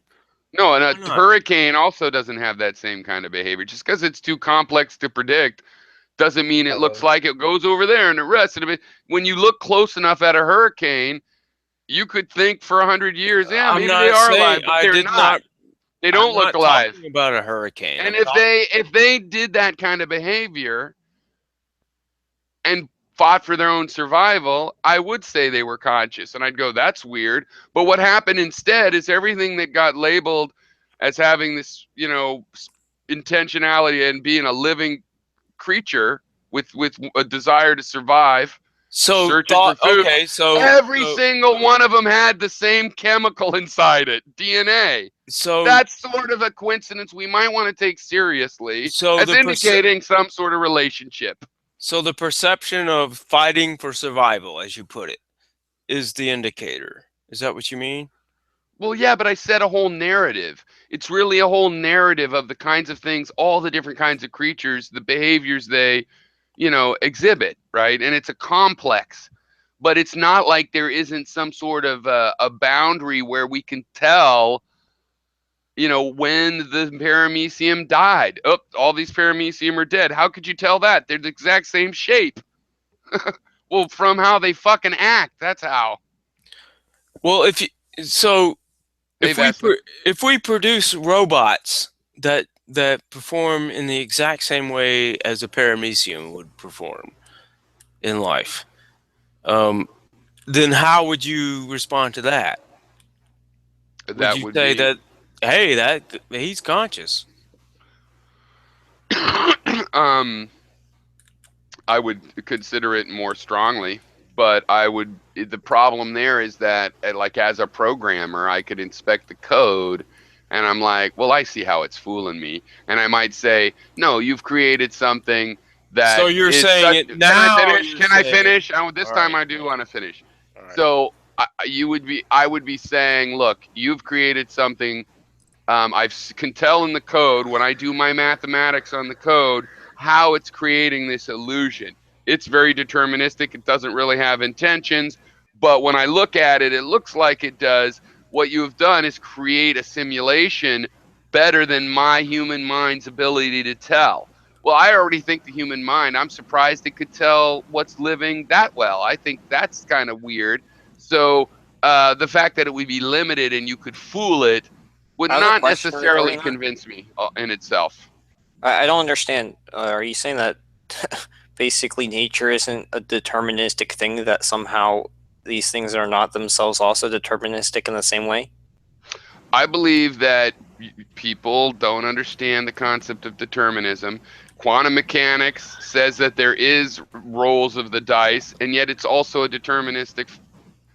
No, and Why a not? hurricane also doesn't have that same kind of behavior. Just because it's too complex to predict doesn't mean it looks Hello. like it goes over there and it rests. When you look close enough at a hurricane, You could think for 100 years, yeah, I'm maybe they not are saying alive, but I they're did not. not. They I'm don't look not alive. talking about a hurricane. And I'm if they did that kind of behavior and fought for their own survival, I would say they were conscious, and I'd go, that's weird. But what happened instead is everything that got labeled as having this, intentionality and being a living creature with a desire to survive, so searching for thought. food. Okay, Every single one of them had the same chemical inside it, DNA. so That's sort of a coincidence we might want to take seriously so as indicating some sort of relationship. so the perception of fighting for survival, as you put it, is the indicator. Is that what you mean? Well, yeah, but I said a whole narrative. It's really a whole narrative of the kinds of things, all the different kinds of creatures, the behaviors they, exhibit, right? And it's a complex, but it's not like there isn't some sort of a boundary where we can tell, when the paramecium died. Oh, all these paramecium are dead. How could you tell that? They're the exact same shape. Well, from how they fucking act, that's how. Well, so Hey, if we Vesla. if we produce robots that perform in the exact same way as a paramecium would perform in life, then how would you respond to that? Would That you would say be that, hey, that he's conscious? I would consider it more strongly, but the problem there is that, like, as a programmer, I could inspect the code and I'm like, well, I see how it's fooling me. And I might say, no, you've created something So that you're is saying such. it Can I now? finish? You're Can I saying, finish? This all time right, I do want to finish. all right. So I would be saying, look, you've created something. I can tell in the code when I do my mathematics on the code how it's creating this illusion. It's very deterministic. It doesn't really have intentions, but when I look at it, it looks like it does. What you have done is create a simulation better than my human mind's ability to tell. Well, I already think the human mind, I'm surprised it could tell what's living that well. I think that's kind of weird. So the fact that it would be limited and you could fool it would I have a not question necessarily regarding that. convince me in itself. I don't understand. Are you saying that basically nature isn't a deterministic thing, that somehow these things are not themselves also deterministic in the same way? I believe that people don't understand the concept of determinism. Quantum mechanics says that there is rolls of the dice, and yet it's also a deterministic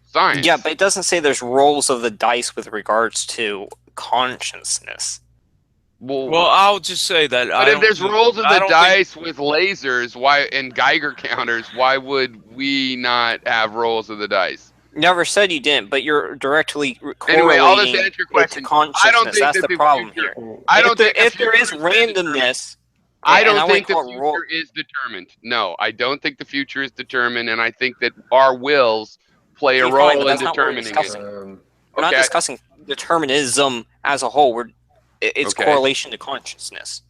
science. Yeah, but it doesn't say there's rolls of the dice with regards to consciousness. Well, I'll just say that. But if there's rolls of the dice with lasers, and Geiger counters, why would we not have rolls of the dice? Never said you didn't, but you're directly correlating Anyway, I'll just answer your question. it to consciousness. I don't think that's that the problem future, here. I don't think if there is randomness, I don't think the future is determined. No, I don't think the future is determined, and I think that our wills play a role in determining it. We're not discussing determinism as a whole. It's correlation to consciousness.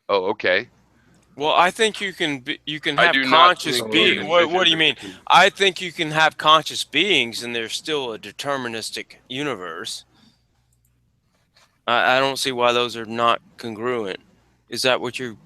Oh, okay. Well, I think you can have conscious beings. What do you mean? I think you can have conscious beings, and there's still a deterministic universe. I don't see why those are not congruent. Is that what you're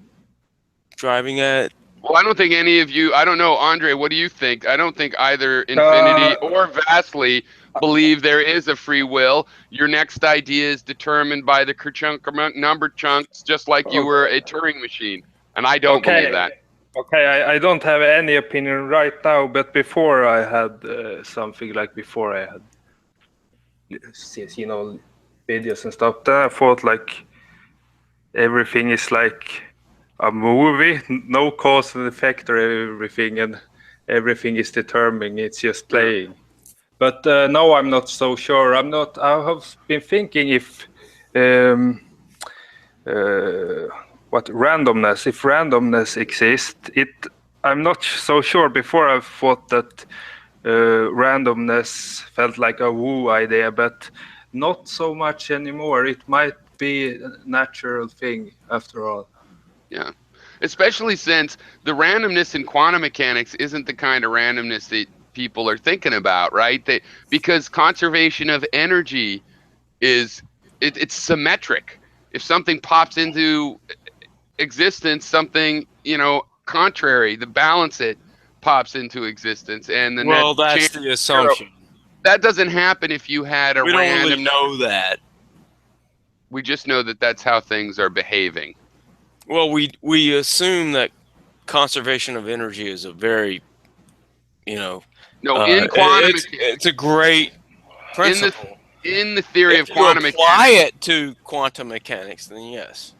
driving at? Well, I don't think any of you. I don't know, Andre. What do you think? I don't think either Infinity or Vastly believe there is a free will. Your next idea is determined by the Kerchunk number chunks, just like you were a Turing machine. And I don't believe that. Okay, I don't have any opinion right now, but before I had something like before I had videos and stuff, then I thought like everything is like a movie, no cause and effect or everything, and everything is determining, it's just playing. But now I'm not so sure. I have been thinking if what randomness, if randomness exists, I'm not so sure. Before I thought that randomness felt like a woo idea, but not so much anymore. It might be a natural thing after all. Yeah, especially since the randomness in quantum mechanics isn't the kind of randomness that people are thinking about, right? Because conservation of energy it's symmetric. If something pops into existence, something, contrary, the balance it pops into existence, and the net Well, that's change the is zero. assumption. That doesn't happen if you had a We don't really random. know that. We just know that that's how things are behaving. Well, we assume that conservation of energy is a very, No, in quantum mechanics, it's a great principle. in the theory of If you quantum apply mechanics, it to quantum mechanics, then yes.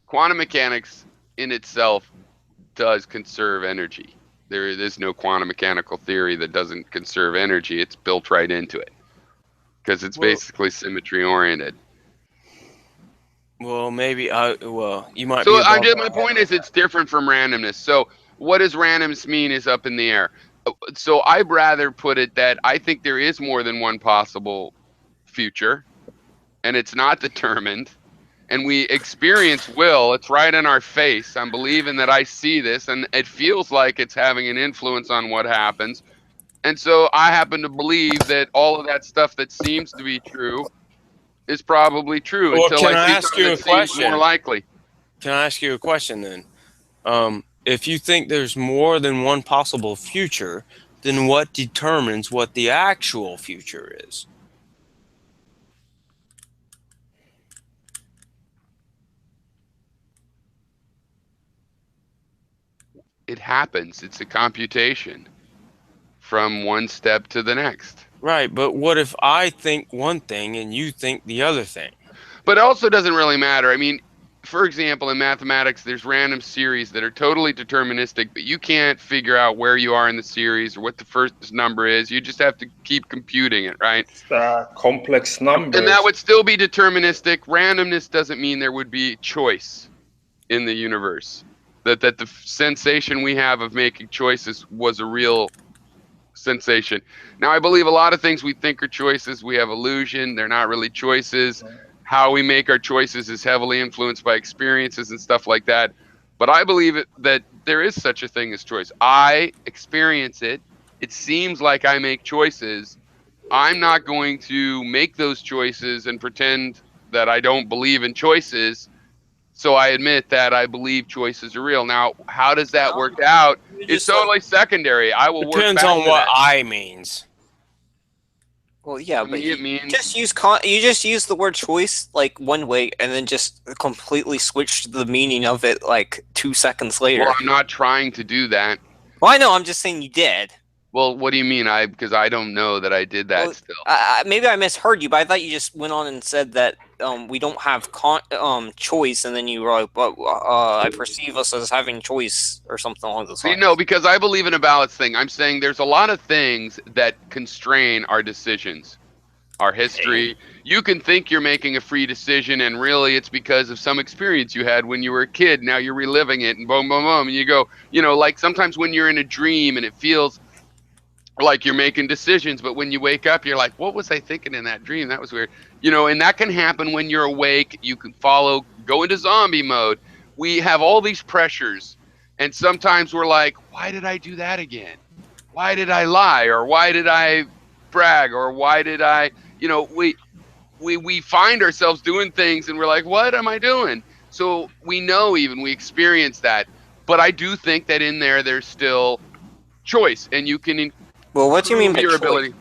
quantum mechanics in itself does conserve energy. There is no quantum mechanical theory that doesn't conserve energy. It's built right into it because it's basically symmetry oriented. Well, maybe you might So be above my point is it's different from randomness. So what does randomness mean is up in the air. So I'd rather put it that I think there is more than one possible future, and it's not determined. And we experience will. It's right in our face. I'm believing that I see this, and it feels like it's having an influence on what happens. And so I happen to believe that all of that stuff that seems to be true is probably true Well, until can I I see ask something you that a seems more question? likely. Can I ask you a question then? If you think there's more than one possible future, then what determines what the actual future is? It happens. It's a computation from one step to the next. Right, but what if I think one thing and you think the other thing? But it also doesn't really matter. I mean, for example, in mathematics, there's random series that are totally deterministic, but you can't figure out where you are in the series or what the first number is. You just have to keep computing it, right? Complex numbers. And that would still be deterministic. Randomness doesn't mean there would be choice in the universe. That the sensation we have of making choices was a real sensation. Now, I believe a lot of things we think are choices, we have illusion. They're not really choices. How we make our choices is heavily influenced by experiences and stuff like that. But I believe that there is such a thing as choice. I experience it. It seems like I make choices. I'm not going to make those choices and pretend that I don't believe in choices. So I admit that I believe choices are real. Now, how does that work out? It's totally secondary. I will work Depends back on to what that. I means. Well, yeah, To but me, it means you just use the word choice like one way, and then just completely switch the meaning of it like 2 seconds later. well, I'm not trying to do that. Well, I know. I'm just saying you did. Well, what do you mean? Because I don't know that I did that Well, still. Maybe I misheard you, but I thought you just went on and said that we don't have choice, and then you were like, "But I perceive us as having choice," or something along those See, lines. no, because I believe in a balance thing. I'm saying there's a lot of things that constrain our decisions, our history. You can think you're making a free decision, and really it's because of some experience you had when you were a kid. Now you're reliving it, and boom, boom, boom. And you go, like sometimes when you're in a dream and it feels like you're making decisions, but when you wake up, you're like, what was I thinking in that dream? That was weird. And that can happen when you're awake. You can go into zombie mode. We have all these pressures. And sometimes we're like, why did I do that again? Why did I lie? Or why did I brag? Or why did I, we find ourselves doing things and we're like, what am I doing? So we experience that. But I do think that in there's still choice, and you can Well, what do you mean by your choice? ability.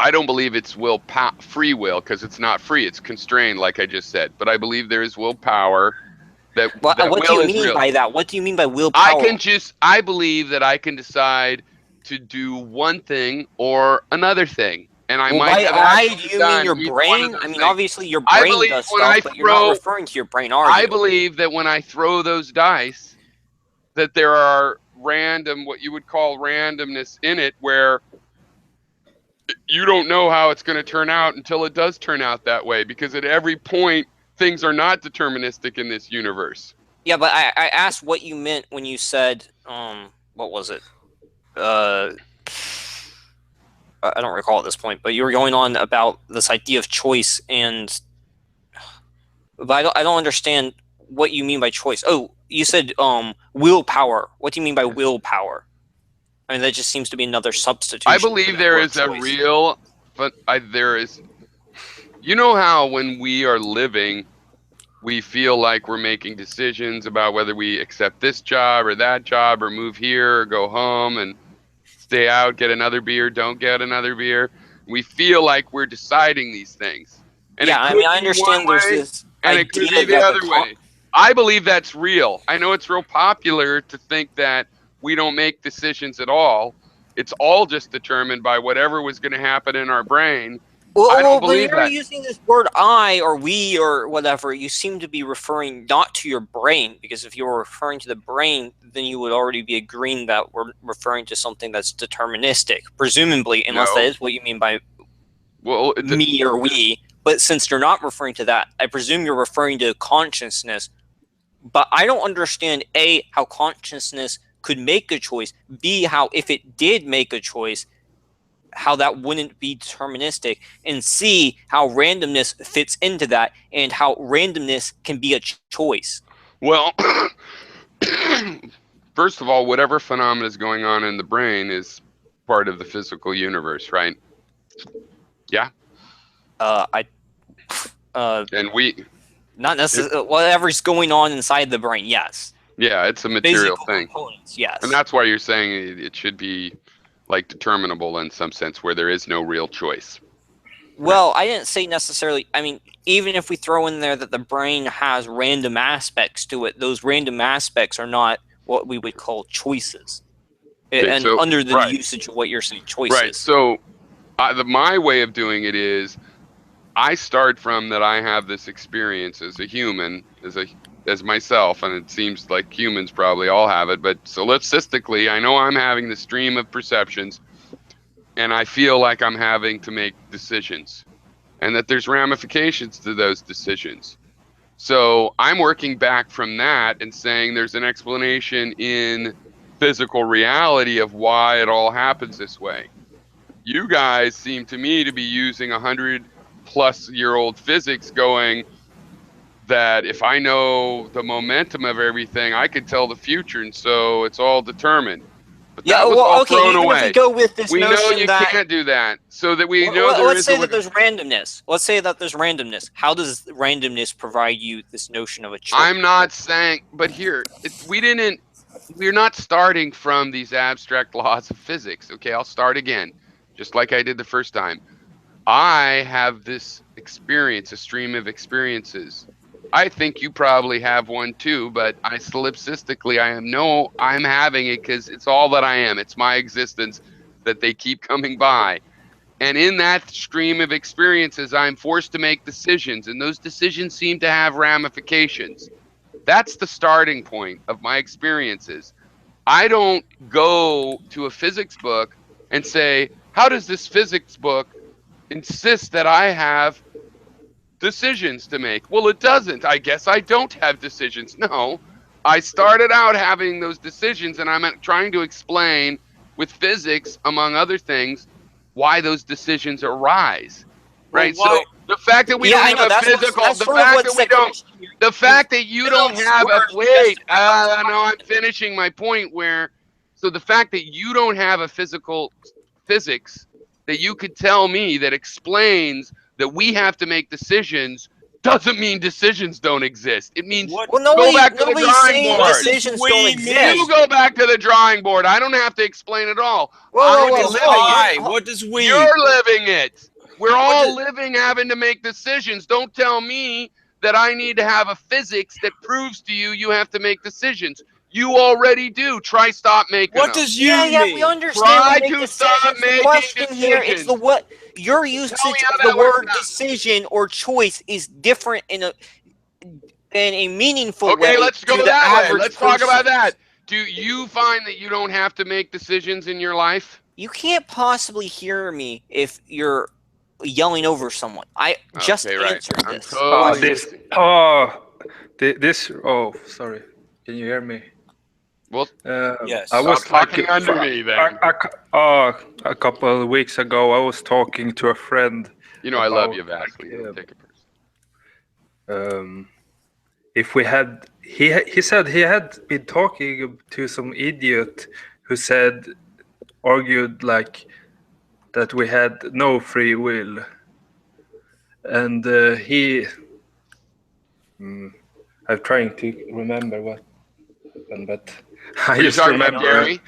I don't believe it's free will, because it's not free. It's constrained, like I just said. But I believe there is willpower. What do will you is mean real. by that? What do you mean by willpower? I believe that I can decide to do one thing or another thing, and I might have why actually do you done mean your each one of brain? those I mean, things. obviously your I brain believe does when stuff, I but you're not throw- referring to your brain, are you? I believe that when I throw those dice, that there are what you would call randomness in it, where you don't know how it's going to turn out until it does turn out that way, because at every point things are not deterministic in this universe. Yeah, but I asked what you meant when you said what was it? I don't recall at this point, but you were going on about this idea of choice, but I don't understand what you mean by choice. Oh, you said willpower. What do you mean by willpower? I mean, that just seems to be another substitution. I believe there is a real, but there is. You know how when we are living, we feel like we're making decisions about whether we accept this job or that job or move here or go home and stay out, get another beer, don't get another beer. We feel like we're deciding these things. And yeah, I mean, I understand there's this and it could idea be the that other way. I believe that's real. I know it's real popular to think that we don't make decisions at all. It's all just determined by whatever was going to happen in our brain. I don't believe when you're that. using this word "I" or "we" or whatever, you seem to be referring not to your brain, because if you were referring to the brain, then you would already be agreeing that we're referring to something that's deterministic, presumably, unless that is what you mean by me or we. But since you're not referring to that, I presume you're referring to consciousness. But I don't understand, A, how consciousness could make a choice, B, how if it did make a choice, how that wouldn't be deterministic, and C, how randomness fits into that, and how randomness can be a choice. Well, first of all, whatever phenomena is going on in the brain is part of the physical universe, right? Yeah. And we not necessarily whatever's going on inside the brain. Yes. Yeah, it's a material thing. Components, yes. And that's why you're saying it should be like determinable in some sense, where there is no real choice. Well, I didn't say necessarily. I mean, even if we throw in there that the brain has random aspects to it, those random aspects are not what we would call choices. Okay, and so, under the right. usage of what you're saying, choices. Right. So my way of doing it is I start from that I have this experience as a human, as myself, and it seems like humans probably all have it, but solipsistically, I know I'm having the stream of perceptions, and I feel like I'm having to make decisions, and that there's ramifications to those decisions. So I'm working back from that and saying there's an explanation in physical reality of why it all happens this way. You guys seem to me to be using 100-plus-year-old physics, going that if I know the momentum of everything, I could tell the future, and so it's all determined. But that was all thrown away. If we go with this we notion know you that, can't do that, so that we know let's say that there's randomness. Let's say that there's randomness. How does randomness provide you this notion of a choice? I'm not saying, but here, we're not starting from these abstract laws of physics. Okay, I'll start again, just like I did the first time. I have this experience, a stream of experiences. I think you probably have one too, but solipsistically, I'm having it because it's all that I am. It's my existence that they keep coming by. And in that stream of experiences, I'm forced to make decisions, and those decisions seem to have ramifications. That's the starting point of my experiences. I don't go to a physics book and say, how does this physics book insist that I have decisions to make? Well, it doesn't. I guess I don't have decisions. No, I started out having those decisions, and I'm trying to explain with physics, among other things, why those decisions arise. Right? So the fact that we don't have a physical, the fact that you don't have a, wait, no, I'm finishing my point so the fact that you don't have a physical physics that you could tell me that explains that we have to make decisions doesn't mean decisions don't exist. It means go back to the drawing board. Decisions don't exist. You go back to the drawing board. I don't have to explain it all. What does we? You're living it. We're all living, having to make decisions. Don't tell me that I need to have a physics that proves to you have to make decisions. You already do. Try stop making What them. does you mean? Yeah, we understand. Try to stop making the question decisions. here is your usage of the word decision or choice is different in a meaningful way. Okay, let's go that way. Let's talk about person. that. Do you find that you don't have to make decisions in your life? You can't possibly hear me if you're yelling over someone. I just answered this. Sorry. Can you hear me? Well, yes. I was talking under me there. A couple of weeks ago, I was talking to a friend. You know, I love you vastly. Take it personally. If we had, he said he had been talking to some idiot who said argued like that we had no free will, and I'm trying to remember what happened, but I Were you just talking about remember. Gary?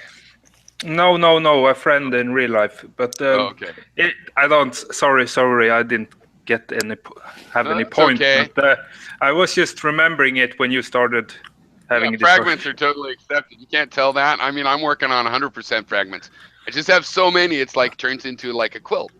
No, a friend in real life, but Oh, okay. I don't. Sorry, I didn't get have No, any that's point. okay. But I was just remembering it when you started having Yeah, a fragments discussion. are totally accepted. You can't tell that. I mean, I'm working on 100% fragments. I just have so many, it's like turns into like a quilt.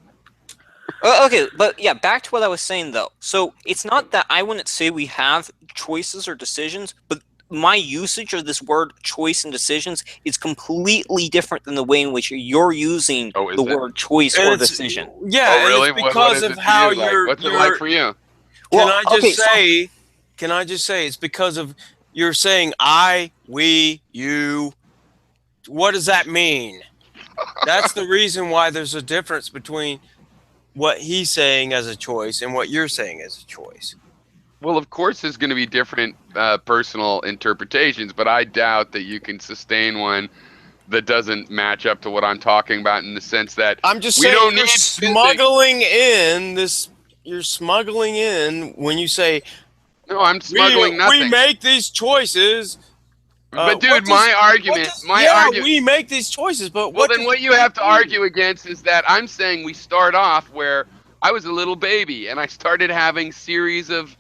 Okay, but yeah, back to what I was saying though. So it's not that I wouldn't say we have choices or decisions, but my usage of this word choice and decisions is completely different than the way in which you're using Oh, is the it? word choice And or it's decision. yeah, Oh, and it's really? What because is of it to how you? Like, what's it like for you? Can Well, I just okay, so say? Can I just say it's because of you're saying I, we, you. What does that mean? That's the reason why there's a difference between what he's saying as a choice and what you're saying as a choice. Well, of course, there's going to be different personal interpretations, but I doubt that you can sustain one that doesn't match up to what I'm talking about in the sense that I'm just we saying don't you're need physics. smuggling in this. You're smuggling in when you say No, I'm smuggling we nothing. make these choices. But What dude, does my what argument, does yeah we make these choices, but well, what then does what you we have to mean? argue against is that I'm saying we start off where I was a little baby and I started having series of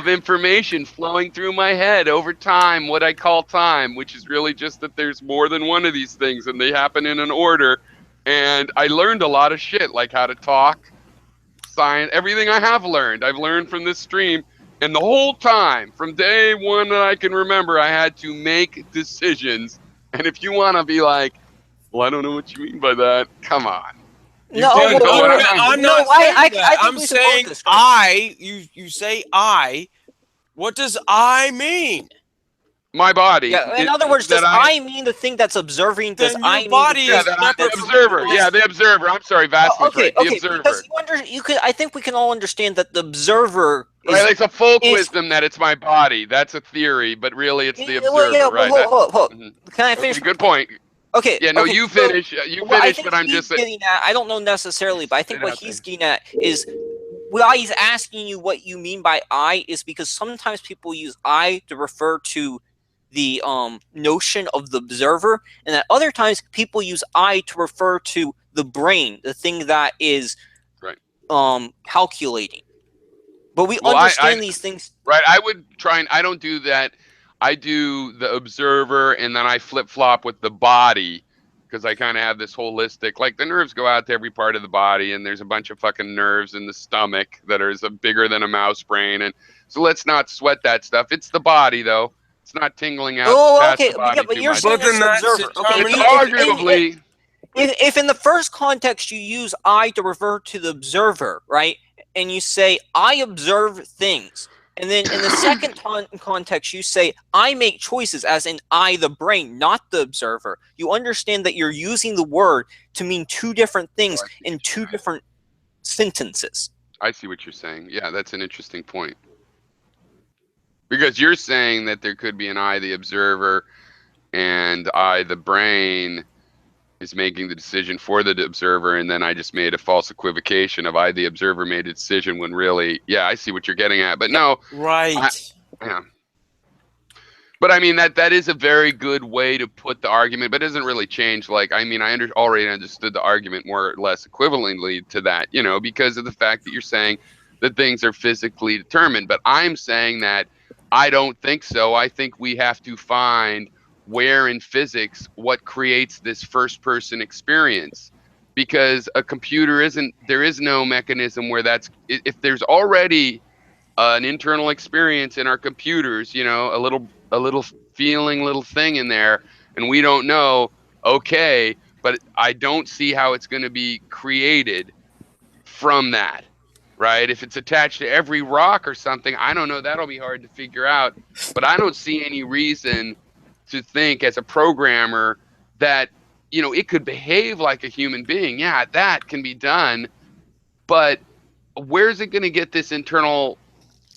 information flowing through my head over time, what I call time, which is really just that there's more than one of these things and they happen in an order. And I learned a lot of shit, like how to talk, science, everything I have learned, I've learned from this stream. And the whole time, from day one that I can remember, I had to make decisions. And if you want to be like, well, I don't know what you mean by that. Come on. You no, do know what I'm I'm no, not saying that. I think I'm we can both saying discuss. I. You say I. What does I mean? my body. Yeah, in other words, does That I mean the thing that's observing? Does Then your I mean the body thing yeah, is that separate the from observer. your Yeah, body. the observer. I'm sorry, Vasily okay, right. The okay, because observer. you could. I think we can all understand that the observer Right, is it's a folk is. wisdom that it's my body. That's a theory, but really it's the Well, yeah, observer, well, right? hold. Mhm. Can I Okay, finish my good point? point. Okay, Yeah, no, okay. you So, finish. You what I finish, think but I'm he's just getting at, I don't know necessarily, but I think it what out he's there. getting at is why he's asking you what you mean by I is because sometimes people use I to refer to the notion of the observer, and at other times people use I to refer to the brain, the thing that is Right. calculating. But we Well, understand these things. right. I would try and I don't do that. I do the observer and then I flip flop with the body because I kind of have this holistic, like the nerves go out to every part of the body and there's a bunch of fucking nerves in the stomach that are bigger than a mouse brain. And so let's not sweat that stuff. It's the body though. It's not tingling out Oh, past okay, the yeah, body but too you're much. saying But it's then an that's observer. Okay, It's determining. arguably, if in the first context you use I to refer to the observer, right, and you say I observe things, and then in the second context you say I make choices, as in I, the brain, not the observer, you understand that you're using the word to mean two different things in two different sentences. I see what you're saying. Yeah, that's an interesting point. Because you're saying that there could be an I, the observer, and I, the brain, is making the decision for the observer, and then I just made a false equivocation of I, the observer, made a decision when really, yeah, I see what you're getting at. But no, Right. yeah. But I mean that is a very good way to put the argument, but it doesn't really change. Like I mean, already understood the argument more or less equivalently to that, because of the fact that you're saying that things are physically determined. But I'm saying that I don't think so. I think we have to find where in physics what creates this first person experience. Because a computer there is no mechanism where if there's already an internal experience in our computers, a little feeling, little thing in there, and we don't know, okay, but I don't see how it's going to be created from that, right? If it's attached to every rock or something, I don't know, that'll be hard to figure out, but I don't see any reason to think as a programmer that, it could behave like a human being. Yeah, that can be done, but where's it going to get this internal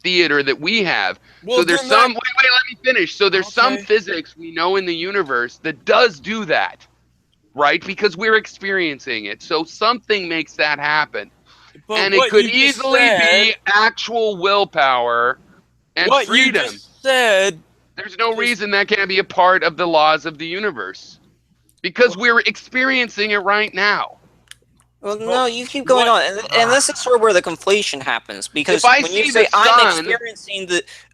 theater that we have? Well, So there's then that. some wait, let me finish. So there's some Okay. physics we know in the universe that does do that. right? Because we're experiencing it. So something makes that happen. But And it what could you just easily said, be actual willpower and what you freedom. just said, There's no just- reason that can't be a part of the laws of the universe. Because we're experiencing it right now. Well, no, you keep going on, and this is sort of where the conflation happens. Because If I when you see say the sun,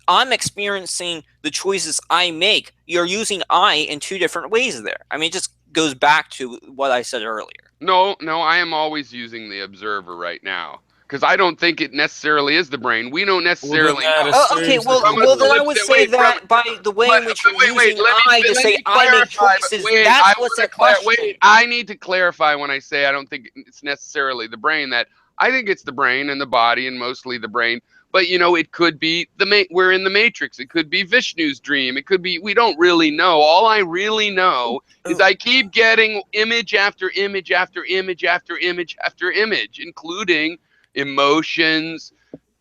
I'm experiencing the choices I make, you're using "I" in two different ways there. I mean, it just goes back to what I said earlier. no, I am always using the observer right now. Because I don't think it necessarily is the brain. We don't necessarily know. Okay, well, From a then I would flip- say wait, that by the way in which you're using "I" to say I make choices, that's what's at question. Wait, I need to clarify when I say I don't think it's necessarily the brain. That I think it's the brain and the body and mostly the brain. But it could be we're in the Matrix. It could be Vishnu's dream. It could be, we don't really know. All I really know is I keep getting image after image after image after image after image, including emotions,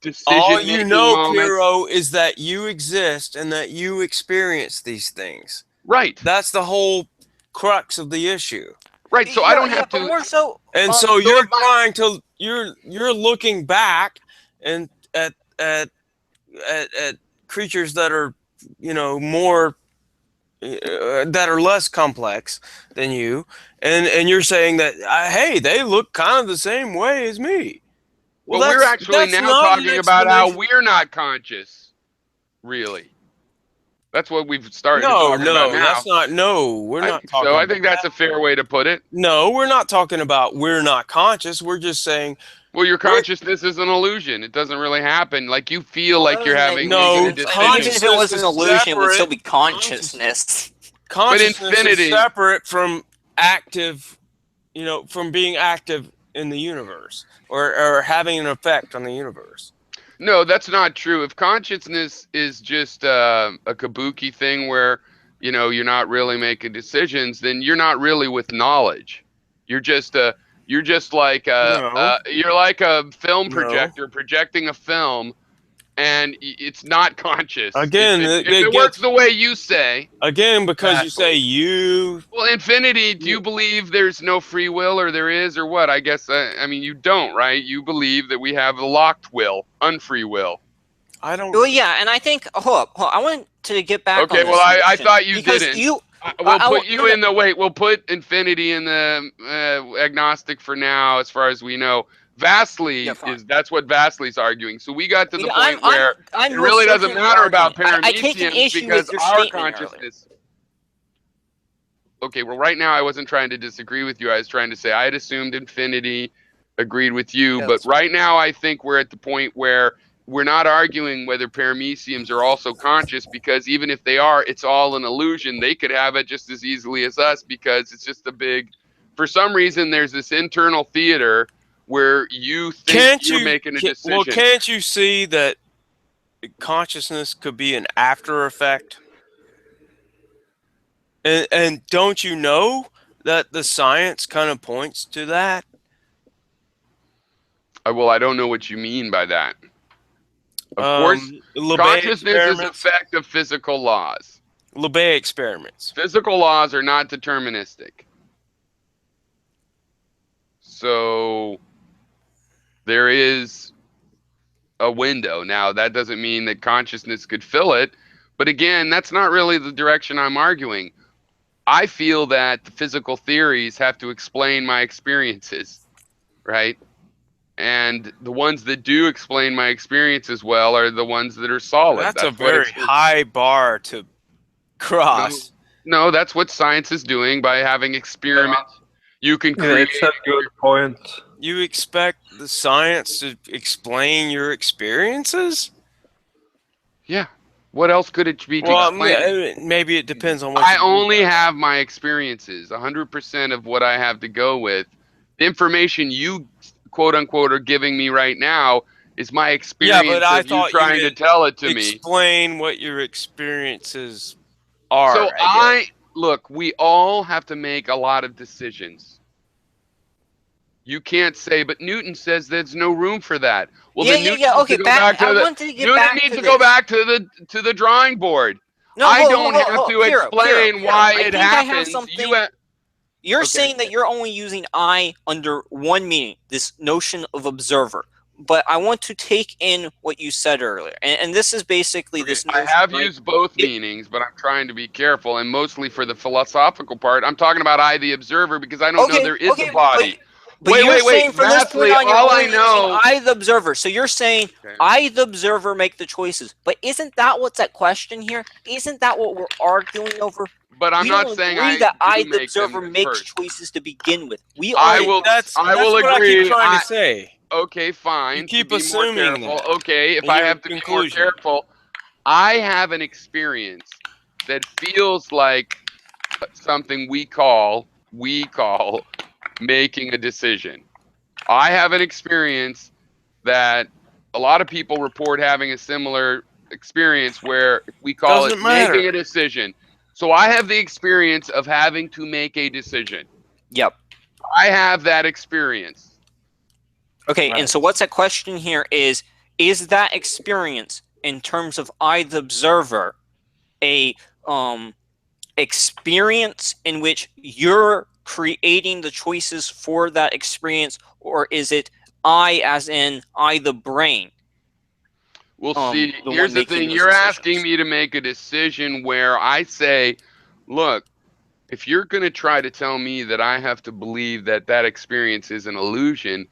decision all making you know, moments. Piero, is that you exist and that you experience these things. Right. That's the whole crux of the issue. Right. So I don't have but to. more so, And so you're trying to you're looking back and at creatures that are more that are less complex than you, and you're saying that hey, they look kind of the same way as me. Well, we're actually that's now not an talking about how explanation. we're not conscious. Really. That's what we've started No, talking about now. that's not. No, we're not talking. So I think that's a fair way to put it. No, we're not talking about we're not conscious. We're just saying. Well, your consciousness is an illusion. It doesn't really happen. Like you feel like you're having No, making a decision. Even if it was an is illusion, it would still separate. be consciousness. Consciousness infinity- is separate from active, from being active in the universe or having an effect on the universe. No, that's not true. If consciousness is just a kabuki thing where you're not really making decisions, then you're not really with knowledge. You're just like you're like a film projector projecting a film, and it's not conscious. Again, if it works the way you say. Again, because you say you. Well, infinity. Do you believe there's no free will, or there is, or what? I guess. I mean, you don't, right? You believe that we have a locked will, unfree will. I don't. Well, yeah, and I think. Hold up, I want to get back. Okay, on this well, I notion, thought you because didn't. You, We'll put you in the wait. We'll put infinity in the agnostic for now, as far as we know. Vastly that's what Vastly's arguing. So we got to the point where it really doesn't matter about parameciums because our consciousness. Okay, well, right now I wasn't trying to disagree with you. I was trying to say I had assumed infinity agreed with you, but right now I think we're at the point where we're not arguing whether parameciums are also conscious, because even if they are, it's all an illusion. They could have it just as easily as us, because it's just for some reason, there's this internal theater where you think you're making a decision. Well, can't you see that consciousness could be an after effect? And don't you know that the science kind of points to that? Well, I don't know what you mean by that. Of course, consciousness is an effect of physical laws. Lebesgue experiments. Physical laws are not deterministic. So there is a window. Now, that doesn't mean that consciousness could fill it. But again, that's not really the direction I'm arguing. I feel that the physical theories have to explain my experiences, right? And the ones that do explain my experiences well are the ones that are solid. That's a very high bar to cross. No, that's what science is doing by having experiments. You can create. It's a good point. You expect the science to explain your experiences? Yeah. What else could it be to explain? Maybe it depends on what I only have my experiences. 100% of what I have to go with. The information you, quote unquote, are giving me right now is my experience. Yeah, but I thought you trying to tell it to me. Explain what your experiences are. So look, we all have to make a lot of decisions. You can't say, but Newton says there's no room for that. Well, Okay, Newton needs to go back to the drawing board. I don't have to explain why it happens. You're Okay. saying that you're only using I under one meaning, this notion of observer. But I want to take in what you said earlier, and this is basically Okay, this I notion. have right? used both meanings, but I'm trying to be careful, and mostly for the philosophical part, I'm talking about I, the observer, because I don't know there is a body. But Wait, you're wait, wait. saying from this point Vastly, on, you're all I only using know. I, the observer. So you're saying Okay. I, the observer, make the choices. But isn't that what's at question here? Isn't that what we're arguing over? But I'm We not don't saying agree I that do I, the make them observer, at makes first. choices to begin with. We I are. will. That's I will what I keep agree. trying to say. Okay, fine. You keep to be more assuming careful. that Okay, if in I your have to be more conclusion. careful, I have an experience that feels like something we call making a decision. I have an experience that a lot of people report having a similar experience where we call it Doesn't making matter. a decision. So I have the experience of having to make a decision. Yep. I have that experience. Okay, Right. and so what's at question here is that experience in terms of I, the observer, a experience in which you're creating the choices for that experience, or is it I, as in I, the brain? We'll see. The Here's one the making thing. those You're decisions. asking me to make a decision where I say, look, if you're going to try to tell me that I have to believe that that experience is an illusion,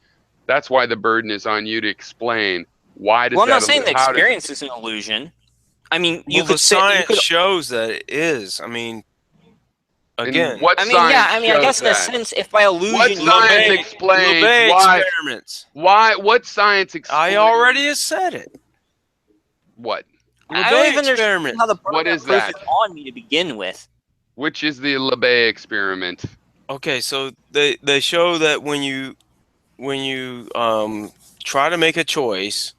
that's why the burden is on you to explain why does Well, I'm not that saying the how does experience is an illusion. I mean, you Well, could the say you science could. shows that it is. I mean, again, what I mean, yeah. science I mean, I shows guess in a that? sense, if by What illusion you science mean explains LeBay why experiments. what science explains I already have said it. what? I don't LeBay even understand experiments. how the What burden is of proof is that? on me to begin with. Which is the LeBay experiment? Okay, so they show that when you try to make a choice,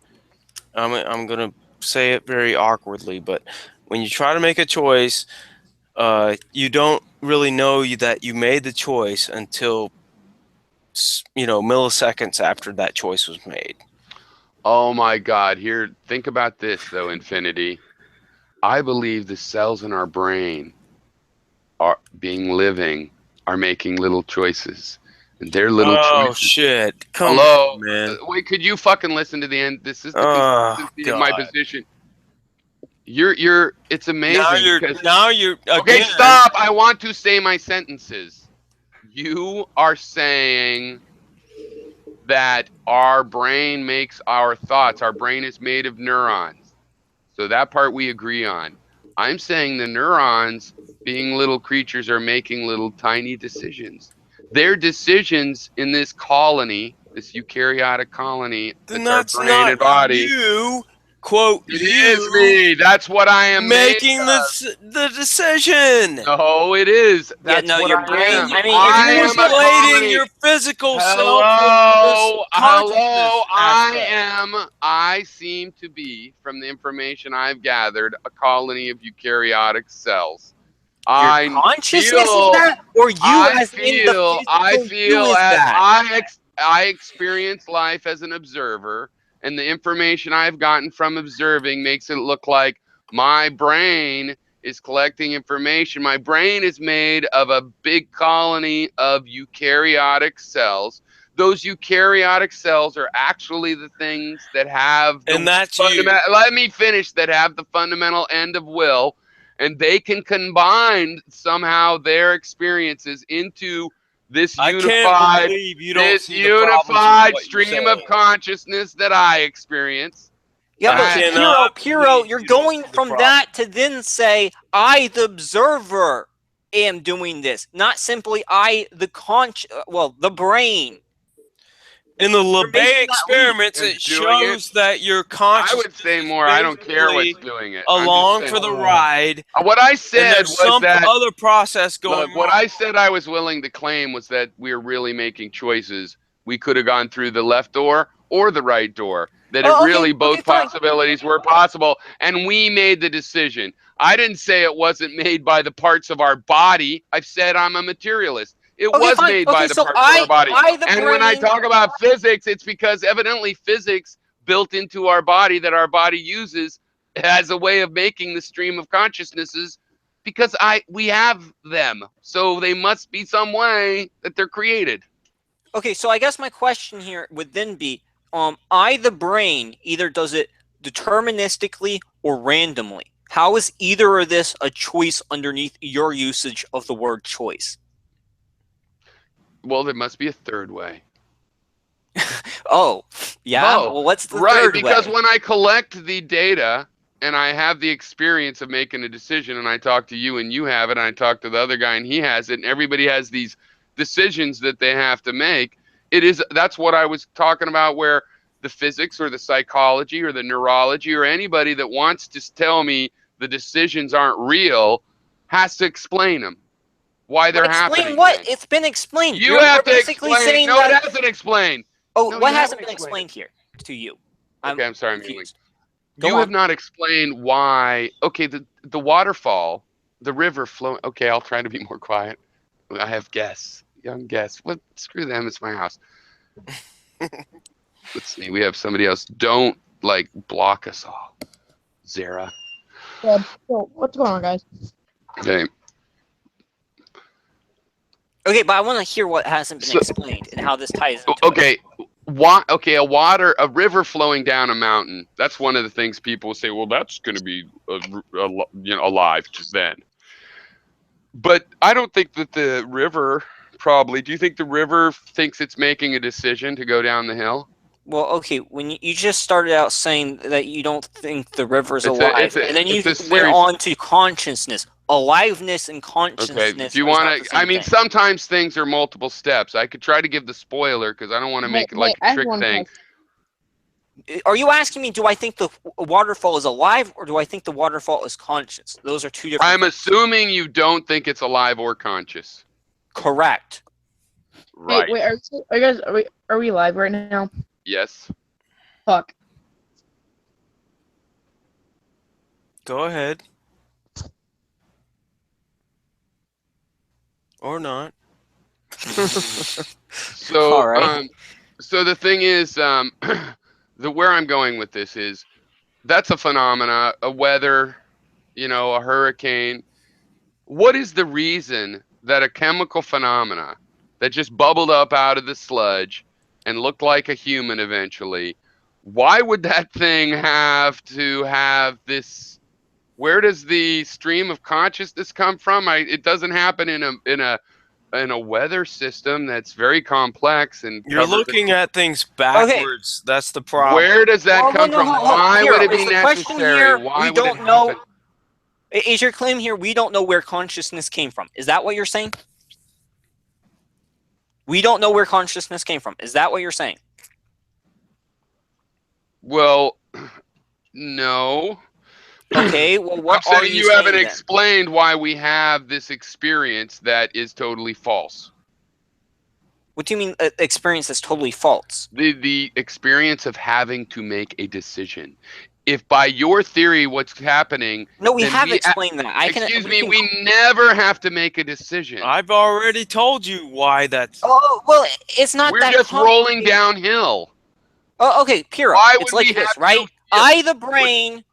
I'm gonna say it very awkwardly, but when you try to make a choice, you don't really know that you made the choice until milliseconds after that choice was made. Oh my God. Here, think about this though, Infinity. I believe the cells in our brain are making little choices. And their little Oh choices. shit! Come Hello? on, man. Wait, could you fucking listen to the end? This is the Oh consistency of my god. position. It's amazing because Now you're okay, again. stop. I want to say my sentences. You are saying that our brain makes our thoughts. Our brain is made of neurons. So that part we agree on. I'm saying the neurons, being little creatures, are making little tiny decisions. Their decisions in this colony, this eukaryotic colony, Then that's our that's brain not and body. you. Quote It you is me. That's what I am making made of. the decision. No, it is. That's no, what your I brain- am. I mean, if I you am a Conflating colony. your physical self Hello, with this consciousness hello. aspect. I seem to be, from the information I've gathered, a colony of eukaryotic cells. your I consciousness is feel, that, or you as in the physical you is as that? I experience life as an observer, and the information I've gotten from observing makes it look like my brain is collecting information. My brain is made of a big colony of eukaryotic cells. Those eukaryotic cells are actually the things that have the And that's you. fundamental, let me finish, that have the fundamental end of will, and they can combine somehow their experiences into this I can't unified believe you don't see the problems with what you're stream of saying. consciousness that I experience. Yeah, I but cannot Hero, believe you're you don't going see the from problem. that to then say, I, the observer, am doing this, not simply I, the brain. In the You're making LeBay that experiments, Is it doing it. shows that your I consciousness would say is more. I don't care what's basically doing it. I'm just along saying. for the ride, What I and said there's was some that, other process going look, what on. I said I was willing to claim was that we're really making choices. We could have gone through the left door or the right door. That it really both fine. possibilities were possible, and we made the decision. I didn't say it wasn't made by the parts of our body. I've said I'm a materialist. It Okay, was fine. made Okay, by the so parts of our body. the And brain. when I talk about physics, it's because evidently physics built into our body that our body uses as a way of making the stream of consciousnesses Because we have them, so they must be some way that they're created. Okay, so I guess my question here would then be, I, the brain, either does it deterministically or randomly. How is either of this a choice underneath your usage of the word choice? Well, there must be a third way. Oh, yeah? Oh, Well, what's the right, third because way? when I collect the data and I have the experience of making a decision, and I talk to you and you have it, and I talk to the other guy and he has it, and everybody has these decisions that they have to make, that's what I was talking about, where the physics or the psychology or the neurology or anybody that wants to tell me the decisions aren't real has to explain them, why they're Explain happening. what? Then. It's been explained. You You're have to basically explain. saying No, that. it hasn't explained. Oh, No, what you hasn't haven't been explained explained here to you? Okay, I'm sorry, I'm confused. you Go have on. not explained why. Okay, the waterfall, the river flowing. Okay, I'll try to be more quiet. I have guests, young guests. What? Screw them. It's my house. Let's see. We have somebody else. Don't block us all. Zara. Yeah, so what's going on, guys? Okay. Okay, but I want to hear what hasn't been So- explained and how this ties into it. Okay. Okay, a river flowing down a mountain. That's one of the things people say. Well, that's going to be alive then. But I don't think that the river probably. Do you think the river thinks it's making a decision to go down the hill? Well, okay, when you just started out saying that you don't think the river's alive, and then you it's a went series. on to consciousness. Aliveness and Okay. consciousness Do you is want not the to? same I mean, thing. sometimes things are multiple steps. I could try to give the spoiler because I don't want to make it like I a have trick one thing. question. Are you asking me, do I think the waterfall is alive, or do I think the waterfall is conscious? Those are two different I'm things. assuming you don't think it's alive or conscious. Correct. Right. Hey, wait, are you guys are we live right now? Yes. Fuck. Go ahead. Or not. So, All right. so the thing is, where I'm going with this is, that's a phenomena, a weather, a hurricane. What is the reason that a chemical phenomena that just bubbled up out of the sludge and looked like a human eventually, why would that thing have to have this? Where does the stream of consciousness come from? It doesn't happen in a weather system that's very complex and You're covers looking at things backwards. That's the problem. Where does that Well, come no, from? hold on. Why Here, would it be is the question necessary? here, Why we would don't it know? happen? Is your claim here we don't know where consciousness came from? Is that what you're saying? We don't know where consciousness came from. Is that what you're saying? Well, no. Okay, well, what I'm are saying you you haven't saying then? explained why we have this experience that is totally false. What do you mean experience that's totally false? The experience of having to make a decision. If by your theory what's happening, No, we then have explained that. we never have to make a decision. I've already told you why that's. Oh, well, it's not We're that just rolling complicated. downhill. Oh, okay, Piro. Why It's would we like this, have to right? feel- I, the brain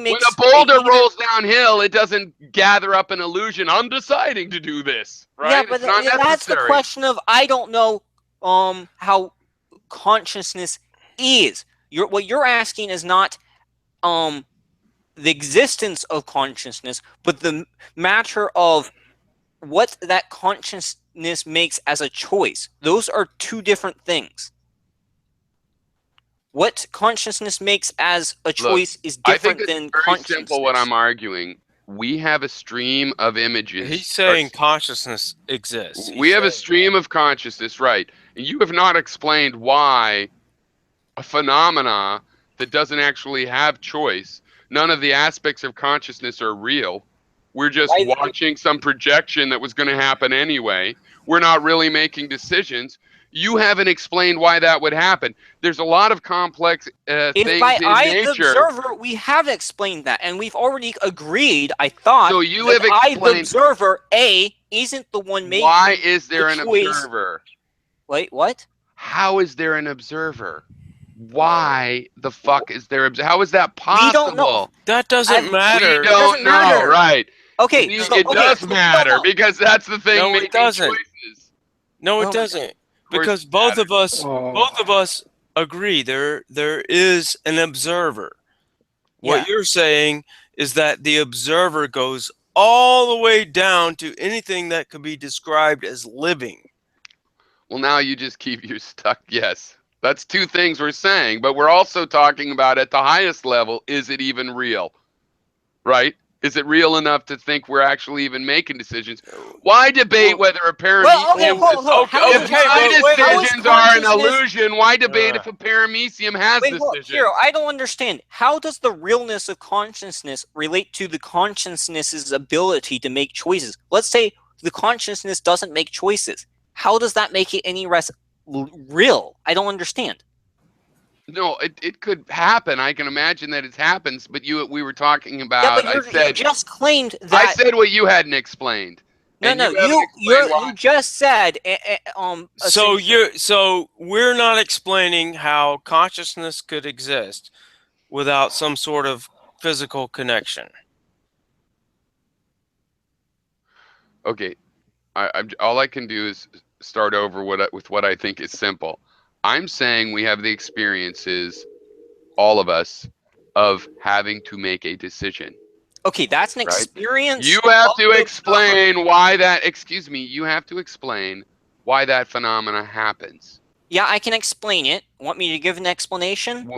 When makes a boulder either- rolls downhill, it doesn't gather up an illusion. I'm deciding to do this, right? Yeah, but it's not that's the necessary. question of I don't know how consciousness is. What you're asking is not the existence of consciousness, but the matter of what that consciousness makes as a choice. Those are two different things. What consciousness makes as a choice is I think different it's than very consciousness. simple what I'm arguing. We have a stream of images. He's saying consciousness exists. We have a stream of consciousness, right? And you have not explained why a phenomena that doesn't actually have choice, none of the aspects of consciousness are real. We're just watching some projection that was going to happen anyway. We're not really making decisions. You haven't explained why that would happen. There's a lot of complex things in nature. The observer, we have explained that, and we've already agreed. I thought. So you that have explained. I, the observer, isn't the one making. Why is there an choice. observer? Wait, what? How is there an observer? Why the fuck is there? How is that possible? We don't know. That doesn't matter. We don't know, right? Okay, It so okay, does so- matter no. because that's the thing No, it making doesn't. choices. No, it Oh. doesn't. Or is Because it both matter? of us agree there is an observer. What Yeah. you're saying is that the observer goes all the way down to anything that could be described as living. Well, now you just keep your stuck. Yes, that's two things we're saying, but we're also talking about at the highest level, is it even real? Right? Is it real enough to think we're actually even making decisions? Why debate Well- whether a paramecium Well, okay, hold on, hold on. Okay, How if is okay, my but wait a minute. decisions are an consciousness- illusion, why debate if a paramecium has Wait, well, decisions? Hero, I don't understand. How does the realness of consciousness relate to the consciousness's ability to make choices? Let's say the consciousness doesn't make choices. How does that make it any less real? I don't understand. No, it could happen. I can imagine that it happens, but we were talking Yeah, about. but you just claimed I that. said what you hadn't explained. No, and no, you haven't explained why. you just said. So essentially- we're not explaining how consciousness could exist without some sort of physical connection. Okay, all I can do is start over with what I think is simple. I'm saying we have the experiences, all of us, of having to make a decision. Okay, that's an Right? experience. You have of to the explain why that. Excuse me. You have to explain why that phenomena happens. Yeah, I can explain it. Want me to give an explanation?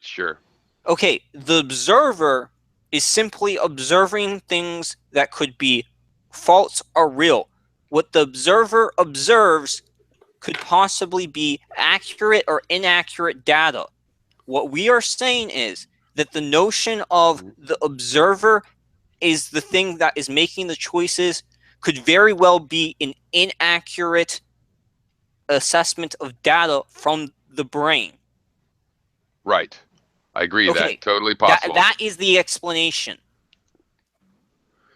Sure. Okay, the observer is simply observing things that could be false or real. What the observer observes could possibly be accurate or inaccurate data. What we are saying is that the notion of the observer is the thing that is making the choices could very well be an inaccurate assessment of data from the brain. Right. I agree. Okay, That totally possible. that is the explanation.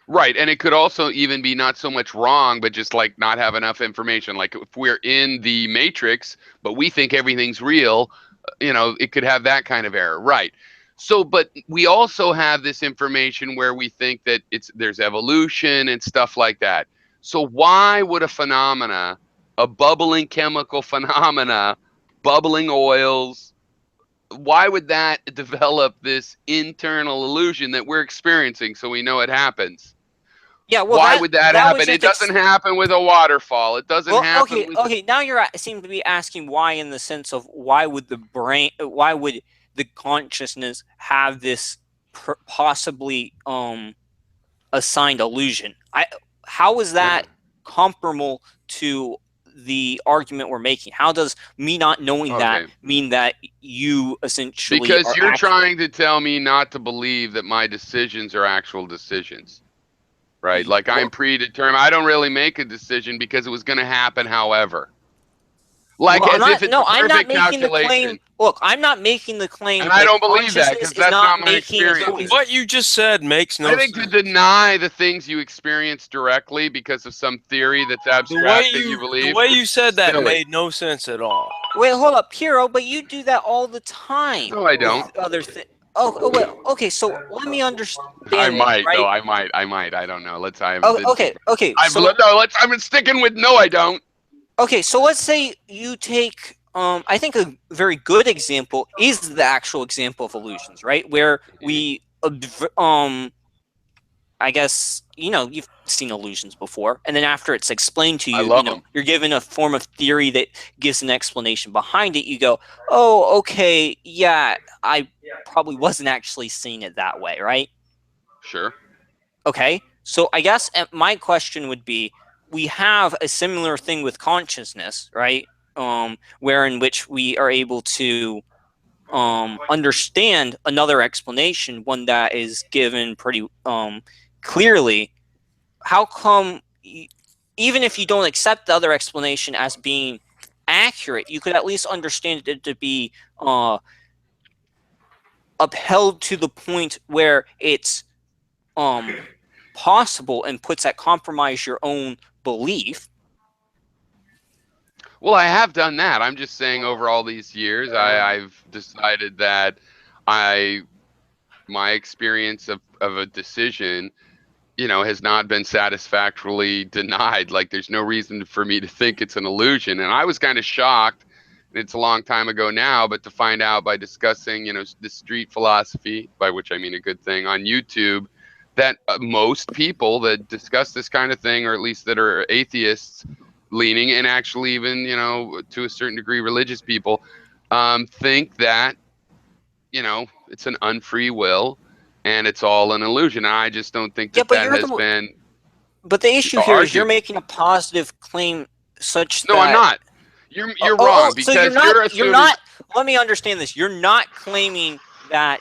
Right, and it could also even be not so much wrong, but just like not have enough information. Like if we're in the matrix, but we think everything's real, it could have that kind of error. Right. So, but we also have this information where we think that there's evolution and stuff like that. So why would a bubbling chemical phenomena, bubbling oils, why would that develop this internal illusion that we're experiencing so we know it happens? Yeah, well, Why would that was happen? It just doesn't happen with a waterfall. It doesn't happen with okay. Now you seem to be asking why, in the sense of why would the consciousness have this possibly assigned illusion? How is that comparable to the argument we're making? How does me not knowing that Okay. mean that you essentially Because are you're accurate? trying to tell me not to believe that my decisions are actual decisions. Right? Like I'm predetermined. I don't really make a decision because it was going to happen however. Like Well, as if it's a I'm not perfect making the claim. calculation. Look, I'm not making the claim And I that don't believe that, consciousness 'cause is that's not my making a experience. choice. What you just said makes no I think to sense. deny the things you experience directly because of some theory that's abstract that you believe. The way you said that silly. made no sense at all. Wait, hold up, Hero, but you do that all the time. No, I with don't. Other things. Oh, well, okay. So let me understand. I might, right? though. I might. I don't know. I haven't Oh, been okay, super. okay. I'm sticking with no, I don't. Okay, so let's say you take. I think a very good example is the actual example of illusions, right? Where we, I guess, you've seen illusions before, and then after it's explained to I you, love 'em. you're given a form of theory that gives an explanation behind it. You go, oh, okay, yeah, I probably wasn't actually seeing it that way, right? Sure. Okay, so I guess my question would be, we have a similar thing with consciousness, right? Where in which we are able to understand another explanation, one that is given pretty clearly. How come, even if you don't accept the other explanation as being accurate, you could at least understand it to be upheld to the point where it's possible and puts at compromise your own belief? Well, I have done that. I'm just saying over all these years, I've decided that my experience of a decision you know, has not been satisfactorily denied. Like, there's no reason for me to think it's an illusion. And I was kind of shocked. It's a long time ago now, but to find out by discussing, you know, the street philosophy, by which I mean a good thing, on YouTube, that most people that discuss this kind of thing, or at least that are atheists leaning, and actually even, you know, to a certain degree, religious people, think that, you know, it's an unfree will and it's all an illusion. I just don't think that Yeah, but that has been But the issue here is you're argued. making a positive claim such No, that I'm not. You're Oh, wrong, so you're because not you're you're assuming. not let me understand this. You're not claiming that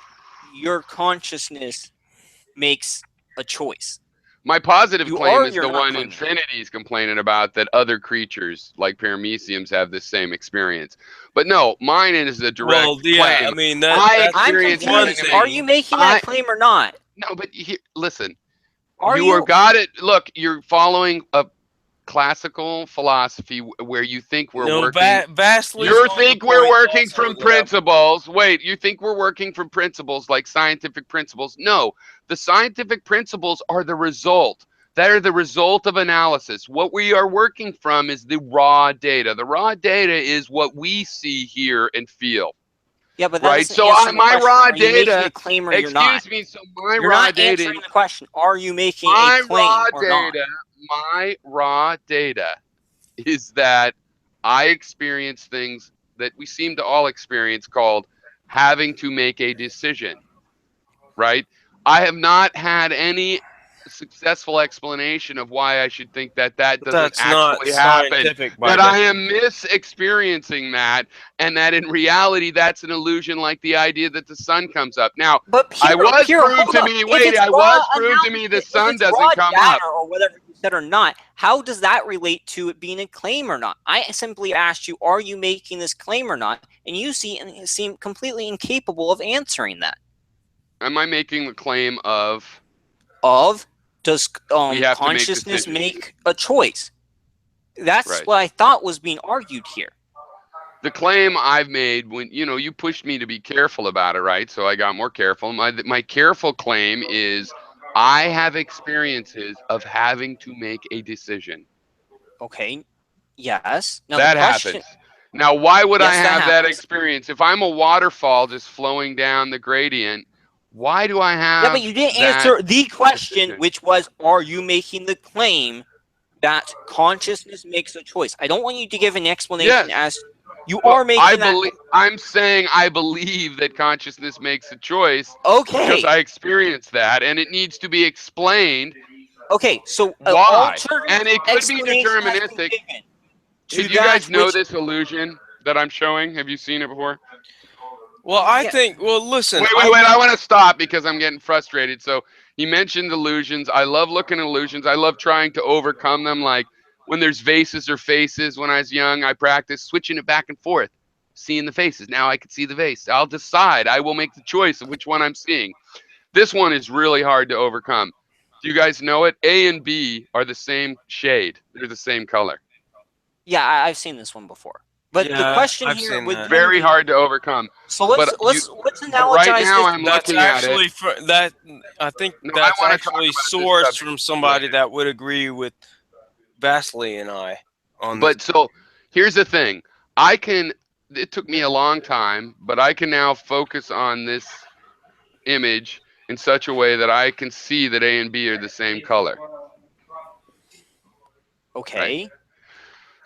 your consciousness makes a choice. My positive You claim are or is you're the not one claiming. Infinity's complaining about, that other creatures like parameciums have this same experience. But no, mine is a direct Well, yeah, claim. I mean I that's I'm experience one confused. something. Are thing. you making that claim or not? No, but listen. Are You you? are got it. Look, you're following a classical philosophy where you think we're No, working. vastly You is on the think we're point working also from that I'm principles. Wait, you think we're working from principles like scientific principles? No, the scientific principles are the result. That are the result of analysis. What we are working from is the raw data. The raw data is what we see, hear, and feel. Yeah, but that Right? doesn't So answer my my question. raw Are you making data, a claim or you're not? excuse me, so my You're raw not data, answering the question. Are you making a my claim raw or not? data, my raw data is that I experience things that we seem to all experience, called having to make a decision, right? I have not had any successful explanation of why I should think that that but doesn't that's not actually happen, scientific by that I definition. am mis-experiencing that, and that in reality that's an illusion, like the idea that the sun comes up. Now, But I was proved hold to on. me, If it's I raw was proved to me the analysis, if sun it's raw doesn't come up. data or whatever you said or not, how does that relate to it being a claim or not? I simply asked you, are you making this claim or not? And you seem completely incapable of answering that. Am I making the claim of Does we have to make consciousness decisions? make a choice? That's Right. what I thought was being argued here. The claim I've made, when you pushed me to be careful about it, right? So I got more careful. My careful claim is I have experiences of having to make a decision. Okay. Yes. Now That the question. happens. Now, why would I Yes, that have that happens. experience? If I'm a waterfall just flowing down the gradient, why do I have Yeah, but you didn't that answer the question, decision? which was, are you making the claim that consciousness makes a choice? I don't want you to give an explanation Yes. as you Well, are making that. I'm saying I believe that consciousness makes a choice because Okay. I experienced that, and it needs to be explained Okay. So an why. alternative And it could be explanation has been deterministic. given Do to you guys that know which. this illusion that I'm showing? Have you seen it before? Well, I Yeah. think. Well, listen. Wait. I want to stop because I'm getting frustrated. So he mentioned illusions. I love looking at illusions. I love trying to overcome them. Like when there's vases or faces, when I was young, I practiced switching it back and forth, seeing the faces. Now I can see the vase. I'll decide. I will make the choice of which one I'm seeing. This one is really hard to overcome. Do you guys know it? A and B are the same shade. They're the same color. Yeah, I've seen this one before. But the Yeah, question I've here seen would that. then Very be. hard to overcome. So But let's But right analogize now this. I'm That's looking at it. actually that. I think No, I that's want to talk actually about this sourced subject from somebody later. that would agree with Vasily and I on this. But so here's the thing. It took me a long time, but I can now focus on this image in such a way that I can see that A and B are the same color. Okay.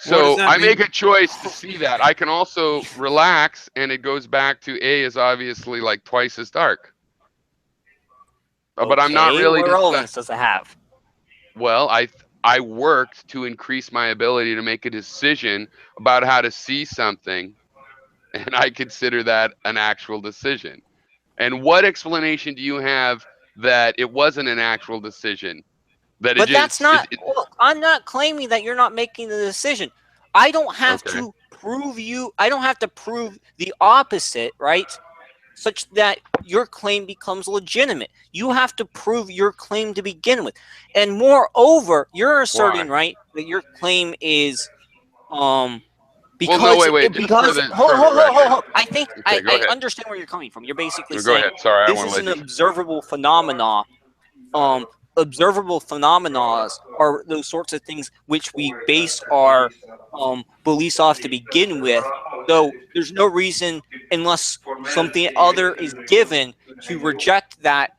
What does So that I mean? make a choice to see that. I can also relax, and it goes back to A is obviously like twice as dark. But I'm not Okay. really What relevance does it have? Well, I worked to increase my ability to make a decision about how to see something, and I consider that an actual decision. And what explanation do you have that it wasn't an actual decision? That it But that's just not. Look, I'm not claiming that you're not making the decision. I don't have okay. to prove you. I don't have to prove the opposite, right? Such that your claim becomes legitimate. You have to prove your claim to begin with. And moreover, you're asserting, Why? right, that your claim is Well, no, because wait. Just for because the record. hold. I think Okay, go I ahead. understand where you're coming from. You're basically No, go saying ahead. Sorry, I this want to is let an you. observable phenomena observable phenomena are those sorts of things which we base our beliefs off to begin with. So there's no reason, unless something other is given, to reject that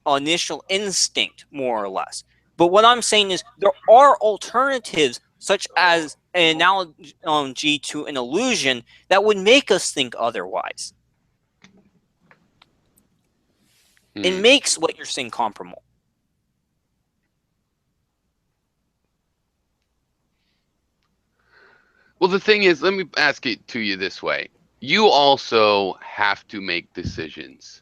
initial instinct, more or less. But what I'm saying is there are alternatives, such as an analogy to an illusion, that would make us think otherwise. It makes what you're saying comparable. Well, the thing is, let me ask it to you this way. You also have to make decisions.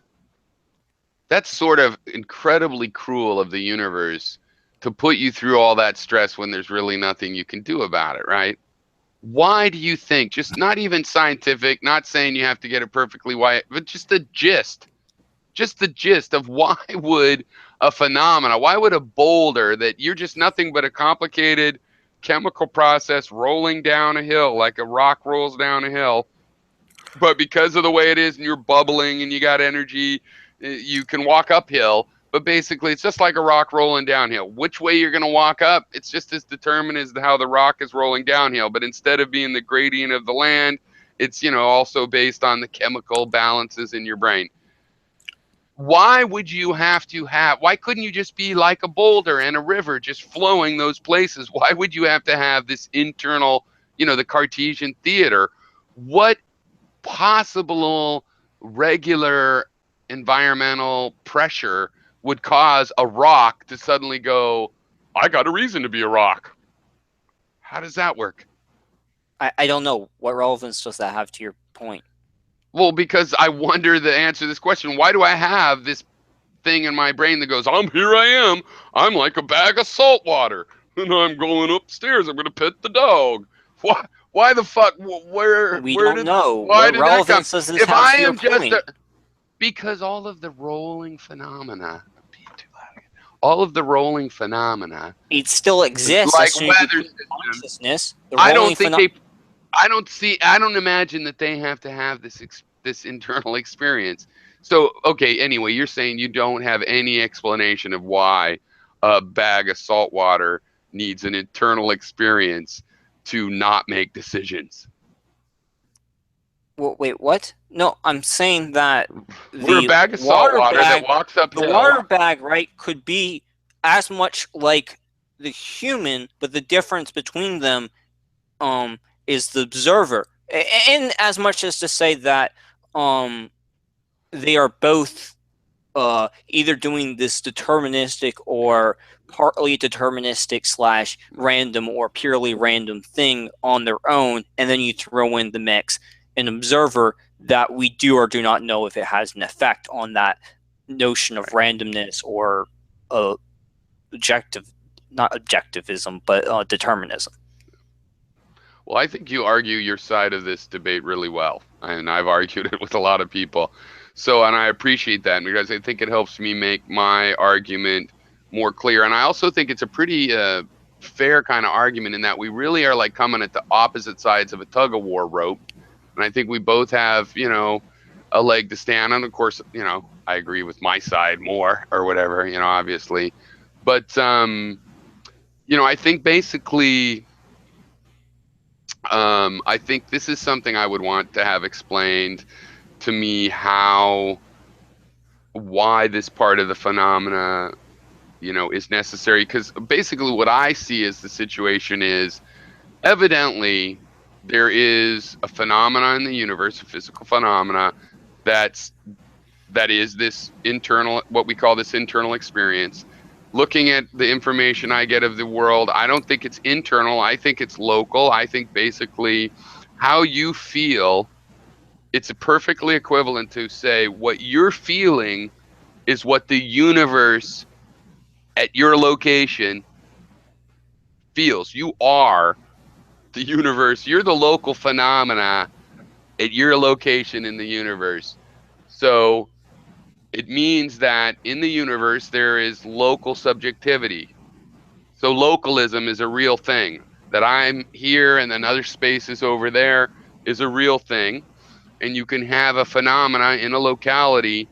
That's sort of incredibly cruel of the universe to put you through all that stress when there's really nothing you can do about it, right? Why do you think, just not even scientific, not saying you have to get it perfectly right, but just the gist of why would a phenomena, why would a boulder that you're just nothing but a complicated chemical process rolling down a hill like a rock rolls down a hill, but because of the way it is and you're bubbling and you got energy, you can walk uphill, but basically it's just like a rock rolling downhill. Which way you're going to walk up, it's just as determined as how the rock is rolling downhill, but instead of being the gradient of the land, it's, also based on the chemical balances in your brain. Why would you why couldn't you just be like a boulder and a river just flowing those places? Why would you have to have this internal, the Cartesian theater? What possible regular environmental pressure would cause a rock to suddenly go, I got a reason to be a rock? How does that work? I don't know. What relevance does that have to your point? Well, because I wonder the answer to this question. Why do I have this thing in my brain that goes, here I am. I'm like a bag of salt water. And I'm going upstairs. I'm going to pet the dog. Why the fuck? Where don't know. Why What did that come? relevance does this If have I to your am just point? because all of the rolling phenomena, I'm being too loud again. All of the rolling phenomena, It still exists like as soon as you weather put systems. consciousness. The I rolling don't think they. I don't imagine that they have to have this internal experience. So, okay, anyway, you're saying you don't have any explanation of why a bag of salt water needs an internal experience to not make decisions. Wait, what? No, I'm saying that We're a the bag of salt water that walks the uphill. water bag, right, could be as much like the human, but the difference between them is the observer. And as much as to say that they are both either doing this deterministic or partly deterministic slash random or purely random thing on their own, and then you throw in the mix an observer that we do or do not know if it has an effect on that notion of randomness or not objectivism, but determinism. Well, I think you argue your side of this debate really well, and I've argued it with a lot of people. So, and I appreciate that because I think it helps me make my argument more clear. And I also think it's a pretty fair kind of argument in that we really are like coming at the opposite sides of a tug of war rope. And I think we both have, a leg to stand on. Of course, I agree with my side more or whatever, obviously. But, I think basically, I think this is something I would want to have explained to me why this part of the phenomena, is necessary. Because basically what I see as the situation is evidently there is a phenomena in the universe, a physical phenomena that is this internal, what we call this internal experience. Looking at the information I get of the world, I don't think it's internal. I think it's local. I think basically how you feel, it's perfectly equivalent to say what you're feeling is what the universe at your location feels. You are the universe. You're the local phenomena at your location in the universe. So it means that in the universe there is local subjectivity. So localism is a real thing. That I'm here and another space is over there is a real thing. And you can have a phenomena in a locality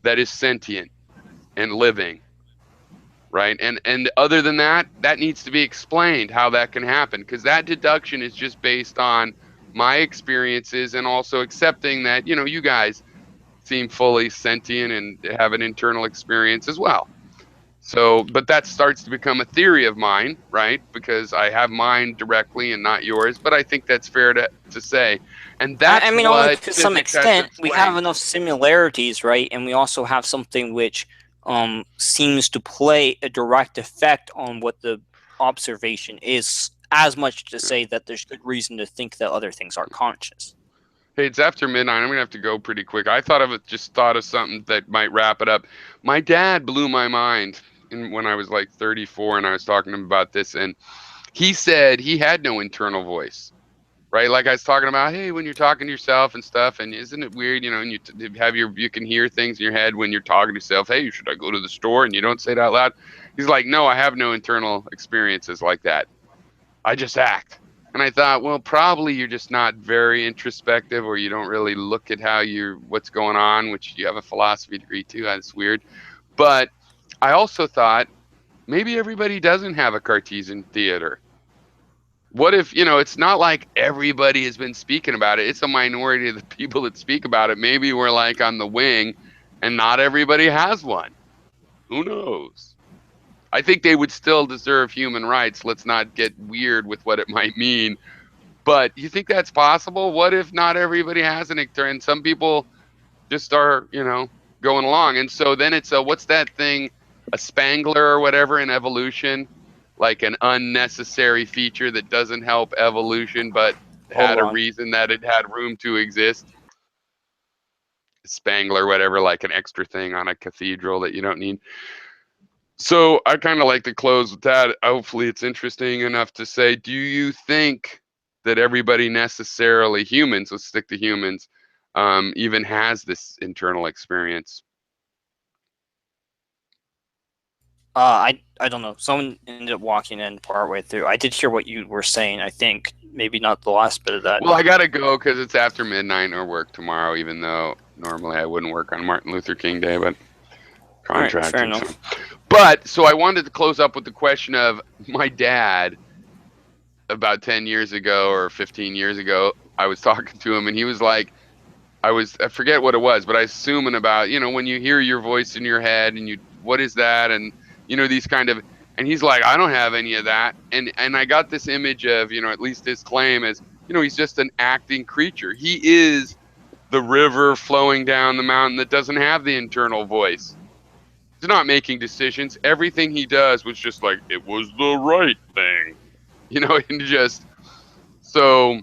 that is sentient and living. right? And other than that, that needs to be explained how that can happen, because that deduction is just based on my experiences and also accepting that, you know, you guys seem fully sentient and have an internal experience as well. So, but that starts to become a theory of mine, right? Because I have mine directly and not yours. But I think that's fair to say. And I that's mean, only what to some physics has to extent. We have explain. enough similarities, right? And we also have something which seems to play a direct effect on what the observation is, as much to say that there's good reason to think that other things are conscious. Hey, it's after midnight. I'm gonna have to go pretty quick. I just thought of something that might wrap it up. My dad blew my mind when I was like 34, and I was talking to him about this, and he said he had no internal voice. Right, like I was talking about, hey, when you're talking to yourself and stuff, and isn't it weird, you know, and you can hear things in your head when you're talking to yourself. Hey, should I go to the store? And you don't say it out loud. He's like, no, I have no internal experiences like that. I just act. And I thought, well, probably you're just not very introspective, or you don't really look at what's going on, which you have a philosophy degree too. That's weird. But I also thought maybe everybody doesn't have a Cartesian theater. What if, you know, it's not like everybody has been speaking about it. It's a minority of the people that speak about it. Maybe we're like on the wing and not everybody has one. Who knows? I think they would still deserve human rights. Let's not get weird with what it might mean. But you think that's possible? What if not everybody has an icter and some people just are, you know, going along? And so then it's what's that thing? A spangler or whatever in evolution? Like an unnecessary feature that doesn't help evolution, but had a reason that it had room to exist. Spangler, whatever, like an extra thing on a cathedral that you don't need. So I kind of like to close with that. Hopefully it's interesting enough to say, do you think that everybody necessarily, humans, let's stick to humans, even has this internal experience? I don't know. Someone ended up walking in partway through. I did hear what you were saying. I think maybe not the last bit of that. Well, I gotta go because it's after midnight or work tomorrow. Even though normally I wouldn't work on Martin Luther King Day, but contracted. Fair enough. But so I wanted to close up with the question of my dad. About 10 years ago or 15 years ago, I was talking to him, and he was like, I forget what it was, but I assuming about, you know, when you hear your voice in your head and what is that? And, you know, these kind of, and he's like, I don't have any of that. And I got this image of, you know, at least his claim is, you know, he's just an acting creature. He is the river flowing down the mountain that doesn't have the internal voice. He's not making decisions. Everything he does was just like, it was the right thing, you know, and just, so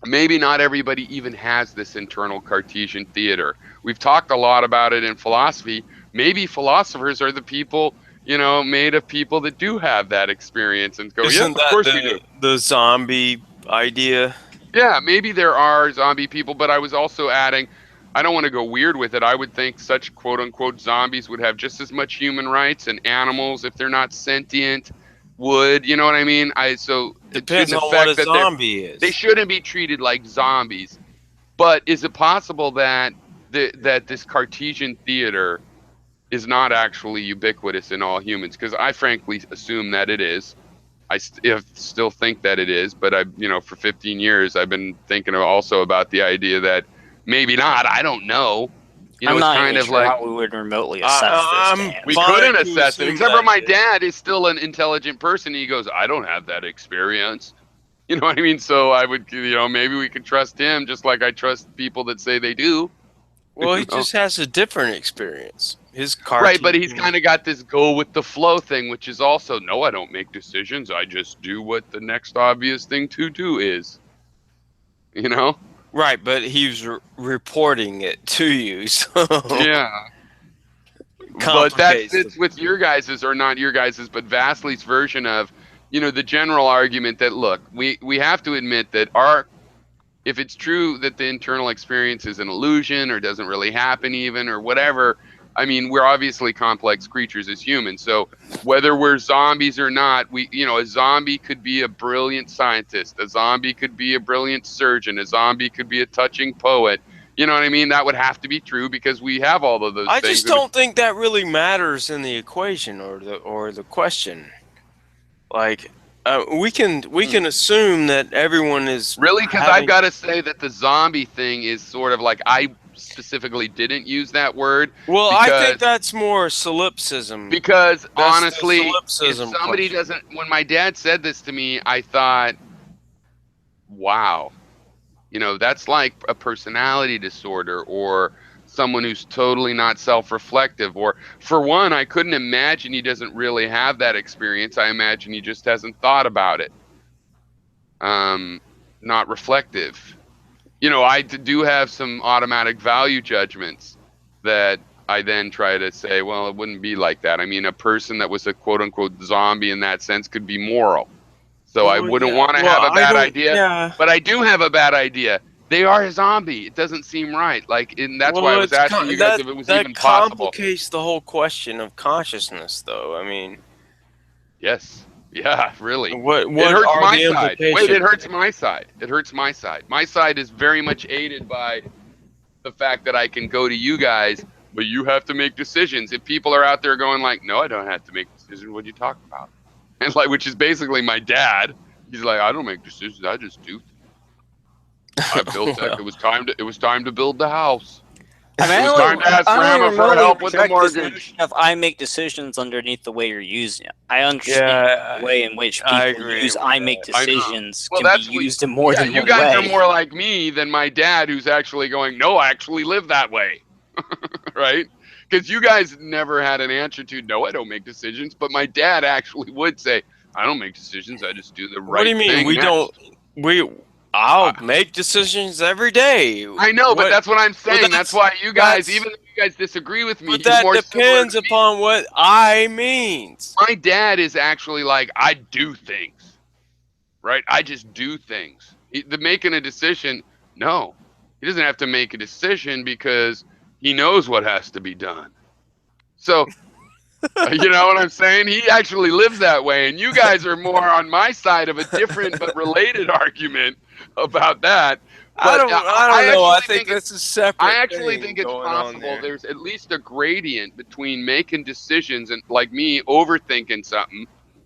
maybe not everybody even has this internal Cartesian theater. We've talked a lot about it in philosophy. Maybe philosophers are the people, you know, made of people that do have that experience and go, Isn't yes, of course we do. the zombie idea? Yeah, maybe there are zombie people, but I was also adding, I don't want to go weird with it. I would think such quote unquote zombies would have just as much human rights, and animals, if they're not sentient, would, you know what I mean? So Depends it on shouldn't what a affect that zombie is. they shouldn't be treated like zombies. But is it possible that that this Cartesian theater is not actually ubiquitous in all humans? Because I frankly assume that it is. Still think that it is, but you know, for 15 years I've been thinking also about the idea that maybe not. I don't know. You know, I'm it's not kind even of sure like how we would remotely assess this. Dan. we fine couldn't to assess it, assume except for that my it is. dad is still an intelligent person. He goes, I don't have that experience. You know what I mean? So I would, you know, maybe we could trust him just like I trust people that say they do. Well, he You know? just has a different experience. His Right, but he's Cartesian- kind of got this go with the flow thing, which is also, no, I don't make decisions. I just do what the next obvious thing to do is. You know? right, but he was reporting it to you, so Yeah. But that complicates fits with your guys's, or not your guys's, but Vasly's version of, you know, the general argument that, look, we have to admit that if it's true that the internal experience is an illusion or doesn't really happen even or whatever, I mean, we're obviously complex creatures as humans. So whether we're zombies or not, you know, a zombie could be a brilliant scientist. A zombie could be a brilliant surgeon. A zombie could be a touching poet. You know what I mean? That would have to be true because we have all of those I things. just don't think that really matters in the equation or the question. Like, we can assume that everyone is Really, because I've having. got to say that the zombie thing is sort of like, I specifically didn't use that word Well, I think because that's more solipsism. because That's the honestly, if solipsism somebody question. doesn't, when my dad said this to me, I thought, wow, you know, that's like a personality disorder or someone who's totally not self-reflective. Or for one, I couldn't imagine he doesn't really have that experience. I imagine he just hasn't thought about it. Not reflective. You know, I do have some automatic value judgments that I then try to say, well, it wouldn't be like that. I mean, a person that was a quote unquote zombie in that sense could be moral. So I Well, wouldn't yeah. want to Well, have a I bad don't. idea, Yeah. but I do have a bad idea. They are a zombie. It doesn't seem right. Like, and that's why I Well, was asking you guys if it was even possible. complicates the whole question of consciousness, though. I mean, Yes. Yeah, really. what It hurts are my the side. Wait, implications? it hurts my side. It hurts my side. My side is very much aided by the fact that I can go to you guys, but you have to make decisions. If people are out there going like, no, I don't have to make decisions. What are you talking about? And like, which is basically my dad. He's like, I don't make decisions. I just do things. I built that. Well. It was time to build the house. I mean, It was time to ask Grandma for help with the this mortgage. notion of I make decisions underneath the way you're using it. I understand Yeah, the way in which I people agree use with I make that. I know. decisions Well, can that's be what- used in more Yeah, than you one guys way. are more like me than my dad, who's actually going, no, I actually live that way. Right? Because you guys never had an answer to, no, I don't make decisions. But my dad actually would say, I don't make decisions. I just do the right What do you mean? thing We next." don't. I'll make decisions every day. I know, but that's what I'm saying. that's- That's why you guys, that's- even if you guys disagree with me, But you're that more similar depends to me. upon what I means. My dad is actually like, I do things, right? I just do things. The making a decision, no, he doesn't have to make a decision because he knows what has to be done. So, you know what I'm saying? He actually lives that way, and you guys are more on my side of a different but related argument about that. I But don't know. I actually think that's a separate. I actually thing think it's going on possible there. there's at least a gradient between making decisions and, like me, overthinking something,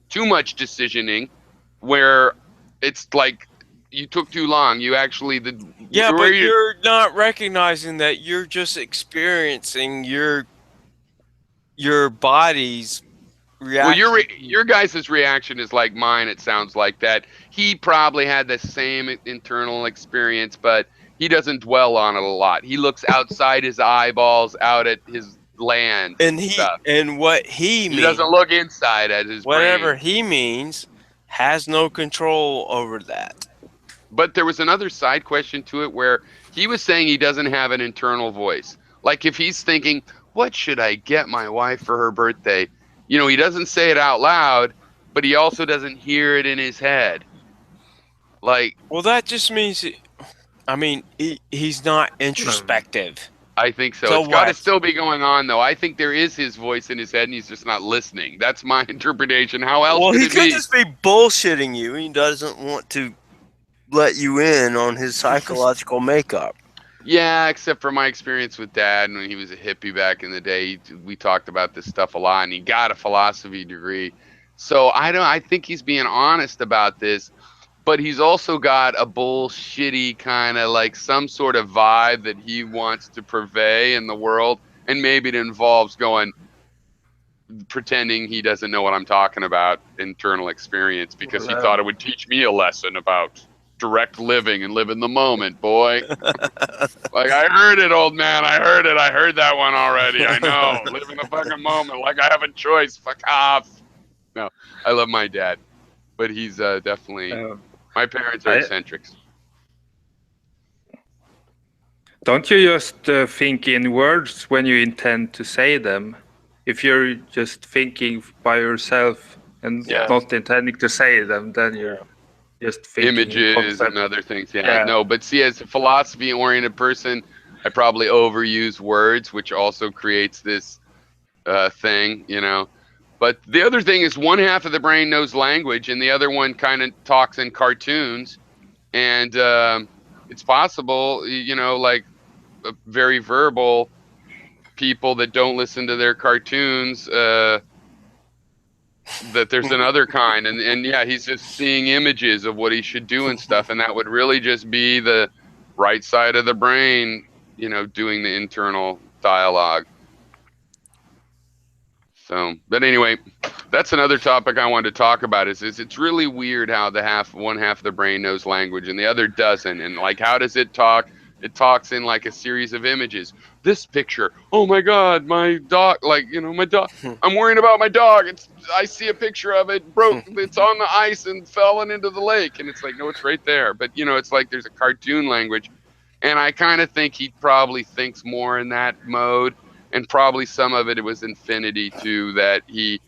too much decisioning, where it's like you took too long. You actually Yeah, where but you're not recognizing that you're just experiencing your body's reaction. well, your guys' reaction is like mine. It sounds like that he probably had the same internal experience, but he doesn't dwell on it a lot. He looks outside his eyeballs, out at his land and stuff. what he He means, doesn't look inside at his whatever brain. he means, has no control over that. But there was another side question to it where he was saying he doesn't have an internal voice. Like if he's thinking, what should I get my wife for her birthday? You know, he doesn't say it out loud, but he also doesn't hear it in his head. Like, Well, that just means, he's not introspective. I think so. So It's got to what? still be going on, though. I think there is his voice in his head, and he's just not listening. That's my interpretation. How else Well, could he it could be? just be bullshitting you. He doesn't want to let you in on his psychological makeup. Yeah, except for my experience with Dad when he was a hippie back in the day. We talked about this stuff a lot, and he got a philosophy degree. So I think he's being honest about this, but he's also got a bullshitty kind of like some sort of vibe that he wants to purvey in the world, and maybe it involves pretending he doesn't know what I'm talking about, internal experience, because he thought it would teach me a lesson about direct living and live in the moment, boy. Like, I heard it, old man. I heard it. I heard that one already. I know. Live in the fucking moment like I have a choice. Fuck off. No, I love my dad, but he's definitely. My parents are eccentrics. Don't you just think in words when you intend to say them? If you're just thinking by yourself and Yeah. not intending to say them, then you're just thinking in Images concept. and other things. Yeah. No, but see, as a philosophy-oriented person, I probably overuse words, which also creates this thing, you know. But the other thing is one half of the brain knows language, and the other one kind of talks in cartoons. And it's possible, you know, like very verbal people that don't listen to their cartoons, that there's another kind, and yeah, he's just seeing images of what he should do and stuff, and that would really just be the right side of the brain, doing the internal dialogue. So, but anyway, that's another topic I wanted to talk about is it's really weird how one half of the brain knows language and the other doesn't. And like, how does it talk? It talks in like a series of images. This picture, oh my God, my dog, like, my dog, I'm worrying about my dog. I see a picture of it, broke, it's on the ice and fallen into the lake. And it's like, no, it's right there. But, it's like there's a cartoon language. And I kind of think he probably thinks more in that mode. And probably some of it was infinity too, that he,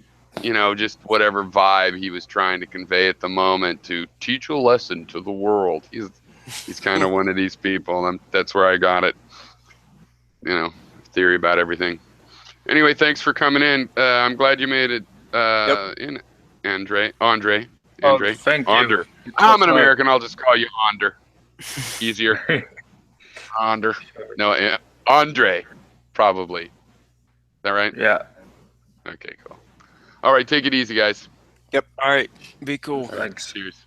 just whatever vibe he was trying to convey at the moment to teach a lesson to the world. He's kind of one of these people. And that's where I got it, theory about everything. Anyway, thanks for coming in. I'm glad you made it in, Andre. Thank Ander. you. I'm an American. I'll just call you Ander. Easier. Ander. No, Andre, probably. Is that right? Yeah. Okay, cool. All right, take it easy, guys. All right. Be cool. Thanks. Cheers.